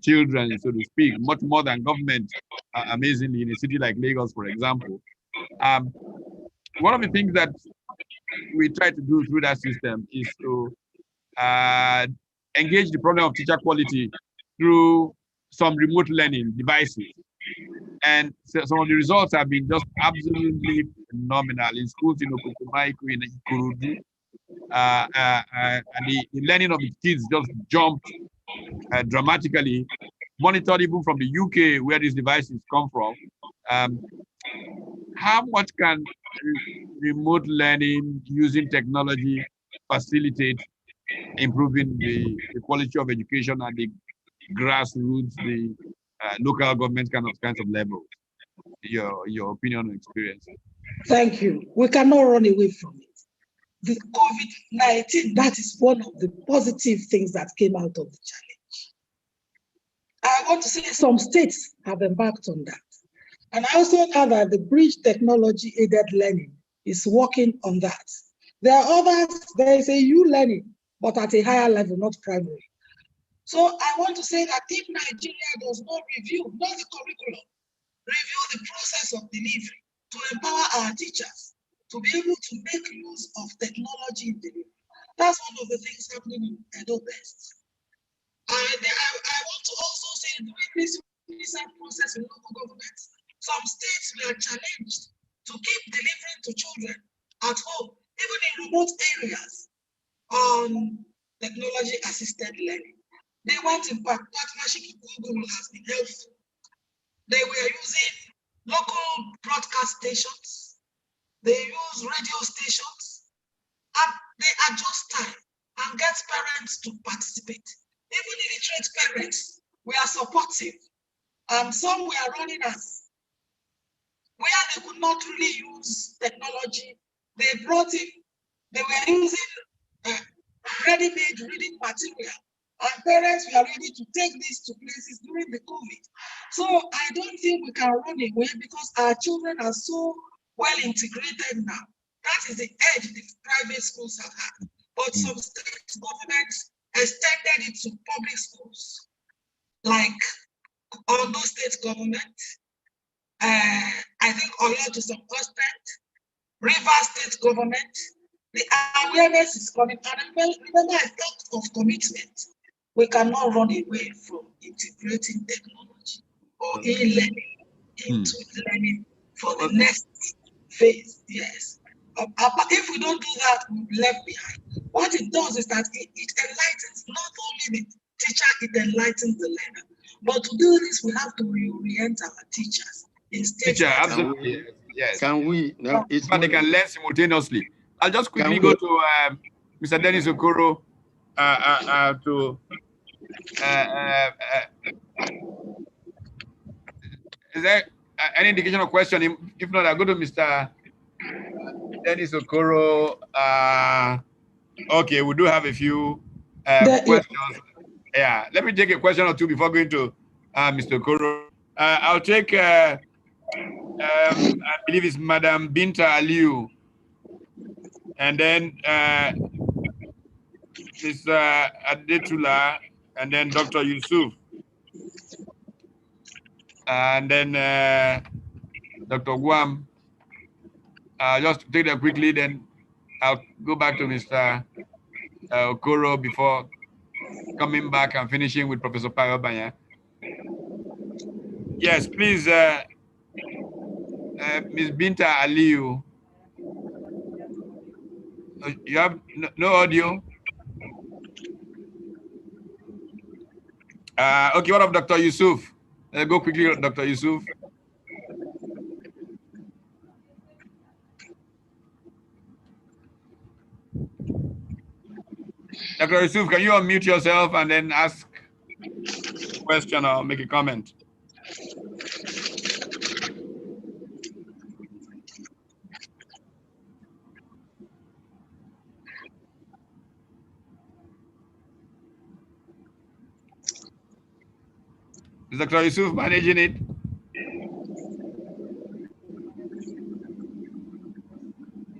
children, so to speak, much more than government, amazingly, in a city like Lagos, for example. One of the things that we try to do through that system is to engage the problem of teacher quality through some remote learning devices. And so some of the results have been just absolutely phenomenal in schools in Okokomaiku, in Ikorodu. And the learning of the kids just jumped dramatically, monitored even from the UK, where these devices come from. How much can remote learning using technology facilitate improving the quality of education and the grassroots, the local government kinds of levels? Your opinion or experience? Thank you. We cannot run away from it. The COVID-19, that is one of the positive things that came out of the challenge. I want to say some states have embarked on that. And I also know that the bridge technology aided learning is working on that. There are others, there is a U-learning, but at a higher level, not primary. So I want to say that if Nigeria does not review, not the curriculum, review the process of delivery to empower our teachers to be able to make use of technology in delivery. That's one of the things happening in Edo West. And I want to also say during this recent process in local governments, some states were challenged to keep delivering to children at home, even in remote areas, on technology-assisted learning. They went in partnership with Google has been helpful. They were using local broadcast stations. They use radio stations. And they adjust time and get parents to participate. Even illiterate parents, we are supportive. And some were running us. Where they could not really use technology, they brought in, they were using ready-made reading material. And parents were ready to take this to places during the COVID. So I don't think we can run away because our children are so well integrated now. That is the edge the private schools have had. But some state governments extended it to public schools, like Ondo State government, I think Oyo to some extent, Rivers State government. The awareness is coming. And remember, I talked of commitment. We cannot run away from integrating technology or e-learning into learning for the next phase. Yes. If we don't do that, we'll be left behind. What it does is that it enlightens not only the teacher, it enlightens the learner. But to do this, we have to reorient our teachers. Teacher, absolutely. Yes. Can we? No, it's but they can learn simultaneously. I'll just quickly go to Mr. Dennis Okoro is there any indication or question? If not, I'll go to Mr. Dennis Okoro. Okay, we do have a few questions. Yeah, let me take a question or two before going to Mr. Okoro. I'll take, I believe it's Madam Binta Aliu, and then Mr. Adetula, and then Dr. Yusuf, and then Dr. Guam. Just take that quickly, then I'll go back to Mr. Okoro before coming back and finishing with Professor Payo Banya. Yes, please, Ms. Binta Aliu. You have no audio? Okay, what of Dr. Yusuf? Go quickly, Dr. Yusuf. Dr. Yusuf, can you unmute yourself and then ask a question or make a comment? Is Dr. Yusuf managing it?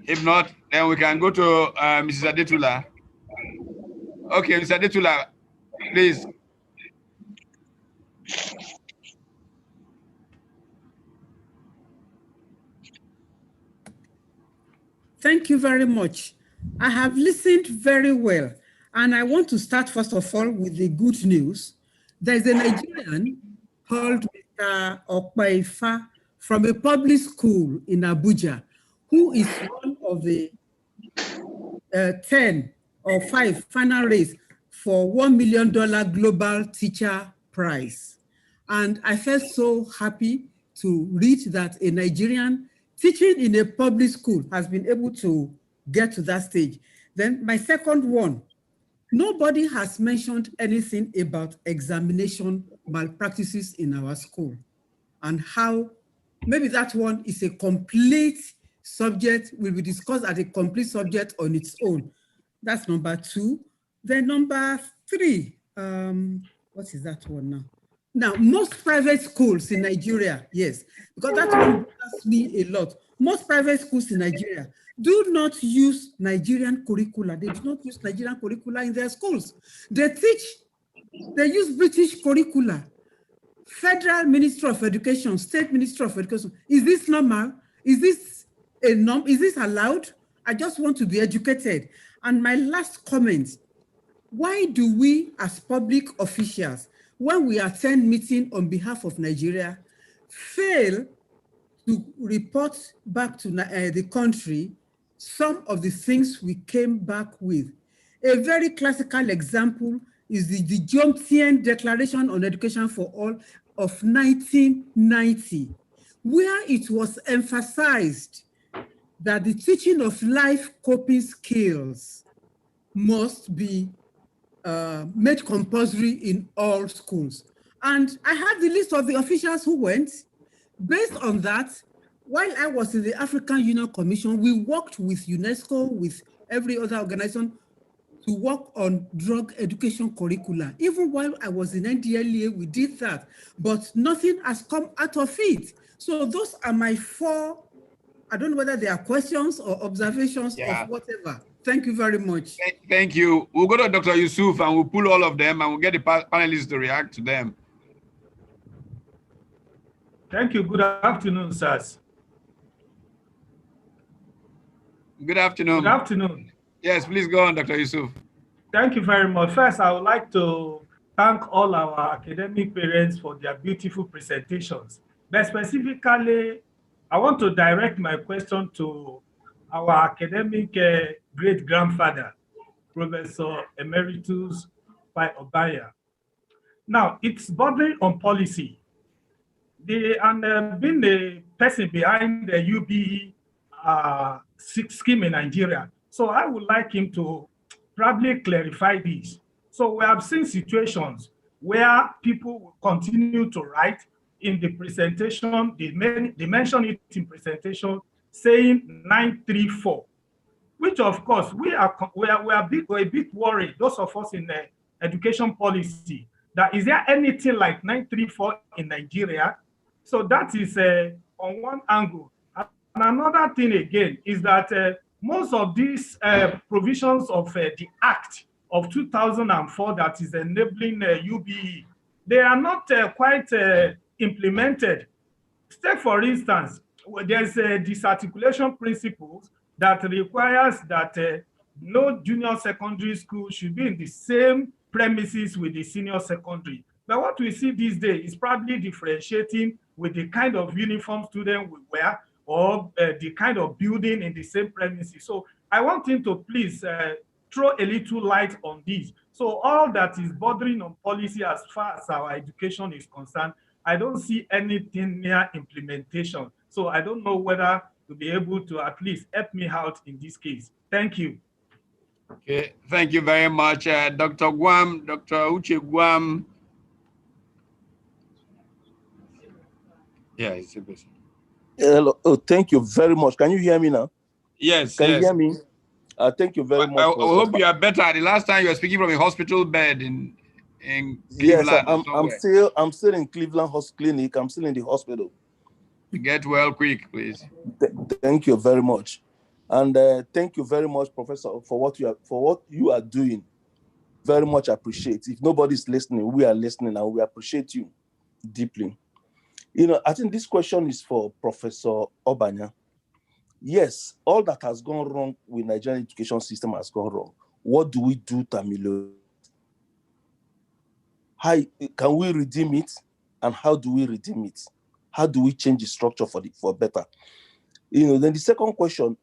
If not, then we can go to Mrs. Adetula. Okay, Mrs. Adetula, please. Thank you very much. I have listened very well, and I want to start first of all with the good news. There's a Nigerian called Mr. Okpaifa from a public school in Abuja, who is one of the 10 or 5 final race for $1 million Global Teacher Prize. And I felt so happy to read that a Nigerian teaching in a public school has been able to get to that stage. Then my second one, Nobody has mentioned anything about examination malpractices in our school and how maybe that one is a complete subject, will be discussed as a complete subject on its own. That's number 2. Then number 3, what is that one now? Now, most private schools in Nigeria, yes, because that one bothers me a lot. Most private schools in Nigeria do not use Nigerian curricula. They do not use Nigerian curricula in their schools. They use British curricula. Federal Ministry of Education, State Ministry of Education. Is this normal? Is this a norm? Is this allowed? I just want to be educated. And my last comment, why do we as public officials, when we attend meeting on behalf of Nigeria, fail to report back to the country some of the things we came back with? A very classical example is the Johnson Declaration on Education for All of 1990, where it was emphasized that the teaching of life coping skills must be made compulsory in all schools. And I had the list of the officials who went. Based on that, while I was in the African Union Commission, we worked with UNESCO, with every other organization, to work on drug education curricula. Even while I was in NDLEA, we did that, but nothing has come out of it. So those are my 4, I don't know whether they are questions or observations of whatever. Thank you very much. Thank you. We'll go to Dr. Yusuf and we'll pull all of them and we'll get the panelists to react to them. Thank you. Good afternoon, sirs. Good afternoon. Good afternoon. Yes, please go on, Dr. Yusuf. Thank you very much. First, I would like to thank all our academic parents for their beautiful presentations. But specifically, I want to direct my question to our academic great-grandfather, Professor Emeritus Pai Obaya. Now, it's bordering on policy. Being the person behind the UBE scheme in Nigeria, so I would like him to probably clarify this. So we have seen situations where people will continue to write in the presentation, they mention it in presentation, saying 934, which of course we are a bit worried, those of us in the education policy, that is there anything like 934 in Nigeria? So that is on one angle. And another thing again is that most of these provisions of the Act of 2004 that is enabling UBE, they are not quite implemented. Take for instance, there's a disarticulation principles that requires that no junior secondary school should be in the same premises with the senior secondary. But what we see these days is probably differentiating with the kind of uniform student we wear or the kind of building in the same premises. So I want him to please throw a little light on this. So all that is bordering on policy as far as our education is concerned, I don't see anything near implementation. So I don't know whether to be able to at least help me out in this case. Thank you. Okay, thank you very much, Dr. Guam, Dr. Uche Guam. Yeah, it's a bit. Hello. Oh, thank you very much. Can you hear me now? Yes. Can you hear me? Thank you very much. I hope you are better. The last time you were speaking from a hospital bed in Cleveland. Yes, I'm still in Cleveland Clinic. I'm still in the hospital. Get well quick, please. Thank you very much, and thank you very much, Professor, for what you are doing. Very much appreciate. If nobody's listening, we are listening, and we appreciate you deeply. You know, I think this question is for Professor Obanya. Yes, all that has gone wrong with Nigerian education system has gone wrong. What do we do to ameliorate? How can we redeem it, and how do we redeem it? How do we change the structure for better? You know, then the second question,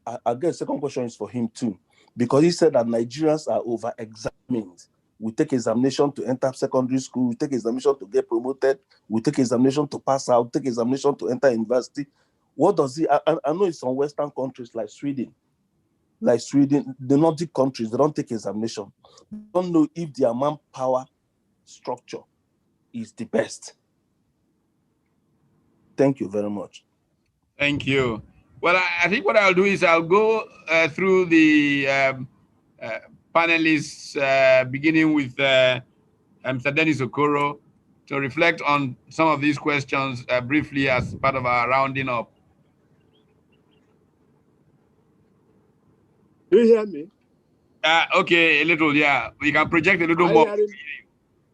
I guess the second question is for him too, because he said that Nigerians are over-examined. We take examination to enter secondary school, we take examination to get promoted, we take examination to pass out, take examination to enter university. What does he, I know it's some Western countries like Sweden. like Sweden, the Nordic countries, they don't take examination. They don't know if their manpower structure is the best. Thank you very much. Thank you. Well, I think what I'll do is I'll go through the panelists, beginning with Mr. Dennis Okoro, to reflect on some of these questions briefly as part of our rounding up. Do you hear me? Okay, a little, yeah. We can project a little Are more.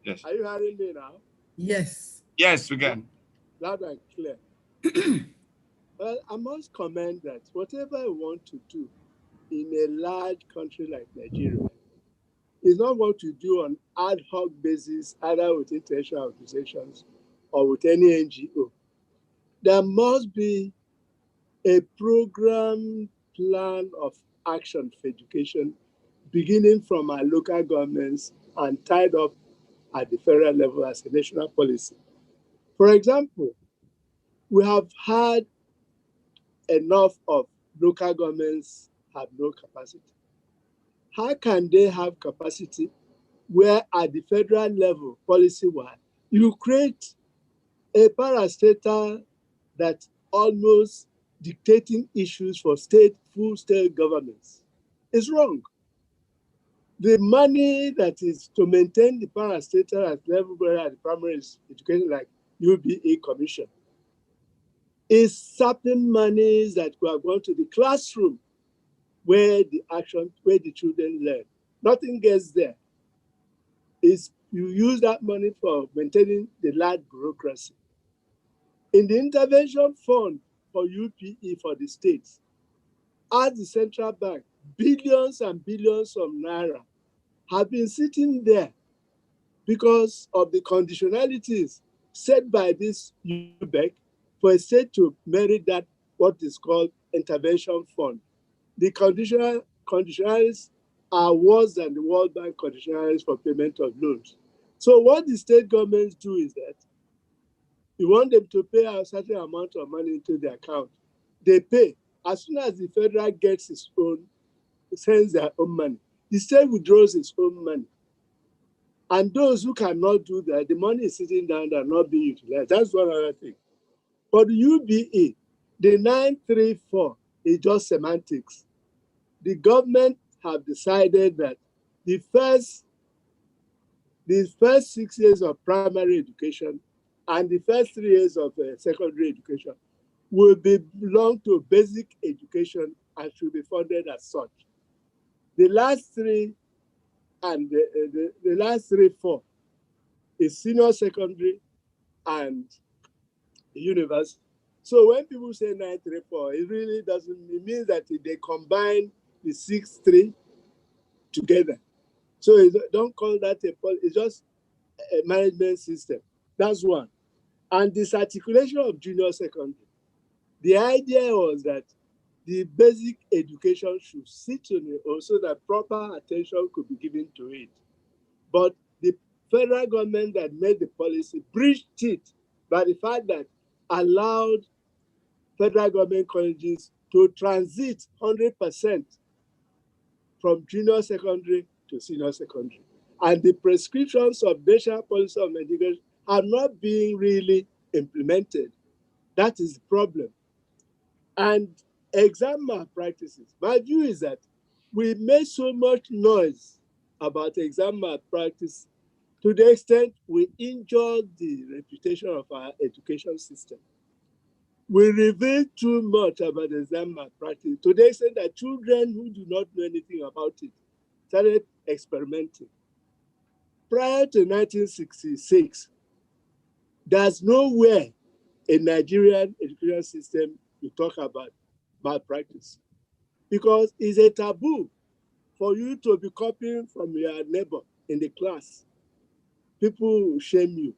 Yes. Are you hearing me now? Yes. Yes, we can. Loud and clear. Well, I must comment that whatever I want to do in a large country like Nigeria is not what you do on ad hoc basis, either with international organizations or with any NGO. There must be a program plan of action for education, beginning from our local governments and tied up at the federal level as a national policy. For example, we have had enough of local governments have no capacity. How can they have capacity where at the federal level, policy-wise, you create a parastatal that almost dictating issues for full state governments? It's wrong. The money that is to maintain the parastatal at level where at the primary education, like UBE Commission, is sapping monies that are going to the classroom where the children learn. Nothing gets there. You use that money for maintaining the large bureaucracy. In the intervention fund for UPE for the states, at the central bank, billions and billions of naira have been sitting there because of the conditionalities set by this UBEC for a state to merit that what is called intervention fund. The conditionalities are worse than the World Bank conditionalities for payment of loans. So what the state governments do is that you want them to pay a certain amount of money into the account. They pay. As soon as the federal gets its own, sends their own money, the state withdraws its own money. And those who cannot do that, the money is sitting down and not being utilized. That's one other thing. For the UBE, the 934 is just semantics. The government have decided that the first 6 years of primary education and the first 3 years of secondary education will belong to basic education and should be funded as such. The last three and the last 4 is senior secondary and university. So when people say 934, it really doesn't, it means that they combine the 6-3 together. So don't call that it's just a management system. That's one. And this articulation of junior secondary, the idea was that the basic education should sit on it so that proper attention could be given to it. But the federal government that made the policy breached it by the fact that allowed federal government colleges to transit 100% from junior secondary to senior secondary. And the prescriptions of national policy of education are not being really implemented. That is the problem. And exam malpractices. My view is that we made so much noise about exam malpractice to the extent we injured the reputation of our education system. We revealed too much about exam malpractice to the extent that children who do not know anything about it started experimenting. Prior to 1966, there's nowhere in Nigerian education system you talk about malpractice because it's a taboo for you to be copying from your neighbor in the class. People will shame you.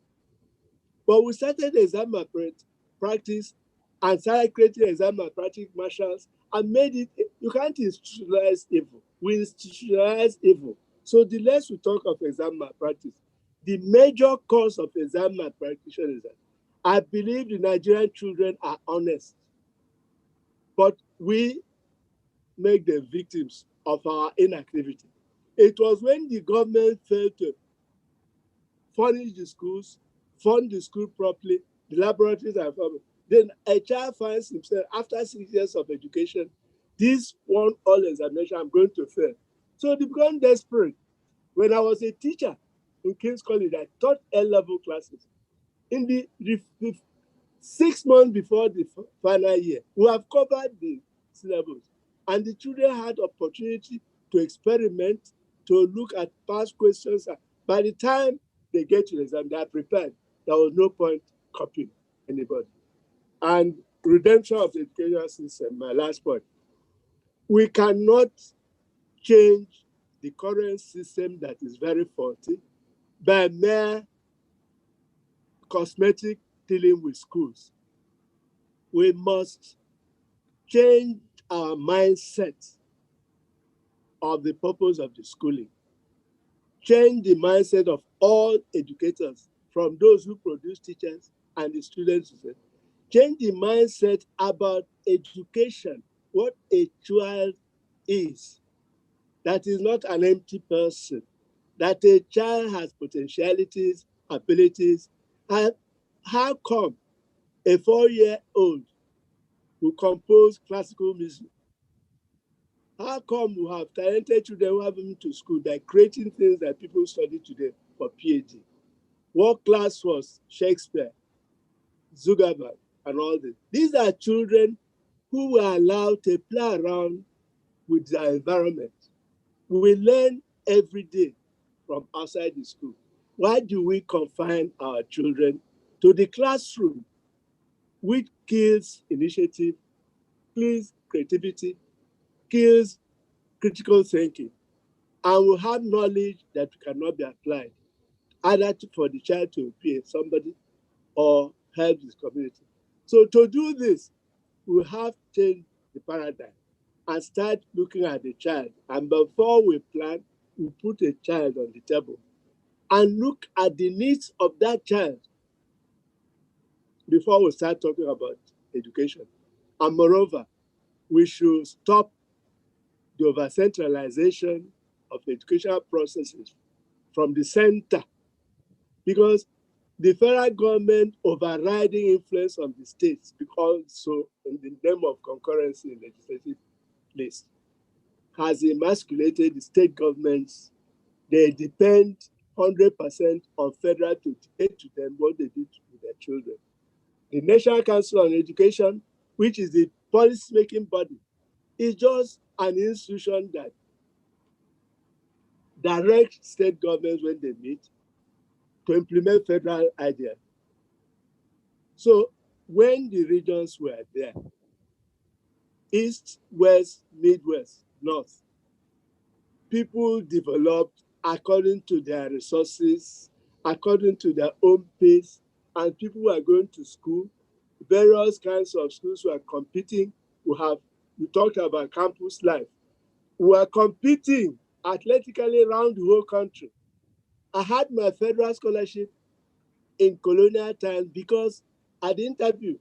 But we started exam malpractice and started creating exam malpractice marshals and made it, you can't institutionalize evil. We institutionalize evil. So the less we talk of exam malpractice, the major cause of exam malpractice is that I believe the Nigerian children are honest. But we make them victims of our inactivity. It was when the government failed to furnish the schools, fund the school properly, the laboratories are formed. Then a child finds himself after 6 years of education, this one all examination, I'm going to fail. So they become desperate. When I was a teacher in King's College, I taught L-level classes. In the 6 months before the final year, we have covered the syllabus, and the children had opportunity to experiment, to look at past questions. By the time they get to the exam, they are prepared. There was no point copying anybody. And redemption of the education system, my last point. We cannot change the current system that is very faulty by mere cosmetic dealing with schools. We must change our mindset of the purpose of the schooling. Change the mindset of all educators, from those who produce teachers and the students. Change the mindset about education, what a child is. That is not an empty person. That a child has potentialities, abilities. And how come a 4-year-old who compose classical music? How come we have talented children who have been to school by creating things that people study today for PhD? What class was Shakespeare, Zuckerberg, and all this? These are children who were allowed to play around with their environment. We learn every day from outside the school. Why do we confine our children to the classroom, which kills initiative, kills creativity, kills critical thinking, and will have knowledge that cannot be applied, either for the child to be somebody or help his community? So to do this, we have to change the paradigm and start looking at the child. And before we plan, we put a child on the table and look at the needs of that child before we start talking about education. And moreover, we should stop the over-centralization of educational processes from the center, because the federal government overriding influence of the states, because so in the name of concurrency in legislative place, has emasculated the state governments. They depend 100% on federal to dictate to them what they do with their children. The National Council on Education, which is the policy-making body, is just an institution that directs state governments when they meet to implement federal ideas. So when the regions were there, East, West, Midwest, North, people developed according to their resources, according to their own pace, and people were going to school. Various kinds of schools were competing. We talked about campus life. We were competing athletically around the whole country. I had my federal scholarship in colonial times because at the interview,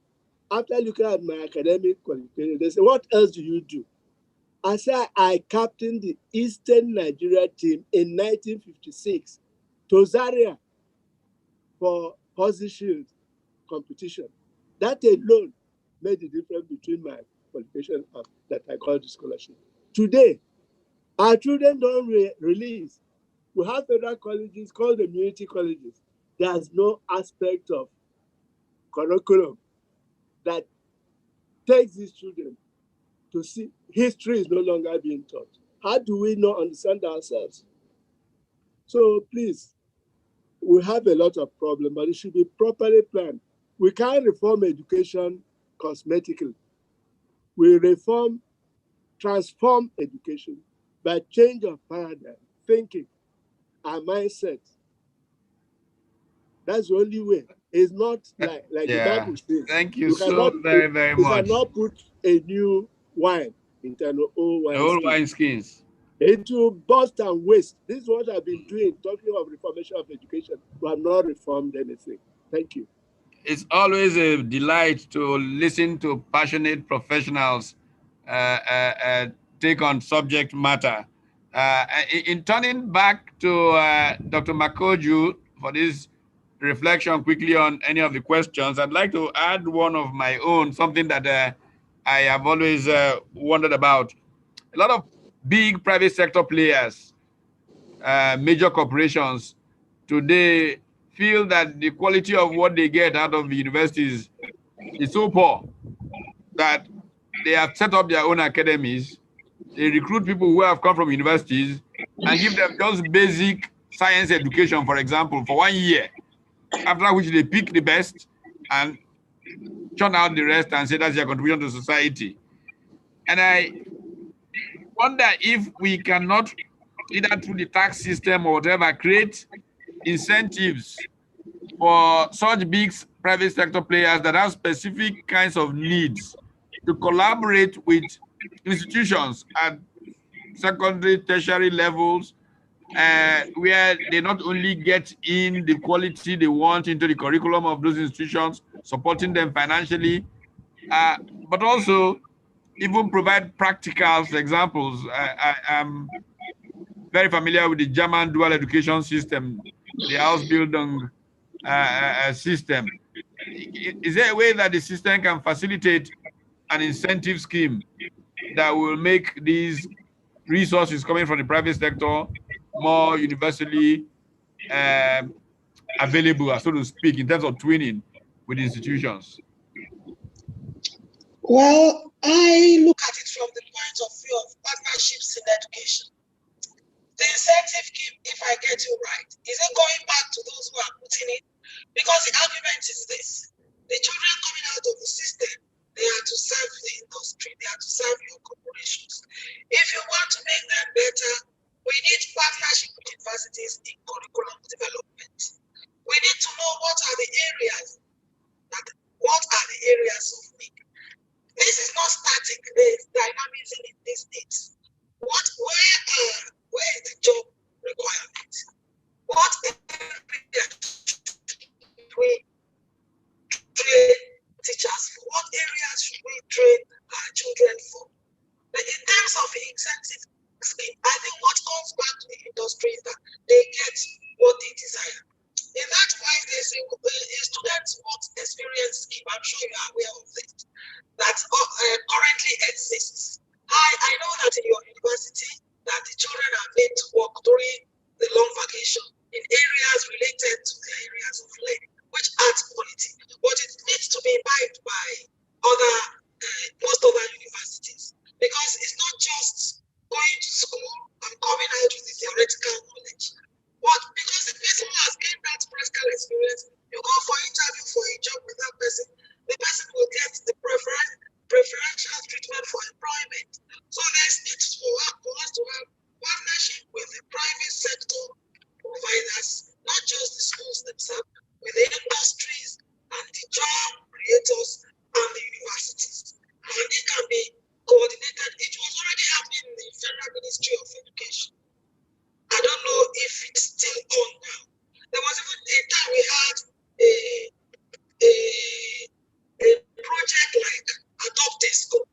after looking at my academic qualifications, they said, "What else do you do?" I said, "I captained the Eastern Nigeria team in 1956 to Zaria for Horse Shield competition." That alone made the difference between my qualification and that I got the scholarship. Today, our children don't release. We have federal colleges called community colleges. There's no aspect of curriculum that takes these children to see history is no longer being taught. How do we not understand ourselves? So please, we have a lot of problems, but it should be properly planned. We can't reform education cosmetically. We transform education by change of paradigm, thinking, and mindset. That's the only way. It's not like the Bible says. Thank you so very much. You cannot put a new wine into an old wine old wineskins. It will burst and waste. This is what I've been doing, talking of reformation of education. We have not reformed anything. Thank you. It's always a delight to listen to passionate professionals take on subject matter. In turning back to Dr. Makoju for this reflection quickly on any of the questions, I'd like to add one of my own, something that I have always wondered about. A lot of big private sector players, major corporations today feel that the quality of what they get out of the universities is so poor that they have set up their own academies. They recruit people who have come from universities and give them just basic science education, for example, for 1 year, after which they pick the best and churn out the rest and say that's their contribution to society. And I wonder if we cannot, either through the tax system or whatever, create incentives for such big private sector players that have specific kinds of needs to collaborate with institutions at secondary, tertiary levels, where they not only get in the quality they want into the curriculum of those institutions, supporting them financially, but also even provide practical examples. I am very familiar with the German dual education system, the Ausbildung system. Is there a way that the system can facilitate an incentive scheme that will make these resources coming from the private sector more universally available, so to speak, in terms of twinning with institutions? Well, I look at it from the point of view of partnerships in education. The incentive scheme, if I get you right, is it going back to those who are putting it? Because the argument is this: the children coming out of the system, they are to serve the industry, they are to serve your corporations. If you want to make them better, we need partnership with universities in curriculum development. We need to know what are the areas of need. This is not static, there is dynamism in these needs. Where is the job requirement? What areas should we train teachers for? What areas should we train our children for? But in terms of the incentive scheme, I think what comes back to the industry is that they get what they desire. In that wise, they say a student's work experience scheme, I'm sure you are aware of it, that currently exists. I know that in your university, that the children are made to work during the long vacation in areas related to the areas of learning, which adds quality. But it needs to be imbibed by most other universities, because it's not just going to school and coming out with the theoretical knowledge. But because the person who has gained that practical experience, you go for interview for a job with that person, the person will get the preferential treatment for employment. So there's need for us to have partnership with the private sector providers, not just the schools themselves, with the industries and the job creators and the universities. And it can be coordinated. It was already happening in the Federal Ministry of Education. I don't know if it's still on now. There was even a time we had a project like Adopt a School,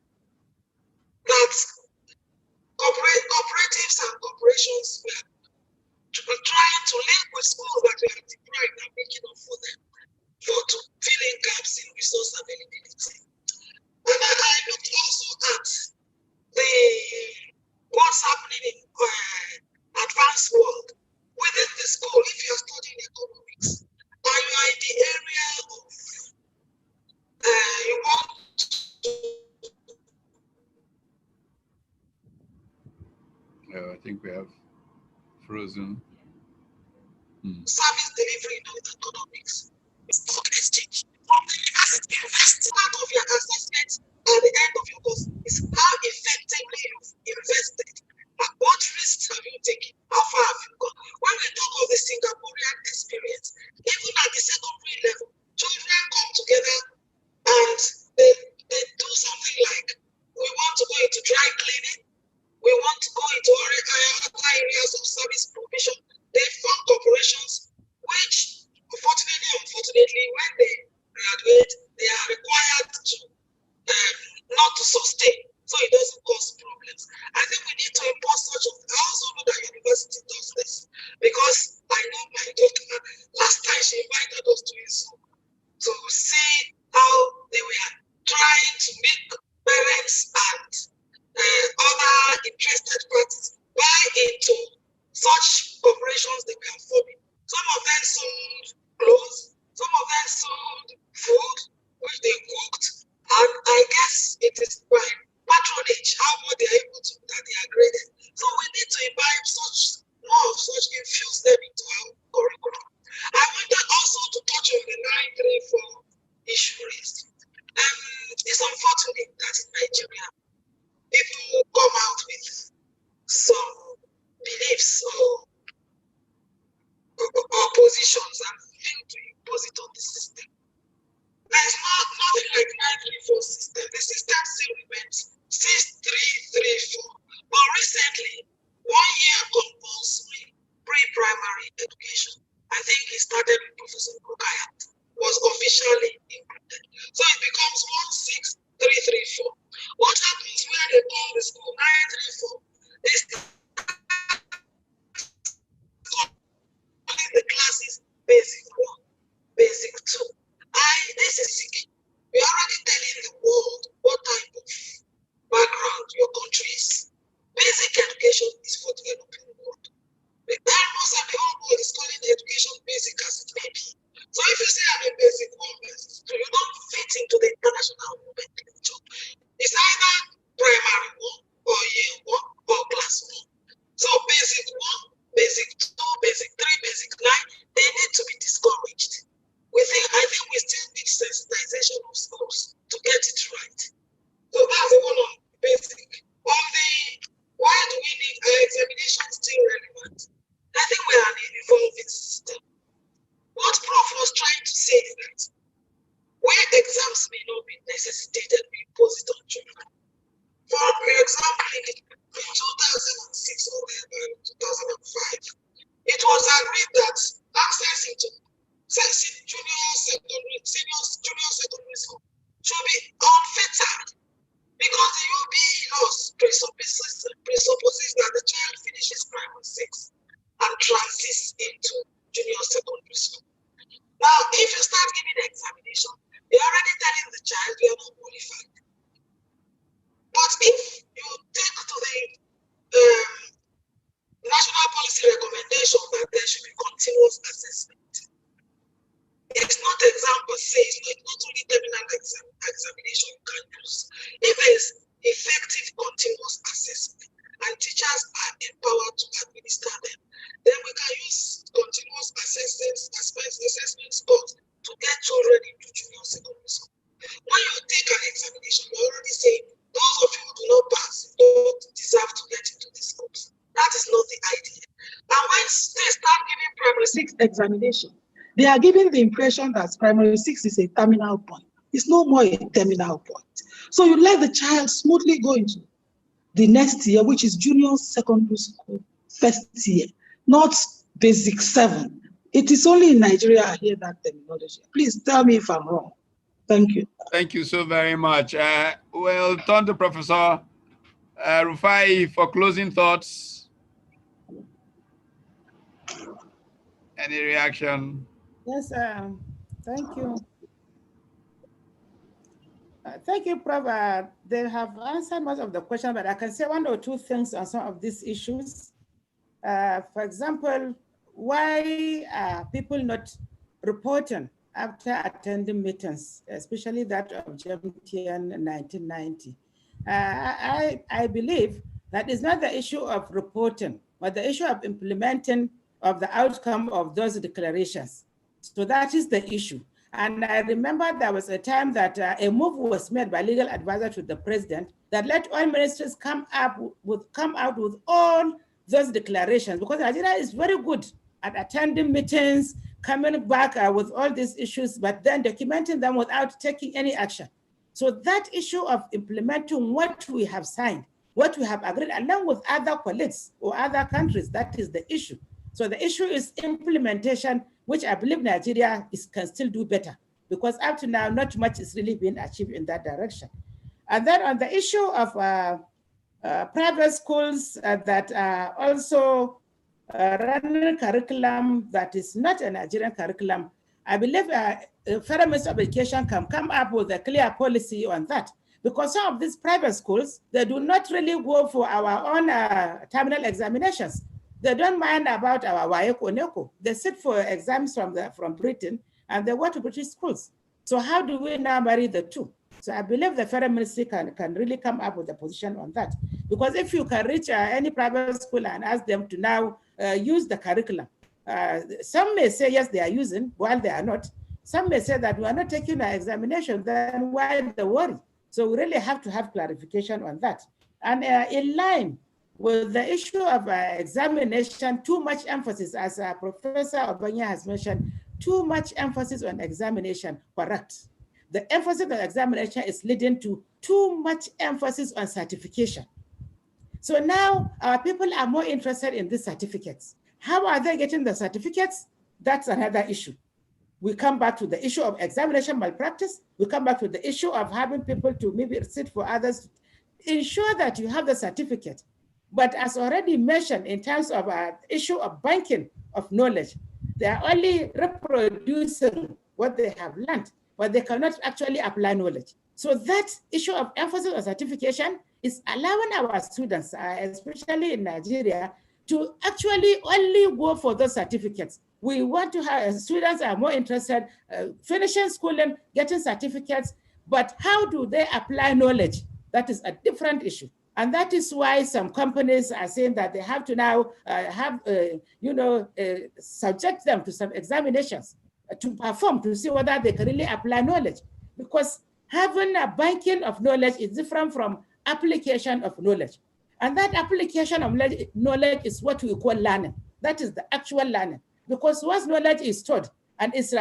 that cooperatives and corporations were trying to link with schools that were deprived and making up for them to fill in gaps in resource availability. And I looked also at what's happening in advanced world within the school. If you're studying economics and you are in the area of you want to I think we have frozen. service delivery in economics, exchange from the university. Part of your assessment at the end of your course is how effectively you've invested. What risks have you taken? How far have you gone? When we talk of the Singaporean experience, even at the secondary level, children come together and they do something like, we want to go into dry cleaning, we want to go into other areas of service provision. They form corporations, which unfortunately, when they graduate, they are required to not to sustain. so it doesn't cause problems. I think we need to impose such a, I also know that university does this, because I know my daughter, last time she invited us to a Zoom to see how they were trying to make parents and other interested parties buy into such corporations they were forming. Some of them sold clothes, some of them sold food, which they cooked, and I guess it is by patronage how much they are able to, that they are graded. So we need to imbibe such, more of such, infuse them into our curriculum. I wanted also to touch on the 934 issue raised. It's unfortunate that in Nigeria, people come out with some beliefs or positions and fail to impose it on the system. There's nothing like 934 system. The system still remains 6334. But recently, 1 year compulsory pre-primary education, I think it started with Professor Rukayat, was officially included. So it becomes 16334. What happens when they call the school 934? They start calling the classes basic 1, basic 2. This is sick. We're already telling the world what type of background your country is. Basic education is for developing world. The most of the whole world is calling the education basic as it may be. So if you say I'm a basic 1, basic 2, you don't fit into the international nomenclature. It's either primary 1 or year 1 or class 1. So basic 1, basic 2, basic 3, basic 9, they need to be discouraged. I think we still need sensitization of schools to get it right. So that's the one on basic. On the why do we need our examination still relevant? I think we are in an evolving system. What Prof was trying to say is that where exams may not be necessitated, we impose it on children. For example, in 2006 or 2005, it was agreed that access into junior secondary school should be unfettered, because the UBE laws presupposes that the child finishes primary 6 and transits into junior secondary school. Now, if you start giving the examination, you're already telling the child you are not qualified. But if you take to the national policy recommendation that there should be continuous assessment, it's not exam per se, it's not only terminal examination you can use. If there's effective continuous assessment and teachers are empowered to administer them, then we can use continuous assessment scores to get children into junior secondary school. When you take an examination, you're already saying those of you who do not pass don't deserve to get into the schools. That is not the idea. And when they start giving primary 6 examination, they are giving the impression that primary 6 is a terminal point. It's no more a terminal point. So you let the child smoothly go into the next year, which is junior secondary school, first year, not basic 7. It is only in Nigeria I hear that terminology. Please tell me if I'm wrong. Thank you. Thank you so very much. We'll turn to Professor Rufai for closing thoughts. Any reaction? Yes, thank you. Thank you, Prof. They have answered most of the questions, but I can say 1 or 2 things on some of these issues. For example, why are people not reporting after attending meetings, especially that of GMTN 1990? I believe that is not the issue of reporting, but the issue of implementing of the outcome of those declarations. So that is the issue. And I remember there was a time that a move was made by legal advisor to the president that let all ministers come out with all those declarations, because Nigeria is very good at attending meetings, coming back with all these issues, but then documenting them without taking any action. So that issue of implementing what we have signed, what we have agreed, along with other colleagues or other countries, that is the issue. So the issue is implementation, which I believe Nigeria can still do better, because up to now, not much is really being achieved in that direction. And then on the issue of private schools that are also running curriculum that is not a Nigerian curriculum, I believe Federal Ministry of Education can come up with a clear policy on that. Because some of these private schools, they do not really go for our own terminal examinations. They don't mind about our WAEC NECO. They sit for exams from Britain and they go to British schools. So how do we now marry the two? So I believe the Federal Ministry can really come up with a position on that. Because if you can reach any private school and ask them to now use the curriculum, some may say, yes, they are using, while they are not. Some may say that we are not taking an examination, then why the worry? So we really have to have clarification on that. And in line with the issue of examination, too much emphasis, as Professor Obanya has mentioned, too much emphasis on examination, correct. The emphasis on examination is leading to too much emphasis on certification. So now our people are more interested in these certificates. How are they getting the certificates? That's another issue. We come back to the issue of examination malpractice. We come back to the issue of having people to maybe sit for others. Ensure that you have the certificate. But as already mentioned in terms of issue of banking of knowledge, they are only reproducing what they have learned, but they cannot actually apply knowledge. So that issue of emphasis on certification is allowing our students, especially in Nigeria, to actually only go for those certificates. We want to have students are more interested finishing schooling, getting certificates, but how do they apply knowledge? That is a different issue. And that is why some companies are saying that they have to now subject them to some examinations to perform, to see whether they can really apply knowledge. Because having a banking of knowledge is different from application of knowledge. And that application of knowledge is what we call learning. That is the actual learning. Because once knowledge is taught and it's,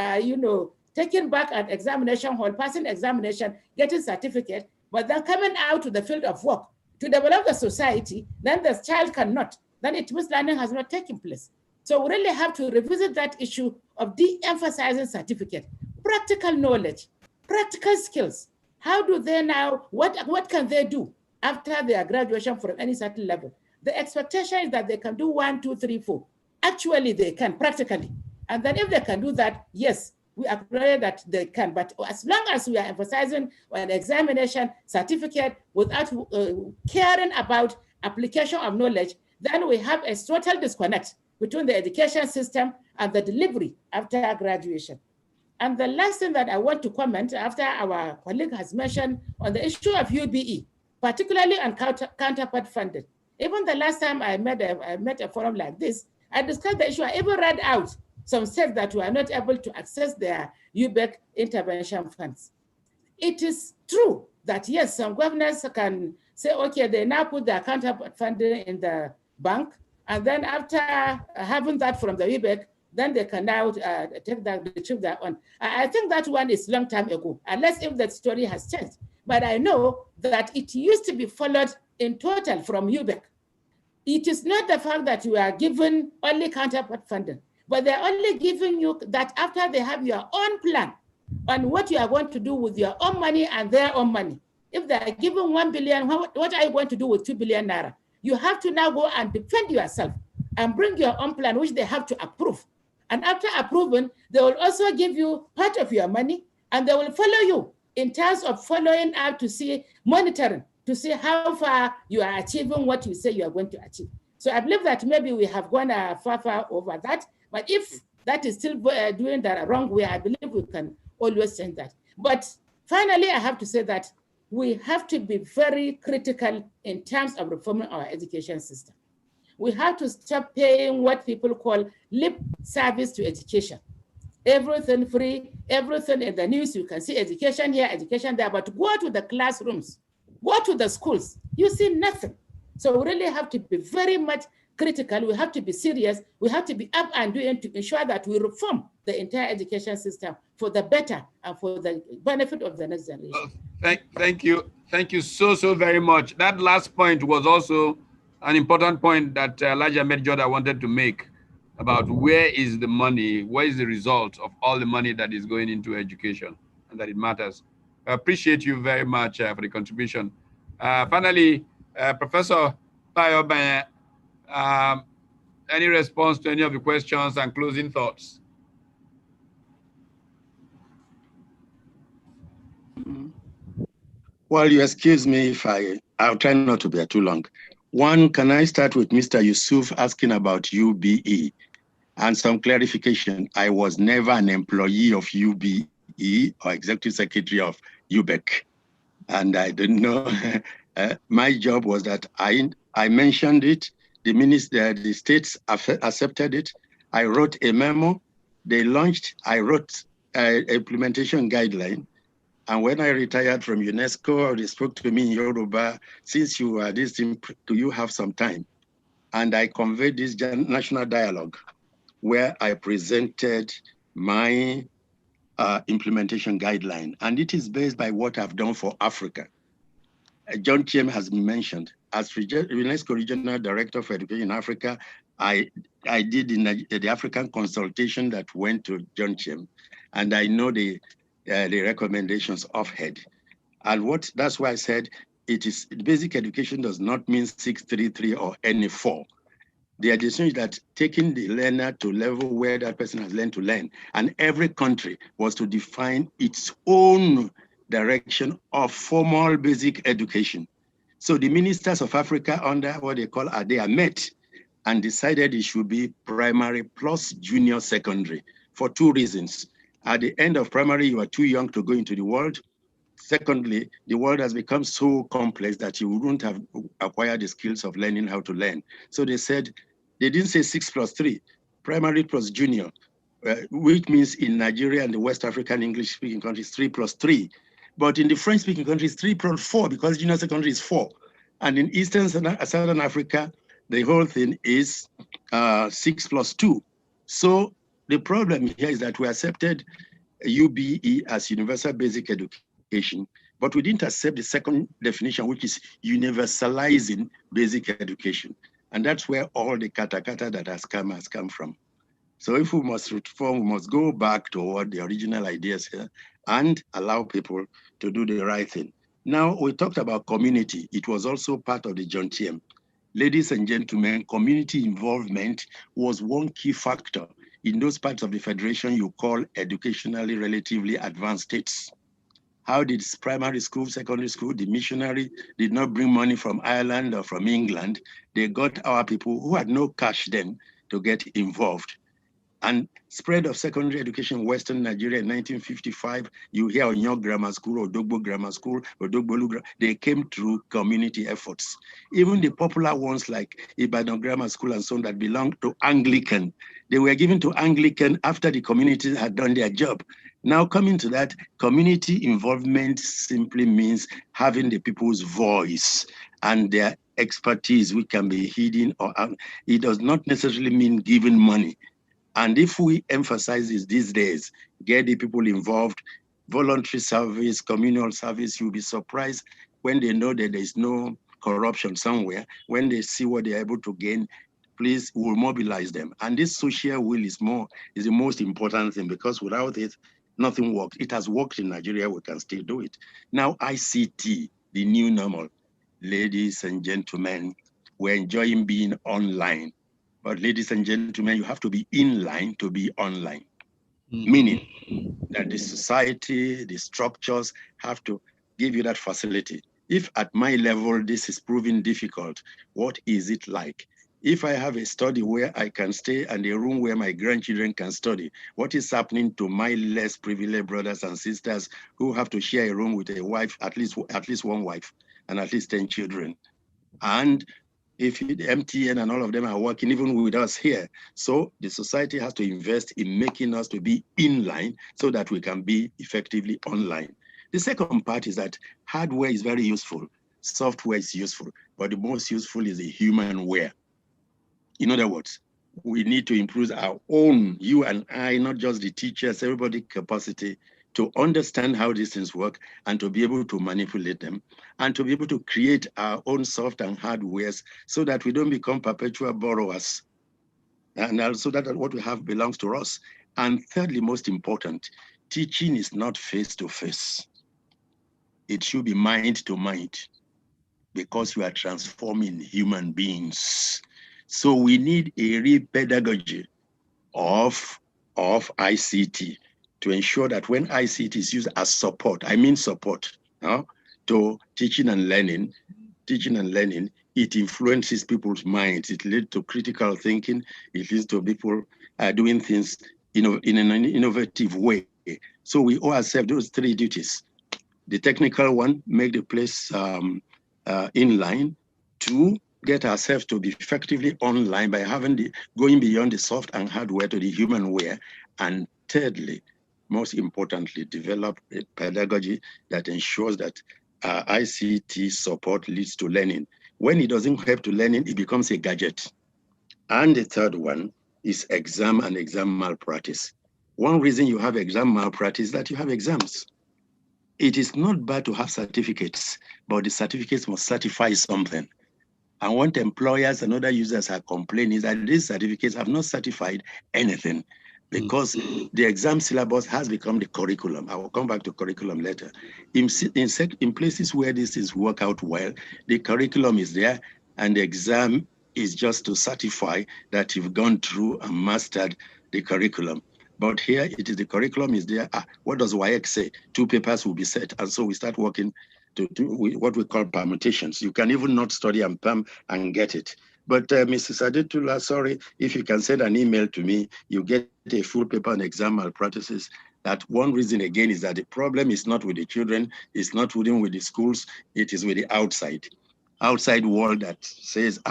taken back at examination hall, passing examination, getting certificate, but then coming out to the field of work to develop the society, then the child cannot. Then it means learning has not taken place. So we really have to revisit that issue of de-emphasizing certificate, practical knowledge, practical skills. How do they now, what can they do after their graduation from any certain level? The expectation is that they can do 1, 2, 3, 4. Actually, they can practically. And then if they can do that, yes, we acknowledge that they can. But as long as we are emphasizing on examination, certificate, without caring about application of knowledge, then we have a total disconnect between the education system and the delivery after graduation. And the last thing that I want to comment after our colleague has mentioned on the issue of UBE, particularly on counterpart funded. Even the last time I met a forum like this, I discussed the issue. I even read out some states that were not able to access their UBEC intervention funds. It is true that yes, some governors can say, okay, they now put their counterpart funding in the bank, and then after having that from the UBEC, then they can now retrieve their own. I think that one is long time ago, unless if that story has changed. But I know that it used to be followed in total from UBEC. It is not the fact that you are given only counterpart funding, but they're only giving you that after they have your own plan on what you are going to do with your own money and their own money. If they are given 1 billion, what are you going to do with 2 billion naira? You have to now go and defend yourself and bring your own plan, which they have to approve. And after approving, they will also give you part of your money, and they will follow you in terms of following up to see, monitoring, to see how far you are achieving what you say you are going to achieve. So I believe that maybe we have gone far over that, but if that is still doing the wrong way, I believe we can always change that. But finally, I have to say that we have to be very critical in terms of reforming our education system. We have to stop paying what people call lip service to education. Everything free, everything in the news, you can see education here, education there, but go to the classrooms, go to the schools, you see nothing. So we really have to be very much critical. We have to be serious. We have to be up and doing to ensure that we reform the entire education system for the better and for the benefit of the next generation. Thank you. Thank you so very much. That last point was also an important point that Elijah Medjoda wanted to make about where is the money, where is the result of all the money that is going into education, and that it matters. Appreciate you very much for the contribution. Finally, Professor Tayo, any response to any of the questions and closing thoughts? Well, you excuse me if I'll try not to be too long. One, can I start with Mr. Yusuf asking about UBE and some clarification? I was never an employee of UBE or executive secretary of UBEC, and I didn't know. My job was that I mentioned it. The states accepted it. I wrote a memo. They launched. I wrote an implementation guideline. And when I retired from UNESCO, they spoke to me in Yoruba, since you are this thing, do you have some time? And I conveyed this national dialogue where I presented my implementation guideline. And it is based by what I've done for Africa. John Chiem has been mentioned. As UNESCO Regional Director for Education in Africa, I did the African consultation that went to John Chiem, and I know the recommendations of head. And that's why I said basic education does not mean 633 or any 4. The addition is that taking the learner to level where that person has learned to learn. And every country was to define its own direction of formal basic education. So the ministers of Africa under what they call ADEA met and decided it should be primary plus junior secondary for 2 reasons. At the end of primary, you are too young to go into the world. Secondly, the world has become so complex that you wouldn't have acquired the skills of learning how to learn. So they said, they didn't say 6 plus 3, primary plus junior, which means in Nigeria and the West African English-speaking countries, 3 plus 3. But in the French-speaking countries, 3 plus 4, because junior secondary is 4. And in Eastern Southern Africa, the whole thing is 6 plus 2. So the problem here is that we accepted UBE as universal basic education, but we didn't accept the second definition, which is universalizing basic education. And that's where all the kata that has come from. So if we must reform, we must go back to what the original ideas here and allow people to do the right thing. Now, we talked about community. It was also part of the John Chiem. Ladies and gentlemen, community involvement was one key factor in those parts of the Federation you call educationally relatively advanced states. How did primary school, secondary school, the missionary did not bring money from Ireland or from England. They got our people who had no cash then to get involved. And spread of secondary education in Western Nigeria in 1955, you hear Onyo Grammar School, Odogbo Grammar School, Odogbo, they came through community efforts. Even the popular ones like Ibadan Grammar School and so on that belonged to Anglican, they were given to Anglican after the community had done their job. Now coming to that, community involvement simply means having the people's voice and their expertise, which can be hidden or it does not necessarily mean giving money. And if we emphasize this these days, get the people involved, voluntary service, communal service, you'll be surprised when they know that there's no corruption somewhere, when they see what they're able to gain, please, we'll mobilize them. And this social will is the most important thing, because without it, nothing works. It has worked in Nigeria, we can still do it. Now, ICT, the new normal. Ladies and gentlemen, we're enjoying being online. But ladies and gentlemen, you have to be in line to be online. Meaning that the society, the structures have to give you that facility. If at my level, this is proving difficult, what is it like? If I have a study where I can stay and a room where my grandchildren can study, what is happening to my less privileged brothers and sisters who have to share a room with a wife, at least one wife, and at least 10 children? And if the MTN and all of them are working even with us here. So the society has to invest in making us to be in line so that we can be effectively online. The second part is that hardware is very useful. Software is useful, but the most useful is the humanware. In other words, we need to improve our own, you and I, not just the teachers, everybody capacity to understand how these things work and to be able to manipulate them and to be able to create our own soft and hardwares so that we don't become perpetual borrowers. And also that what we have belongs to us. And thirdly, most important, teaching is not face-to-face. It should be mind to mind, because you are transforming human beings. So we need a real pedagogy of ICT to ensure that when ICT is used as support, I mean support, to teaching and learning, it influences people's minds. It leads to critical thinking. It leads to people doing things, in an innovative way. So we owe ourselves those three duties. The technical one, make the place in line. Two, get ourselves to be effectively online by going beyond the soft and hardware to the humanware. And thirdly, most importantly, develop a pedagogy that ensures that ICT support leads to learning. When it doesn't help to learning, it becomes a gadget. And the third one is exam and exam malpractice. One reason you have exam malpractice is that you have exams. It is not bad to have certificates, but the certificates must certify something. And what employers and other users are complaining is that these certificates have not certified anything, because the exam syllabus has become the curriculum. I will come back to curriculum later. In places where these things work out well, the curriculum is there, and the exam is just to certify that you've gone through and mastered the curriculum. But here it is, the curriculum is there. What does WAEC say? 2 papers will be set. And so we start working to do what we call permutations. You can even not study and PAM and get it. But Mrs. Adetula, sorry, if you can send an email to me, you get a full paper on exam malpractices. That one reason again is that the problem is not with the children, it's not with the schools, it is with the outside world that says,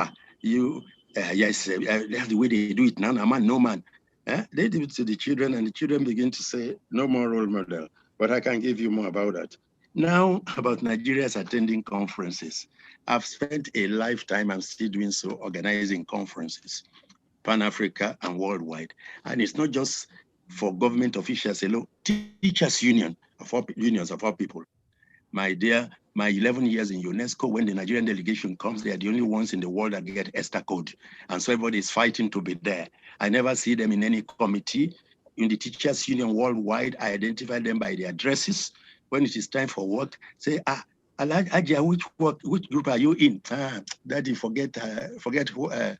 yes, that's the way they do it now, no man. They do it to the children, and the children begin to say, no more role model. But I can give you more about that. Now, about Nigerians attending conferences. I've spent a lifetime, I'm still doing so, organizing conferences, Pan-Africa and worldwide. And it's not just for government officials alone, teachers' unions of all people. My dear, my 11 years in UNESCO, when the Nigerian delegation comes, they are the only ones in the world that get ESTA code. And so everybody is fighting to be there. I never see them in any committee. In the teachers' union worldwide, I identify them by their addresses. When it is time for work, say, Ajia, which group are you in? Daddy, forget the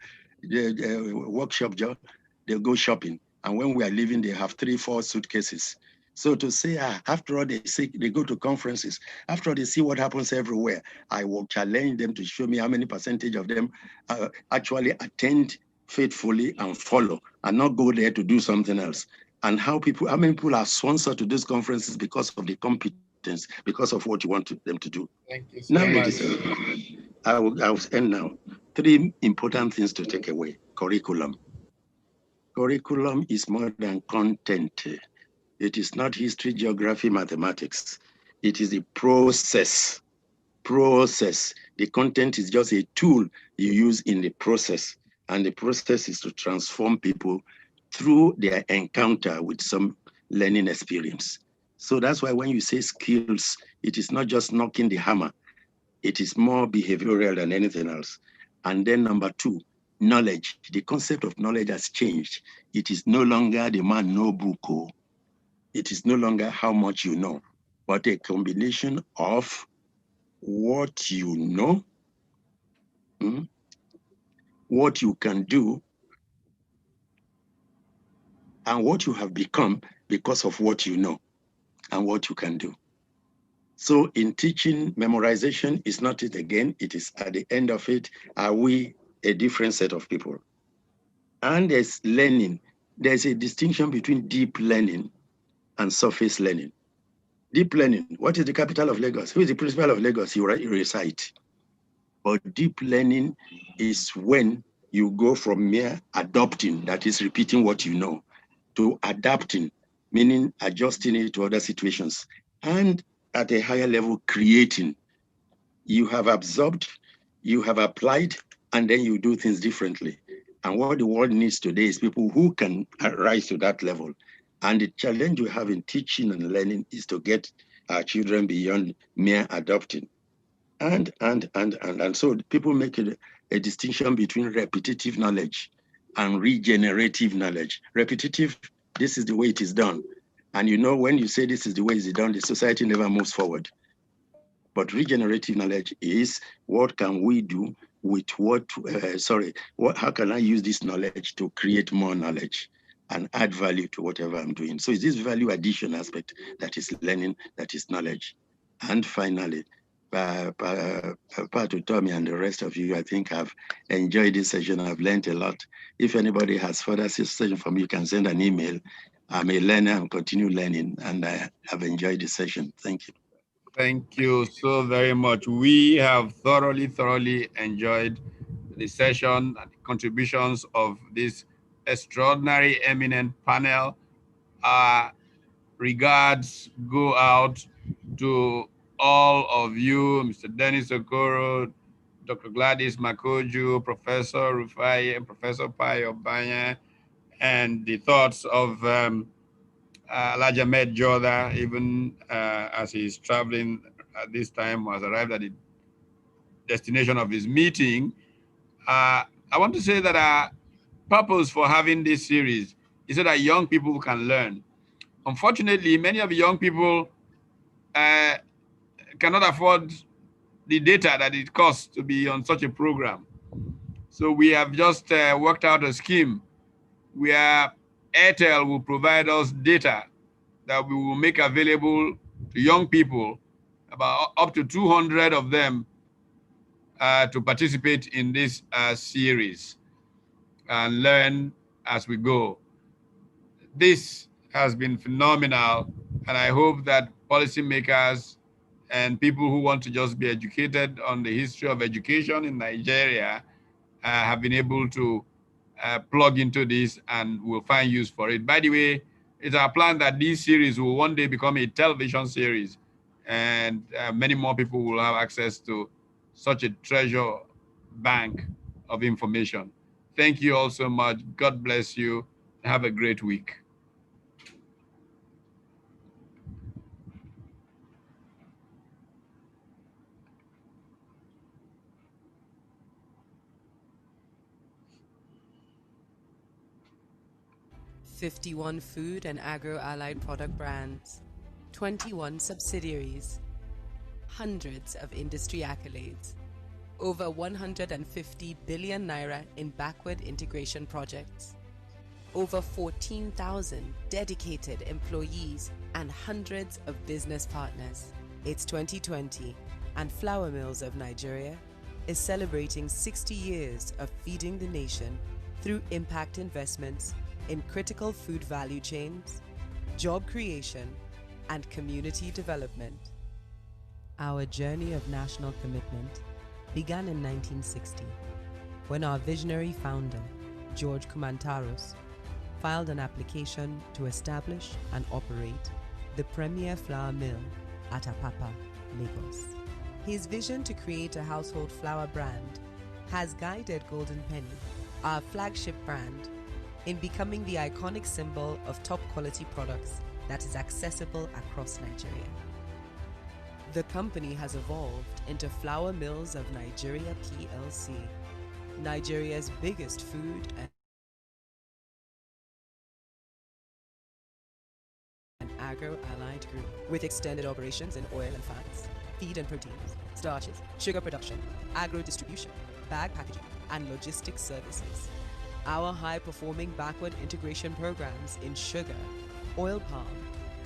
workshop job. They'll go shopping. And when we are leaving, they have 3-4 suitcases. So to say, after all, they go to conferences. After all, they see what happens everywhere. I will challenge them to show me how many percentage of them actually attend faithfully and follow, and not go there to do something else. And how many people are sponsored to these conferences because of the competence, because of what you want them to do. Thank you so Now, much. ladies and gentlemen, I will end now. 3 important things to take away. Curriculum. Curriculum is more than content. It is not history, geography, mathematics. It is the process. The content is just a tool you use in the process. And the process is to transform people through their encounter with some learning experience. So that's why when you say skills, it is not just knocking the hammer. It is more behavioral than anything else. And then number 2, knowledge. The concept of knowledge has changed. It is no longer the man no book. It is no longer how much you know, but a combination of what you know, what you can do, and what you have become because of what you know and what you can do. So in teaching, memorization is not it again. It is at the end of it, are we a different set of people? And there's learning. There's a distinction between deep learning and surface learning. Deep learning, what is the capital of Lagos? Who is the principal of Lagos? You recite. But deep learning is when you go from mere adopting, that is repeating what you know, to adapting, meaning adjusting it to other situations. And at a higher level, creating. You have absorbed, you have applied, and then you do things differently. And what the world needs today is people who can rise to that level. And the challenge we have in teaching and learning is to get our children beyond mere adopting. And so people make a distinction between repetitive knowledge and regenerative knowledge. Repetitive, this is the way it is done. And you know, when you say this is the way it's done, the society never moves forward. But regenerative knowledge is what can we do with how can I use this knowledge to create more knowledge and add value to whatever I'm doing? So it's this value addition aspect that is learning, that is knowledge. And finally, to Tommy and the rest of you, I think I've enjoyed this session. I've learned a lot. If anybody has further suggestions from me, you can send an email. I'm a learner and continue learning, and I have enjoyed this session. Thank you. Thank you so very much. We have thoroughly enjoyed the session and the contributions of this extraordinary, eminent panel. Regards go out to all of you, Mr. Dennis Okoro, Dr. Gladys Makoju, Professor Rufai, and Professor Payo Banya, and the thoughts of Elijah Med Jordan, even as he's traveling at this time, has arrived at the destination of his meeting. I want to say that our purpose for having this series is so that young people can learn. Unfortunately, many of the young people cannot afford the data that it costs to be on such a program. So we have just worked out a scheme where Airtel will provide us data that we will make available to young people, about up to 200 of them, to participate in this series and learn as we go. This has been phenomenal, and I hope that policymakers and people who want to just be educated on the history of education in Nigeria have been able to plug into this and will find use for it. By the way, it's our plan that this series will one day become a television series, and many more people will have access to such a treasure bank of information. Thank you all so much. God bless you. Have a great week. "51 food and agro-allied product brands, 21 subsidiaries, hundreds of industry accolades, over 150 billion naira in backward integration projects, over 14,000 dedicated employees and hundreds of business partners. It's 2020, and Flour Mills of Nigeria is celebrating 60 years of feeding the nation through impact investments in critical food value chains, job creation, and community development. Our journey of national commitment began in 1960, when our visionary founder, George Kumantaros, filed an application to establish and operate the premier flour mill at Apapa, Lagos. His vision to create a household flour brand has guided Golden Penny, our flagship brand, in becoming the iconic symbol of top quality products that is accessible across Nigeria. The company has evolved into Flour Mills of Nigeria PLC, Nigeria's biggest food and agro-allied group, with extended operations in oil and fats, feed and proteins, starches, sugar production, agro-distribution, bag packaging, and logistics services. Our high-performing backward integration programs in sugar, oil palm,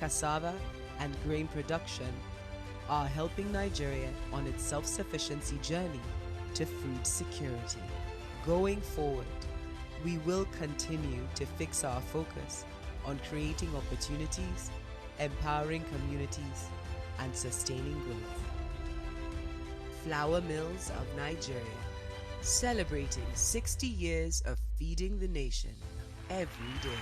cassava, and grain production are helping Nigeria on its self-sufficiency journey to food security. Going forward, we will continue to fix our focus on creating opportunities, empowering communities, and sustaining growth. Flour Mills of Nigeria, celebrating 60 years of feeding the nation every day.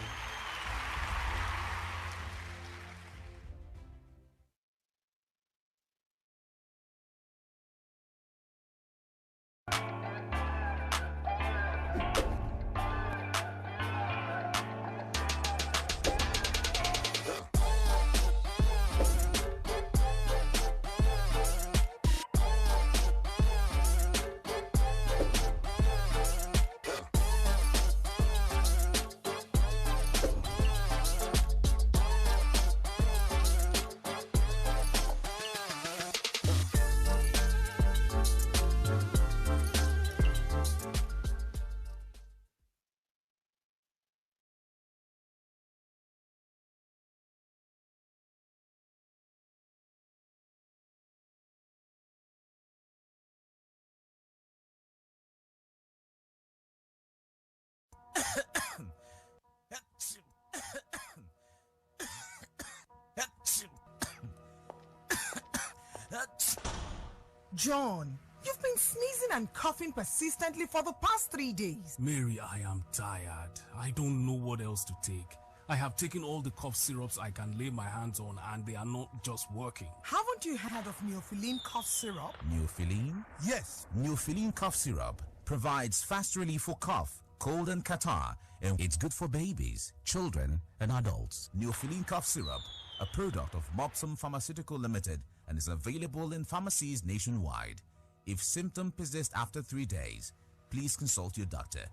John, you've been sneezing and coughing persistently for the past 3 days. Mary, I am tired. I don't know what else to take. I have taken all the cough syrups I can lay my hands on and they are not just working. Haven't you heard of Neophylline cough syrup? Neophylline? Yes. Neophylline cough syrup provides fast relief for cough, cold and catarrh, and it's good for babies, children, and adults. Neophylline cough syrup, a product of Mopsum Pharmaceutical Limited, and is available in pharmacies nationwide. If symptoms persist after 3 days, please consult your doctor.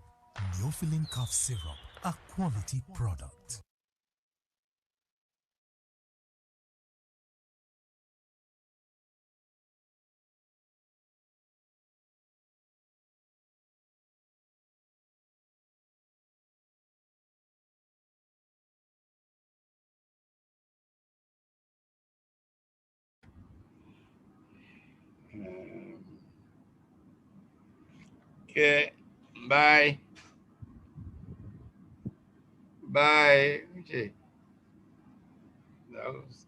Neophylline cough syrup, a quality product. Okay, bye. Bye. Okay. That was